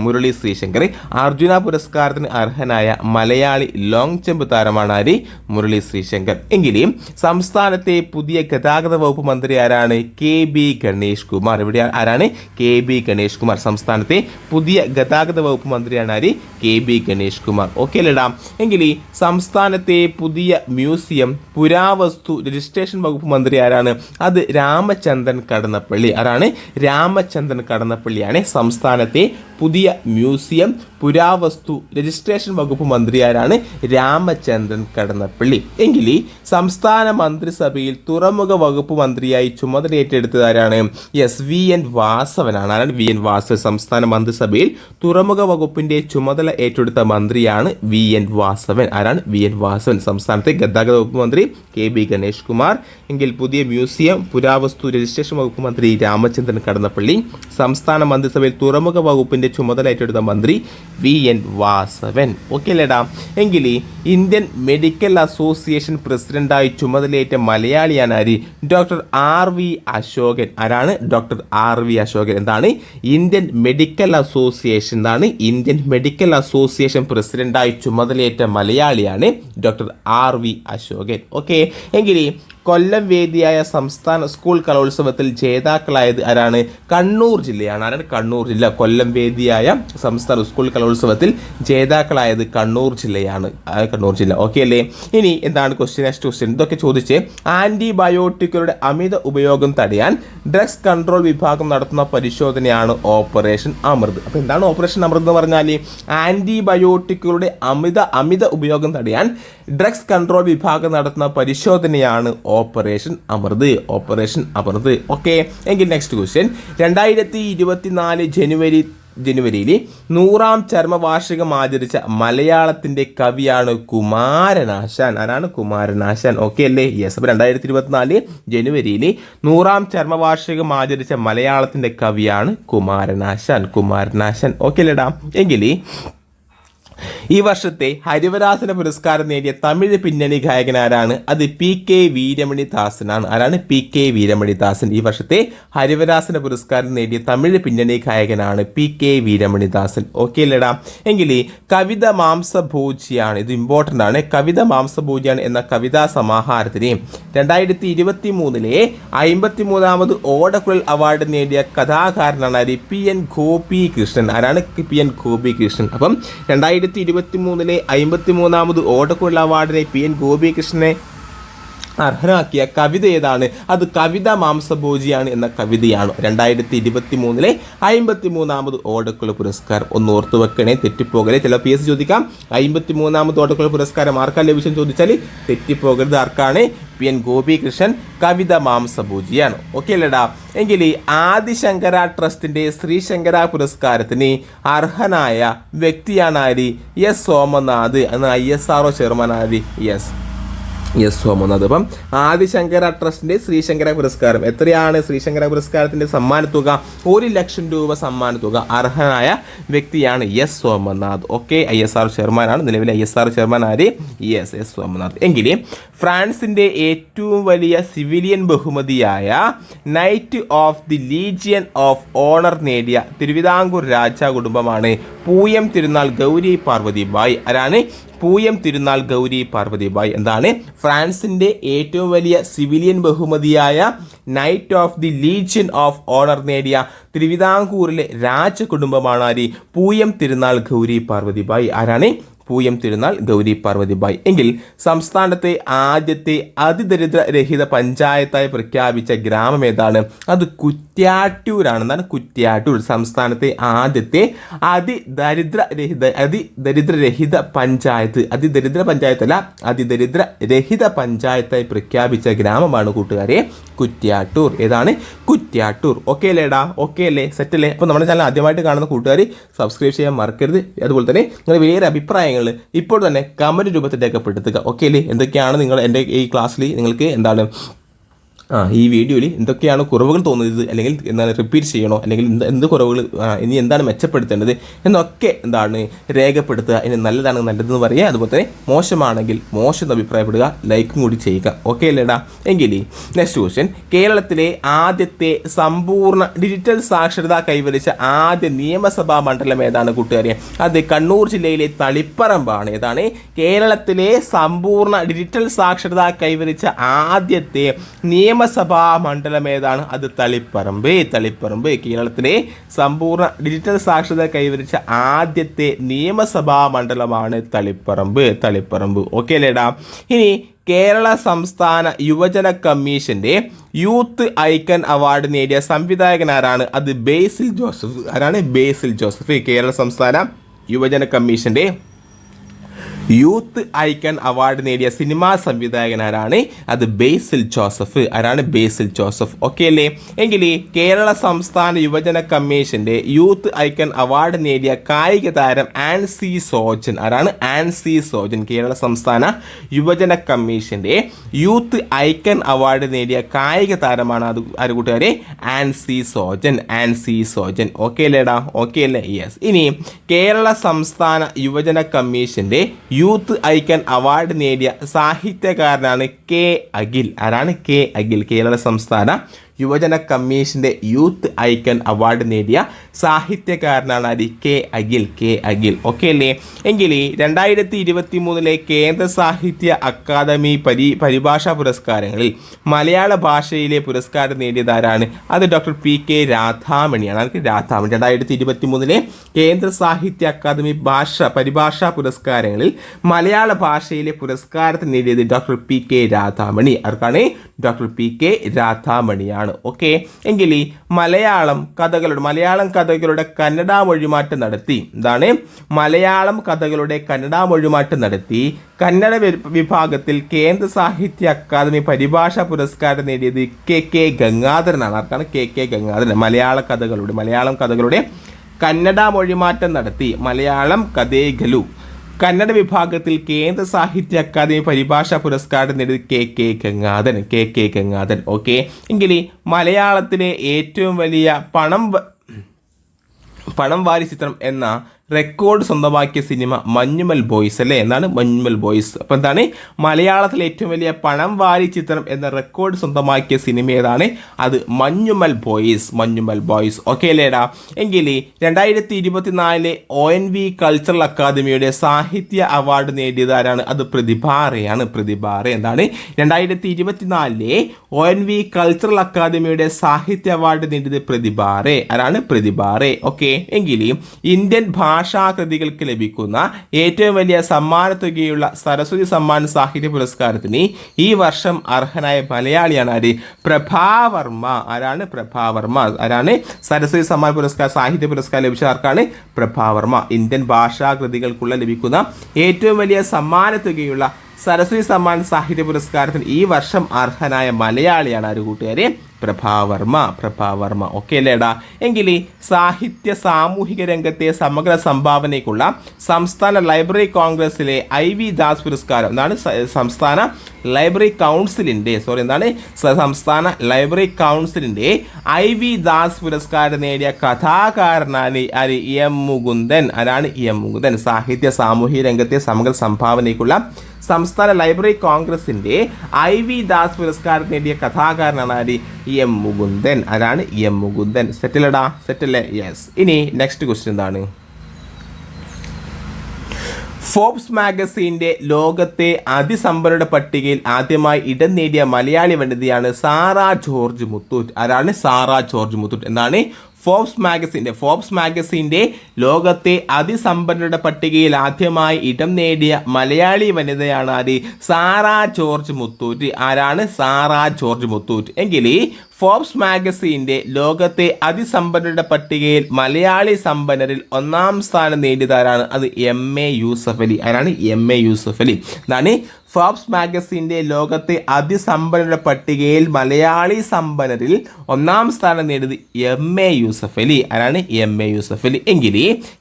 മുരളി ശ്രീശങ്കർ. അർജുന പുരസ്കാരത്തിന് അർഹനായ മലയാളി ലോങ് ജമ്പ് താരമാണ് ആര്? മുരളി ശ്രീശങ്കർ. എങ്കിലും സംസ്ഥാനത്തെ പുതിയ ഗതാഗത വകുപ്പ് മന്ത്രി ആരാണ്? KB ഗണേഷ് കുമാർ. ഇവിടെ ആരാണ്? KB ഗണേഷ് കുമാർ. സംസ്ഥാനത്തെ പുതിയ ഗതാഗത വകുപ്പ് മന്ത്രിയാണ് ആര്? KB ഗണേഷ് കുമാർ. ഓക്കെ അല്ലേടാ? എങ്കിൽ സംസ്ഥാനത്തെ പുതിയ മ്യൂസിയം പുരാവസ്തു രജിസ്ട്രേഷൻ വകുപ്പ് മന്ത്രി ആരാണ്? അത് രാമചന്ദ്രൻ കടന്നപ്പള്ളി. ആരാണ്? രാമചന്ദ്രൻ കടന്നപ്പള്ളി ാണ് സംസ്ഥാനത്തെ പുതിയ മ്യൂസിയം പുരാവസ്തു രജിസ്ട്രേഷൻ വകുപ്പ് മന്ത്രി ആരാണ്? രാമചന്ദ്രൻ കടന്നപ്പള്ളി. എങ്കിൽ സംസ്ഥാന മന്ത്രിസഭയിൽ തുറമുഖ വകുപ്പ് മന്ത്രിയായി ചുമതലയേറ്റെടുത്തത് ആരാണ്? VN വാസവനാണ്. ആരാണ്? VN വാസവൻ. സംസ്ഥാന മന്ത്രിസഭയിൽ തുറമുഖ വകുപ്പിന്റെ ചുമതല ഏറ്റെടുത്ത മന്ത്രിയാണ് VN വാസവൻ. ആരാണ്? VN വാസവൻ. സംസ്ഥാനത്തെ ഗതാഗത വകുപ്പ് മന്ത്രി KB ഗണേഷ് കുമാർ. എങ്കിൽ പുതിയ മ്യൂസിയം പുരാവസ്തു രജിസ്ട്രേഷൻ വകുപ്പ് മന്ത്രി രാമചന്ദ്രൻ കടന്നപ്പള്ളി. സംസ്ഥാന മന്ത്രിസഭയിൽ തുറമുഖ വകുപ്പിന്റെ ചുമതല ഏറ്റെടുത്ത മന്ത്രി VN വാസവൻ. ഓക്കെ അല്ലേടാ? എങ്കിൽ ഇന്ത്യൻ മെഡിക്കൽ അസോസിയേഷൻ പ്രസിഡന്റായി ചുമതലയേറ്റ മലയാളിയാണ് ആര്? Doctor RV Ashokan. ആരാണ്? Doctor RV Ashokan. എന്താണ്? Indian medical association Indian medical association പ്രസിഡന്റായി ചുമതലയേറ്റ മലയാളിയാണ് ഡോക്ടർ RV അശോകൻ. ഓക്കെ. എങ്കിൽ കൊല്ലം വേദിയായ സംസ്ഥാന സ്കൂൾ കലോത്സവത്തിൽ ജേതാക്കളായത് ആരാണ്? കണ്ണൂർ ജില്ലയാണ്. ആരാണ്? കണ്ണൂർ ജില്ല. കൊല്ലം വേദിയായ സംസ്ഥാന സ്കൂൾ കലോത്സവത്തിൽ ജേതാക്കളായത് കണ്ണൂർ ജില്ലയാണ്. കണ്ണൂർ ജില്ല. ഓക്കെ അല്ലേ? ഇനി എന്താണ് നെക്സ്റ്റ് ക്വസ്റ്റ്യൻ? ഇതൊക്കെ ചോദിച്ച് ആന്റിബയോട്ടിക്കുകളുടെ അമിത ഉപയോഗം തടയാൻ ഡ്രഗ്സ് കൺട്രോൾ വിഭാഗം നടത്തുന്ന പരിശോധനയാണ് ഓപ്പറേഷൻ അമൃത്. അപ്പോൾ എന്താണ് ഓപ്പറേഷൻ അമൃത് എന്ന് പറഞ്ഞാൽ? ആന്റിബയോട്ടിക്കുകളുടെ അമിത ഉപയോഗം തടയാൻ ഡ്രഗ്സ് കൺട്രോൾ വിഭാഗം നടത്തുന്ന പരിശോധനയാണ് ഓപ്പറേഷൻ അമൃത്. ഓക്കെ. എങ്കിൽ നെക്സ്റ്റ് ക്വസ്റ്റ്യൻ. 2024 ജനുവരിയിൽ 100ാം ചരമവാർഷികം ആചരിച്ച മലയാളത്തിന്റെ കവിയാണ് കുമാരനാശാൻ. ആരാണ്? കുമാരനാശാൻ. ഓക്കെ അല്ലേ? യെസ്. അപ്പോൾ 2024 ജനുവരിയിൽ 100ാം ചരമവാർഷികം ആചരിച്ച മലയാളത്തിന്റെ കവിയാണ് കുമാരനാശാൻ. ഓക്കെ അല്ലേടാ? എങ്കിൽ ഈ വർഷത്തെ ഹരിവരാസന പുരസ്കാരം നേടിയ തമിഴ് പിന്നണി ഗായകൻ ആരാണ്? അത് PK വീരമണിദാസനാണ്. ആരാണ്? PK വീരമണിദാസൻ. ഈ വർഷത്തെ ഹരിവരാസന പുരസ്കാരം നേടിയ തമിഴ് പിന്നണി ഗായകനാണ് PK വീരമണിദാസൻ. ഓക്കെ അല്ലേടാ? എങ്കിൽ കവിത മാംസഭോജിയാണ്. ഇത് ഇമ്പോർട്ടൻ്റ് ആണ്. കവിത മാംസഭോജിയാണ് എന്ന കവിതാ സമാഹാരത്തിന് 2023 53ാമത് ഓടക്കുഴൽ അവാർഡ് നേടിയ കഥാകാരനാണ് ആര്? PN ഗോപികൃഷ്ണൻ. ആരാണ്? PN ഗോപികൃഷ്ണൻ. അപ്പം 2023 53ാമത് ഓടക്കുഴൽ അവാർഡിനെ PN ഗോപികൃഷ്ണനെ അർഹനാക്കിയ കവിത ഏതാണ്? അത് കവിത മാംസഭോജിയാണ് എന്ന കവിതയാണ്. 2023 53ാമത് ഓടക്കുഴൽ പുരസ്കാരം. ഒന്ന് ഓർത്തു വെക്കണേ, തെറ്റിപ്പോകലേ. ചില PS ചോദിക്കാം 53ാമത് ഓടക്കുഴൽ പുരസ്കാരം ആർക്കാണ് ലഭിച്ചെന്ന് ചോദിച്ചാൽ തെറ്റിപ്പോകരുത്. ആർക്കാണ്? PN ഗോപികൃഷ്ണൻ, കവിത മാംസഭോജിയാണ്. ഓക്കെ അല്ലേടാ? എങ്കിൽ ആദിശങ്കര ട്രസ്റ്റിന്റെ ശ്രീശങ്കര പുരസ്കാരത്തിന് അർഹനായ വ്യക്തിയാണ് ആര്? എസ് സോമനാഥ് എന്ന ISRO ചെയർമാൻ ആര്? എസ് സോമനാഥ്. അപ്പം ആദിശങ്കര ട്രസ്റ്റിന്റെ ശ്രീശങ്കര പുരസ്കാരം എത്രയാണ്? ശ്രീശങ്കര പുരസ്കാരത്തിന്റെ സമ്മാനത്തുക 1 ലക്ഷം രൂപ സമ്മാനത്തുക. അർഹനായ വ്യക്തിയാണ് എസ് സോമനാഥ്. ഓക്കെ, ISRO ചെയർമാനാണ്. നിലവിലെ ISRO ചെയർമാൻ ആര്? എസ് സോമനാഥ്. എങ്കിൽ ഫ്രാൻസിന്റെ ഏറ്റവും വലിയ സിവിലിയൻ ബഹുമതിയായ knight of the legion of owner നേടിയ തിരുവിതാംകൂർ രാജ കുടുംബമാണ് പൂയം തിരുനാൾ ഗൗരി പാർവതിബായി. ആരാണ്? പൂയം തിരുനാൾ ഗൗരി പാർവതിബായി. എന്താണ്? ഫ്രാൻസിന്റെ ഏറ്റവും വലിയ സിവിലിയൻ ബഹുമതിയായ knight of the legion of owner നേടിയ തിരുവിതാംകൂറിലെ രാജകുടുംബമാണ് ആര്? പൂയം തിരുനാൾ ഗൗരി പാർവതിബായി. ആരാണ്? പൂയം തിരുനാൾ ഗൗരി പാർവതിബായി. എങ്കിൽ സംസ്ഥാനത്തെ ആദ്യത്തെ അതിദരിദ്ര രഹിത പഞ്ചായത്തായി പ്രഖ്യാപിച്ച ഗ്രാമം ഏതാണ്? അത് കുറ്റ്യാട്ടൂരാണ്. എന്താണ്? കുറ്റ്യാട്ടൂർ. സംസ്ഥാനത്തെ ആദ്യത്തെ അതിദരിദ്ര രഹിത പഞ്ചായത്ത്. അതിദരിദ്ര പഞ്ചായത്തല്ല, അതിദരിദ്ര രഹിത പഞ്ചായത്തായി പ്രഖ്യാപിച്ച ഗ്രാമമാണ് കൂട്ടുകാരെ കുറ്റ്യാട്ടൂർ. ഏതാണ്? കുറ്റ്യാട്ടൂർ. ഓക്കെ അല്ലേടാ? ഓക്കെ അല്ലേ? സെറ്റല്ലേ? അപ്പോൾ നമ്മുടെ ചാനൽ ആദ്യമായിട്ട് കാണുന്ന കൂട്ടുകാർ സബ്സ്ക്രൈബ് ചെയ്യാൻ മറക്കരുത്. അതുപോലെ തന്നെ നിങ്ങൾ വേറെ അഭിപ്രായങ്ങൾ ഇപ്പോൾ തന്നെ കമൻറ്റ് രൂപത്തിൽ രേഖപ്പെടുത്തുക. ഓക്കെ അല്ലേ? എന്തൊക്കെയാണ് നിങ്ങൾ എൻ്റെ ഈ ക്ലാസ്സിൽ നിങ്ങൾക്ക് എന്താണ് ഈ വീഡിയോയിൽ എന്തൊക്കെയാണ് കുറവുകൾ തോന്നുന്നത്, അല്ലെങ്കിൽ എന്താണ് റിപ്പീറ്റ് ചെയ്യണോ, അല്ലെങ്കിൽ എന്ത് കുറവുകൾ ഇനി എന്താണ് മെച്ചപ്പെടുത്തേണ്ടത് എന്നൊക്കെ എന്താണ് രേഖപ്പെടുത്തുക. ഇനി നല്ലതാണ് നല്ലതെന്ന് പറയുക. അതുപോലെ തന്നെ മോശമാണെങ്കിൽ മോശം അഭിപ്രായപ്പെടുക, ലൈക്കും കൂടി ചെയ്യുക. ഓക്കെ അല്ലേടാ? എങ്കിൽ നെക്സ്റ്റ് ക്വസ്റ്റ്യൻ. കേരളത്തിലെ ആദ്യത്തെ സമ്പൂർണ്ണ ഡിജിറ്റൽ സാക്ഷരത കൈവരിച്ച ആദ്യ നിയമസഭാ മണ്ഡലം ഏതാണ് കൂട്ടുകാരെ? അത് കണ്ണൂർ ജില്ലയിലെ തളിപ്പറമ്പാണ്. ഏതാണ്? കേരളത്തിലെ സമ്പൂർണ്ണ ഡിജിറ്റൽ സാക്ഷരത കൈവരിച്ച ആദ്യത്തെ നിയമസഭാ മണ്ഡലം ഏതാണ്? അത് തളിപ്പറമ്പ്. തളിപ്പറമ്പ്. കേരളത്തിലെ സമ്പൂർണ്ണ ഡിജിറ്റൽ സാക്ഷരത കൈവരിച്ച ആദ്യത്തെ നിയമസഭാ മണ്ഡലമാണ് തളിപ്പറമ്പ്. തളിപ്പറമ്പ്. ഓക്കെ അല്ലേടാ? ഇനി കേരള സംസ്ഥാന യുവജന കമ്മീഷന്റെ യൂത്ത് ഐക്കൺ അവാർഡ് നേടിയ സംവിധായകൻ ആരാണ്? അത് ബേസിൽ ജോസഫ്. ആരാണ്? ബേസിൽ ജോസഫ്. കേരള സംസ്ഥാന യുവജന കമ്മീഷന്റെ യൂത്ത് ഐക്കൺ അവാർഡ് നേടിയ സിനിമാ സംവിധായകൻ ആരാണ്? അത് ബേസിൽ ജോസഫ്. ആരാണ്? ബേസിൽ ജോസഫ്. ഓക്കെ അല്ലേ? എങ്കിൽ കേരള സംസ്ഥാന യുവജന കമ്മീഷന്റെ യൂത്ത് ഐക്കൺ അവാർഡ് നേടിയ കായിക താരം ആൻസി സോജൻ. ആരാണ്? ആൻസി സോജൻ. കേരള സംസ്ഥാന യുവജന കമ്മീഷന്റെ യൂത്ത് ഐക്കൺ അവാർഡ് നേടിയ കായിക താരമാണ് അത് ആര് കൂട്ടുകാരെ? ആൻസി സോജൻ. ആൻസി സോജൻ. ഓക്കെ അല്ലേടാ? ഓക്കെ അല്ലേ? യെസ്. ഇനി കേരള സംസ്ഥാന യുവജന കമ്മീഷന്റെ യൂത്ത് ഐക്കൺ അവാർഡ് നേടിയ സാഹിത്യകാരനാണ് കെ അഖിൽ. ആരാണ്? കെ അഖിൽ. കേരള സംസ്ഥാന യുവജന കമ്മീഷന്റെ യൂത്ത് ഐക്കൺ അവാർഡ് നേടിയ സാഹിത്യകാരനാണ് ആര്? K Akhil. K Akhil. Okay അല്ലേ? എങ്കിൽ 2023 കേന്ദ്ര സാഹിത്യ അക്കാദമി പരിഭാഷാ പുരസ്കാരങ്ങളിൽ മലയാള ഭാഷയിലെ പുരസ്കാരം നേടിയതാരാണ്? അത് ഡോക്ടർ PK രാധാമണിയാണ്. ആർക്ക്? രാധാമണി. 2023 കേന്ദ്ര സാഹിത്യ അക്കാദമി പരിഭാഷാ പുരസ്കാരങ്ങളിൽ മലയാള ഭാഷയിലെ പുരസ്കാരത്തിന് നേടിയത് ഡോക്ടർ PK രാധാമണി. ആർക്കാണ്? ഡോക്ടർ PK രാധാമണിയാണ്. ഓക്കെ. എങ്കിൽ മലയാളം കഥകളുടെ കന്നഡ മൊഴിമാറ്റം നടത്തി. എന്താണ്? മലയാളം കഥകളുടെ കന്നഡ മൊഴിമാറ്റം നടത്തി കന്നഡ വിഭാഗത്തിൽ കേന്ദ്ര സാഹിത്യ അക്കാദമി പരിഭാഷാ പുരസ്കാരം നേടിയത് KK ഗംഗാധരനാണ്. ആർക്കാണ്? KK ഗംഗാധരൻ. മലയാളം കഥകളുടെ കന്നഡ മൊഴിമാറ്റം നടത്തി മലയാളം കഥേഗലു കന്നഡ വിഭാഗത്തിൽ കേന്ദ്ര സാഹിത്യ അക്കാദമി പരിഭാഷാ പുരസ്കാരം നേടിയത് KK Gangadharan. KK Gangadharan. Okay. എങ്കിൽ മലയാളത്തിലെ ഏറ്റവും വലിയ പണം വാരി ചിത്രം എന്ന റെക്കോർഡ് സ്വന്തമാക്കിയ സിനിമ മഞ്ഞുമൽ ബോയ്സ് അല്ലേ? എന്താണ്? മഞ്ഞുമൽ ബോയ്സ്. അപ്പോൾ എന്താണ്? മലയാളത്തിലെ ഏറ്റവും വലിയ പണം വാരി ചിത്രം എന്ന റെക്കോർഡ് സ്വന്തമാക്കിയ സിനിമ ഏതാണ്? അത് Manjummel boys. Manjummel boys. Okay അല്ലേടാ? എങ്കിൽ 2024 ONV കൾച്ചറൽ അക്കാദമിയുടെ സാഹിത്യ അവാർഡ് നേടിയത് ആരാണ്? അത് പ്രതിഭാറയാണ്. പ്രതിഭാറ. എന്താണ്? 2024 ONV കൾച്ചറൽ അക്കാദമിയുടെ സാഹിത്യ അവാർഡ് നേടിയത് പ്രതിഭാറ. ആരാണ്? പ്രതിഭാറ. ഓക്കെ. എങ്കിൽ ഇന്ത്യൻ ഭാഷാകൃതികൾക്ക് ലഭിക്കുന്ന ഏറ്റവും വലിയ സമ്മാനത്തുകയുള്ള സരസ്വതി സമ്മാൻ സാഹിത്യ പുരസ്കാരത്തിന് ഈ വർഷം അർഹനായ മലയാളിയാണ് ആര്? പ്രഭാവർമ്മ. ആരാണ്? പ്രഭാവർമ്മ. ആരാണ്? സരസ്വതി സമ്മാൻ പുരസ്കാരം സാഹിത്യ പുരസ്കാരം ലഭിച്ച ആർക്കാണ്? പ്രഭാവർമ്മ. ഇന്ത്യൻ ഭാഷാകൃതികൾക്കുള്ള ലഭിക്കുന്ന ഏറ്റവും വലിയ സമ്മാനത്തുകയുള്ള സരസ്വതി സമ്മാൻ സാഹിത്യ പുരസ്കാരത്തിന് ഈ വർഷം അർഹനായ മലയാളിയാണ് ആര് കൂട്ടുകാരെ? പ്രഭാവർമ്മ. ഓക്കെ അല്ലേടാ? എങ്കിൽ സാഹിത്യ സാമൂഹിക രംഗത്തെ സമഗ്ര സംഭാവനയ്ക്കുള്ള സംസ്ഥാന ലൈബ്രറി കോൺഗ്രസിലെ IV ദാസ് പുരസ്കാരം എന്നാണ് സംസ്ഥാന ലൈബ്രറി കൗൺസിലിൻ്റെ സംസ്ഥാന ലൈബ്രറി കൗൺസിലിൻ്റെ IV ദാസ് പുരസ്കാരം നേടിയ കഥാകാരനാണ് ആര്? എം മുകുന്ദൻ. ആരാണ്? എം മുകുന്ദൻ. സാഹിത്യ സാമൂഹിക രംഗത്തെ സമഗ്ര സംഭാവനയ്ക്കുള്ള സംസ്ഥാന ലൈബ്രറി കോൺഗ്രസിൻ്റെ IV ദാസ് പുരസ്കാരം നേടിയ കഥാകാരനാണ് ആര്? എം മുകുന്ദൻ. ആരാണ്? എം മുകുന്ദൻ. സെറ്റിലടാ? സെറ്റല്ലേ? യെസ്. ഇനി നെക്സ്റ്റ് ക്വസ്റ്റ്യൻ എന്താണ്? ഫോബ്സ് മാഗസീൻ്റെ ലോകത്തെ അതിസമ്പന്നരുടെ പട്ടികയിൽ ആദ്യമായി ഇടം നേടിയ മലയാളി വനിതയാണ് സാറ ജോർജ് മുത്തൂറ്റ്. ആരാണ്? സാറ ജോർജ് മുത്തൂറ്റ്. എന്താണ്? ഫോബ്സ് മാഗസീൻ്റെ ലോകത്തെ അതിസമ്പന്നരുടെ പട്ടികയിൽ ആദ്യമായി ഇടം നേടിയ മലയാളി വനിതയാണ് ആര്? സാറ ജോർജ് മുത്തൂറ്റ്. ആരാണ്? സാറ ജോർജ് മുത്തൂറ്റ്. എങ്കിൽ ഫോബ്സ് മാഗസീൻ്റെ ലോകത്തെ അതിസമ്പന്നരുടെ പട്ടികയിൽ മലയാളി സമ്പന്നരിൽ ഒന്നാം സ്ഥാനം നേടിയതാരാണ്? അത് MA യൂസഫ് അലി. ആരാണ്? MA യൂസഫ് അലി. എന്താണ്? ഫോബ്സ് മാഗസീൻ്റെ ലോകത്തെ അതിസമ്പന്നരുടെ പട്ടികയിൽ മലയാളി സമ്പന്നരിൽ ഒന്നാം സ്ഥാനം നേടിയത് MA യൂസഫ് അലി. ആരാണ്? MA യൂസഫ് അലി. എങ്കിൽ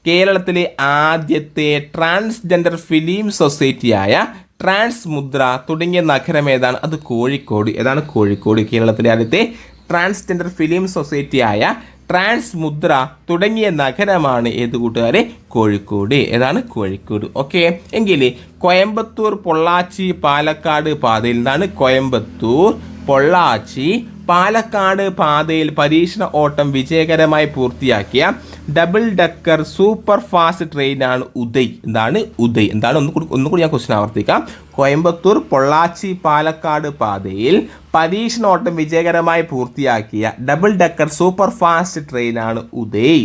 കേരളത്തിലെ ആദ്യത്തെ ട്രാൻസ്ജെൻഡർ ഫിലിം സൊസൈറ്റിയായ ട്രാൻസ് മുദ്ര തുടങ്ങിയ നഗരം ഏതാണ്? അത് കോഴിക്കോട്. ഏതാണ്? കോഴിക്കോട്. കേരളത്തിലെ ആദ്യത്തെ ട്രാൻസ്ജെൻഡർ ഫിലിം സൊസൈറ്റിയായ ട്രാൻസ് മുദ്ര തുടങ്ങിയ നഗരമാണ് ഏത് കൂട്ടുകാരെ? കോഴിക്കോട്. ഏതാണ്? കോഴിക്കോട്. ഓക്കെ. എങ്കിൽ കോയമ്പത്തൂർ പൊള്ളാച്ചി പാലക്കാട് പാതയിൽ നിന്നാണ് കോയമ്പത്തൂർ പൊള്ളാച്ചി പാലക്കാട് പാതയിൽ പരീക്ഷണ ഓട്ടം വിജയകരമായി പൂർത്തിയാക്കിയ ഡബിൾ ഡക്കർ സൂപ്പർ ഫാസ്റ്റ് ട്രെയിനാണ് ഉദയ്. എന്താണ്? ഉദയ്. എന്താണ്? ഒന്നുകൂടി ഞാൻ ക്വസ്റ്റ്യൻ ആവർത്തിക്കാം. കോയമ്പത്തൂർ പൊള്ളാച്ചി പാലക്കാട് പാതയിൽ പരീക്ഷണോട്ടം വിജയകരമായി പൂർത്തിയാക്കിയ ഡബിൾ ഡക്കർ സൂപ്പർ ഫാസ്റ്റ് ട്രെയിനാണ് ഉദയ്.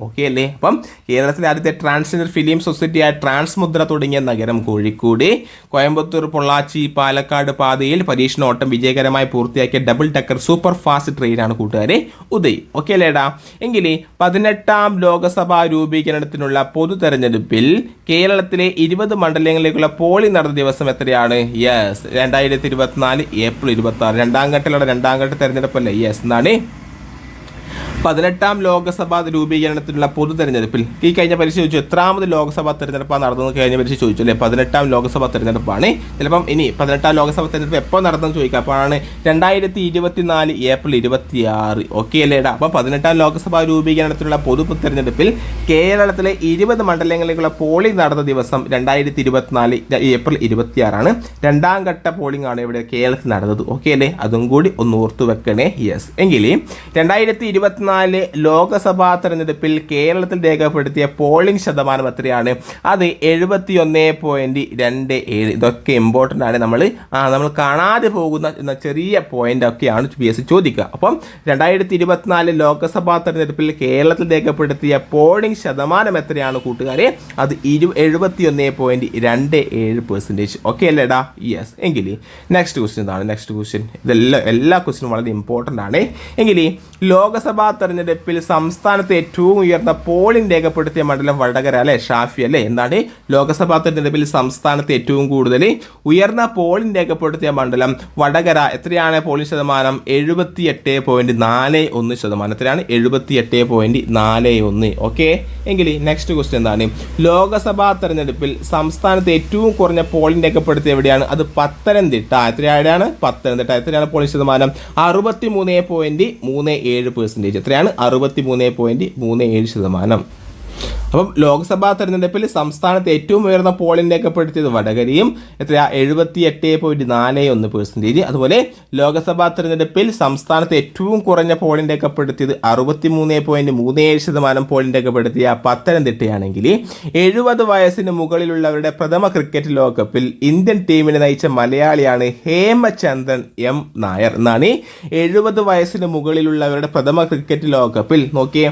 ഓക്കെ അല്ലേ? അപ്പം കേരളത്തിലെ ആദ്യത്തെ ട്രാൻസ്ജെൻഡർ ഫിലിം സൊസൈറ്റിയായ ട്രാൻസ് മുദ്ര തുടങ്ങിയ നഗരം കോഴിക്കോട്. കോയമ്പത്തൂർ പൊള്ളാച്ചി പാലക്കാട് പാതയിൽ പരീക്ഷണോട്ടം വിജയകരമായി പൂർത്തിയാക്കിയ ഡബിൾ ഡക്കർ സൂപ്പർ ഫാസ്റ്റ് ട്രെയിനാണ് കൂട്ടുകാരെ ഉദയ്. ഓക്കെ അല്ലേടാ? എങ്കിൽ 18ാം ലോകസഭാ രൂപീകരണത്തിനുള്ള പൊതു തെരഞ്ഞെടുപ്പിൽ കേരളത്തിലെ 20 മണ്ഡലങ്ങളിലേക്കുള്ള പോളിംഗ് നടന്ന ദിവസം എത്രയാണ്? Yes, 2024 April 26. രണ്ടാം ഘട്ട തെരഞ്ഞെടുപ്പല്ലേ? യെസ്. എന്താണ്? 18ാം ലോകസഭാ രൂപീകരണത്തിനുള്ള പൊതു തെരഞ്ഞെടുപ്പിൽ ഈ കഴിഞ്ഞ പരീക്ഷ ചോദിച്ചു എത്രാമത് ലോകസഭാ തെരഞ്ഞെടുപ്പാണ് നടന്നതെന്ന് കഴിഞ്ഞ പരീക്ഷ ചോദിച്ചു അല്ലേ? 18ാം ലോകസഭാ തെരഞ്ഞെടുപ്പാണ്. ചിലപ്പം ഇനി 18ാം ലോകസഭാ തെരഞ്ഞെടുപ്പ് എപ്പോൾ നടന്നെന്ന് ചോദിക്കുക. അപ്പോഴാണ് 2024 ഏപ്രിൽ 26. ഓക്കെ അല്ലേടാ? അപ്പം 18ാം ലോകസഭാ രൂപീകരണത്തിനുള്ള പൊതു തെരഞ്ഞെടുപ്പിൽ കേരളത്തിലെ 20 മണ്ഡലങ്ങളിലേക്കുള്ള പോളിംഗ് നടന്ന ദിവസം 2024 ഏപ്രിൽ 26. രണ്ടാം ഘട്ട പോളിംഗ് ആണ് ഇവിടെ കേരളത്തിൽ നടന്നത്. ഓക്കെ അല്ലേ? അതും കൂടി ഒന്ന് ഓർത്തു വെക്കണേ. യെസ്. എങ്കിൽ 2024 ലോകസഭാ തെരഞ്ഞെടുപ്പിൽ കേരളത്തിൽ രേഖപ്പെടുത്തിയ പോളിംഗ് ശതമാനം എത്രയാണ്? അത് 71.27. ഇതൊക്കെ ഇമ്പോർട്ടൻ്റ് ആണ്. നമ്മൾ കാണാതെ പോകുന്ന ചെറിയ പോയിന്റ് ഒക്കെയാണ് PSC ചോദിക്കുക. അപ്പം 2024 ലോകസഭാ തെരഞ്ഞെടുപ്പിൽ കേരളത്തിൽ രേഖപ്പെടുത്തിയ പോളിംഗ് ശതമാനം എത്രയാണ് കൂട്ടുകാരെ? അത് 71.27%. ഓക്കെ അല്ലേടാ? യെസ്. എങ്കിൽ നെക്സ്റ്റ് ക്വസ്റ്റ്യൻ എന്താണ്? നെക്സ്റ്റ് ക്വസ്റ്റ്യൻ എല്ലാ ക്വസ്റ്റ്യനും വളരെ ഇമ്പോർട്ടൻ്റ് ആണ്. എങ്കിൽ ലോകസഭാ തെരഞ്ഞെടുപ്പിൽ സംസ്ഥാനത്ത് ഏറ്റവും ഉയർന്ന പോളിംഗ് രേഖപ്പെടുത്തിയ മണ്ഡലം വടകര അല്ലേ? ഷാഫി അല്ലേ? എന്താണ്? ലോകസഭാ തെരഞ്ഞെടുപ്പിൽ സംസ്ഥാനത്ത് ഏറ്റവും കൂടുതൽ ഉയർന്ന പോളിംഗ് രേഖപ്പെടുത്തിയ മണ്ഡലം വടകര. എത്രയാണ് പോളിംഗ് ശതമാനം? 78.41%. എത്രയാണ്? 78.41. ഓക്കെ. എങ്കിൽ നെക്സ്റ്റ് ക്വസ്റ്റ്യൻ എന്താണ്? ലോകസഭാ തെരഞ്ഞെടുപ്പിൽ സംസ്ഥാനത്ത് ഏറ്റവും കുറഞ്ഞ പോളിംഗ് രേഖപ്പെടുത്തിയ എവിടെയാണ്? അത് പത്തനംതിട്ട. എത്രയാണ്? പത്തനംതിട്ട. എത്രയാണ് പോളിംഗ് ശതമാനം? 63.37%. എത്രയാണ്? 63.37%. അപ്പം ലോക്സഭാ തെരഞ്ഞെടുപ്പിൽ സംസ്ഥാനത്ത് ഏറ്റവും ഉയർന്ന പോളിംഗ് രേഖപ്പെടുത്തിയത് വടകരയും. എത്രയാ? 78.41%. അതുപോലെ ലോക്സഭാ തെരഞ്ഞെടുപ്പിൽ സംസ്ഥാനത്ത് ഏറ്റവും കുറഞ്ഞ പോളിംഗ് രേഖപ്പെടുത്തിയത് 63.37% പോളിംഗ് രേഖപ്പെടുത്തിയ പത്തനംതിട്ടയാണെങ്കിൽ 70 വയസ്സിന് മുകളിലുള്ളവരുടെ പ്രഥമ ക്രിക്കറ്റ് ലോകകപ്പിൽ ഇന്ത്യൻ ടീമിനെ നയിച്ച മലയാളിയാണ് ഹേമചന്ദ്രൻ M. നായർ. എന്നാണ് 70 വയസ്സിന് മുകളിലുള്ളവരുടെ പ്രഥമ ക്രിക്കറ്റ് ലോകകപ്പിൽ നോക്കിയേ.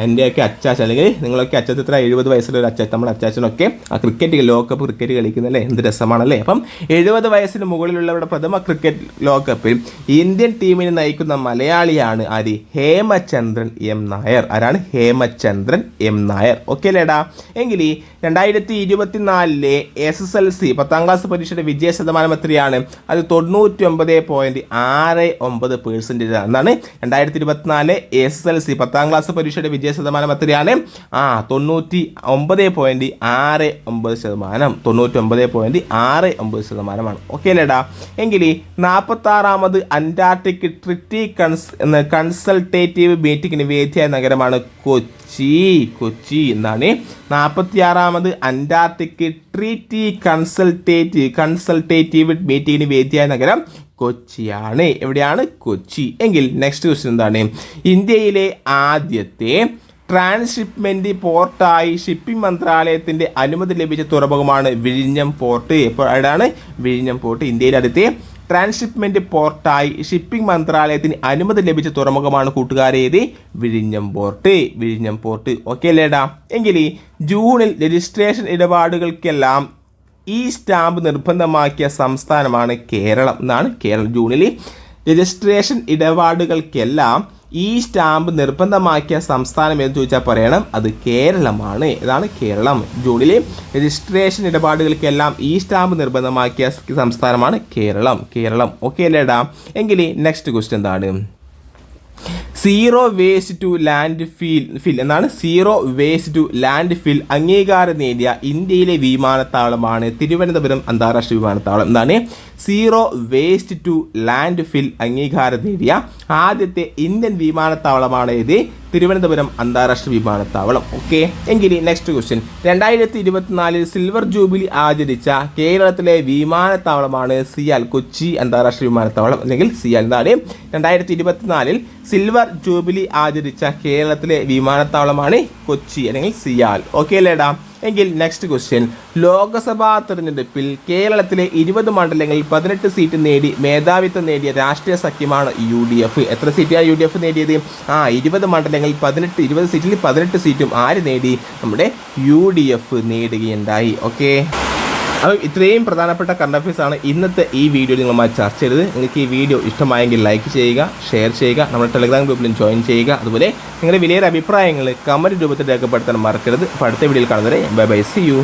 എൻ്റെയൊക്കെ അച്ചാച്ച അല്ലെങ്കിൽ നിങ്ങളൊക്കെ നോക്കി അച്ചാച്ചൻ എത്ര 70 വയസ്സുള്ള ഒരു അച്ചാച്ചൻ, നമ്മുടെ അച്ചാച്ചനൊക്കെ ആ ക്രിക്കറ്റ് ലോകകപ്പ് ക്രിക്കറ്റ് കളിക്കുന്നല്ലേ, എന്ത് രസമാണല്ലേ. അപ്പം 70 വയസ്സിന് മുകളിലുള്ളവരുടെ പ്രഥമ ക്രിക്കറ്റ് ലോകകപ്പിൽ ഇന്ത്യൻ ടീമിനെ നയിക്കുന്ന മലയാളിയാണ് ആര്? ഹേമചന്ദ്രൻ എം നായർ. ആരാണ്? ഹേമചന്ദ്രൻ എം നായർ. ഓക്കെ അല്ലേടാ. എങ്കിൽ 2024 SSLC 10ാം ക്ലാസ് പരീക്ഷയുടെ വിജയ ശതമാനം എത്രയാണ്? അത് 99.69% എന്നാണ്. 2024 SSLC 10ാം ക്ലാസ് പരീക്ഷയുടെ വിജയ ശതമാനം എത്രയാണ്? 99.69%. 99.69%. ഓക്കെ അല്ലേടാ. എങ്കിൽ 46ാമത് അന്റാർട്ടിക് ട്രീറ്റി കൺസൾട്ടേറ്റീവ് മീറ്റിംഗിന് വേദിയായ നഗരമാണ് കൊച്ചി. കൊച്ചി എന്നാണ്. 46ാമത് അന്റാർട്ടിക് ട്രീറ്റി കൺസൾട്ടേറ്റീവ് മീറ്റിംഗിന് വേദിയായ നഗരം കൊച്ചിയാണ്. എവിടെയാണ്? കൊച്ചി. എങ്കിൽ നെക്സ്റ്റ് ക്വസ്റ്റ്യൻ എന്താണ്? ഇന്ത്യയിലെ ആദ്യത്തെ ട്രാൻസ്ഷിപ്മെന്റ് പോർട്ടായി ഷിപ്പിംഗ് മന്ത്രാലയത്തിന്റെ അനുമതി ലഭിച്ച തുറമുഖമാണ് വിഴിഞ്ഞം പോർട്ട്. എപ്പോഴാണ് വിഴിഞ്ഞം പോർട്ട്? ഇന്ത്യയിലെ ആദ്യത്തെ ട്രാൻസ്ഷിപ്മെന്റ് പോർട്ടായി ഷിപ്പിംഗ് മന്ത്രാലയത്തിന് അനുമതി ലഭിച്ച തുറമുഖമാണ് കൂട്ടുകാരേത്? വിഴിഞ്ഞം പോർട്ട്. വിഴിഞ്ഞം പോർട്ട്. ഓക്കെ അല്ലേടാ. എങ്കിൽ ജൂണിൽ രജിസ്ട്രേഷൻ ഇടപാടുകൾക്കെല്ലാം ഈ സ്റ്റാമ്പ് നിർബന്ധമാക്കിയ സംസ്ഥാനമാണ് കേരളം എന്നാണ്. കേരളം. ജൂണിൽ രജിസ്ട്രേഷൻ ഇടപാടുകൾക്കെല്ലാം ഈ സ്റ്റാമ്പ് നിർബന്ധമാക്കിയ സംസ്ഥാനം എന്ന് ചോദിച്ചാൽ പറയണം അത് കേരളമാണ്. ഇതാണ് കേരളം. ജൂണിൽ രജിസ്ട്രേഷൻ ഇടപാടുകൾക്കെല്ലാം ഈ സ്റ്റാമ്പ് നിർബന്ധമാക്കിയ സംസ്ഥാനമാണ് കേരളം. കേരളം. ഓക്കെ അല്ലേടാ. എങ്കിൽ നെക്സ്റ്റ് ക്വസ്റ്റ്യൻ എന്താണ്? സീറോ വേസ്റ്റ് ടു ലാൻഡ് ഫിൽ എന്നാണ്. സീറോ വേസ്റ്റ് ടു ലാൻഡ് ഫിൽ അംഗീകാരം നേടിയ ഇന്ത്യയിലെ വിമാനത്താവളമാണ് തിരുവനന്തപുരം അന്താരാഷ്ട്ര വിമാനത്താവളം. എന്താണ്? സീറോ വേസ്റ്റ് ടു ലാൻഡ് ഫിൽ അംഗീകാരം നേടിയ ആദ്യത്തെ ഇന്ത്യൻ വിമാനത്താവളമാണ് ഇത്? തിരുവനന്തപുരം അന്താരാഷ്ട്ര വിമാനത്താവളം. ഓക്കെ. എങ്കിൽ നെക്സ്റ്റ് ക്വസ്റ്റ്യൻ. 2024 സിൽവർ ജൂബിലി ആചരിച്ച കേരളത്തിലെ വിമാനത്താവളമാണ് സിയാൽ. കൊച്ചി അന്താരാഷ്ട്ര വിമാനത്താവളം അല്ലെങ്കിൽ സിയാൽ. എന്താണ്? 2024 സിൽവർ ജൂബിലി ആചരിച്ച കേരളത്തിലെ വിമാനത്താവളമാണ് കൊച്ചി അല്ലെങ്കിൽ സിയാൽ. ഓക്കെ അല്ലേടാ. എങ്കിൽ നെക്സ്റ്റ് ക്വസ്റ്റ്യൻ. ലോക്സഭാ തെരഞ്ഞെടുപ്പിൽ കേരളത്തിലെ 20 മണ്ഡലങ്ങളിൽ 18 സീറ്റ് നേടി മേധാവിത്വം നേടിയ രാഷ്ട്രീയ സഖ്യമാണ് UDF. എത്ര സീറ്റാണ് UDF നേടിയത്? 20 മണ്ഡലങ്ങളിൽ 20 സീറ്റിൽ 18 സീറ്റും ആര് നേടി? നമ്മുടെ UDF നേടുകയുണ്ടായി. ഓക്കെ. അപ്പോൾ ഇത്രയും പ്രധാനപ്പെട്ട കറണ്ട് അഫയേഴ്സ് ആണ് ഇന്നത്തെ ഈ വീഡിയോ നിങ്ങളുമായി ചർച്ച ചെയ്തത്. നിങ്ങൾക്ക് ഈ വീഡിയോ ഇഷ്ടമായെങ്കിൽ ലൈക്ക് ചെയ്യുക, ഷെയർ ചെയ്യുക, നമ്മുടെ ടെലഗ്രാം ഗ്രൂപ്പിലും ജോയിൻ ചെയ്യുക. അതുപോലെ നിങ്ങളുടെ വിലയേറെ അഭിപ്രായങ്ങൾ കമൻറ്റ് രൂപത്തിൽ രേഖപ്പെടുത്താൻ മറക്കരുത്. അപ്പോൾ അടുത്ത വീഡിയോയിൽ കാണുന്നവരെ ബൈ ബൈ. See you.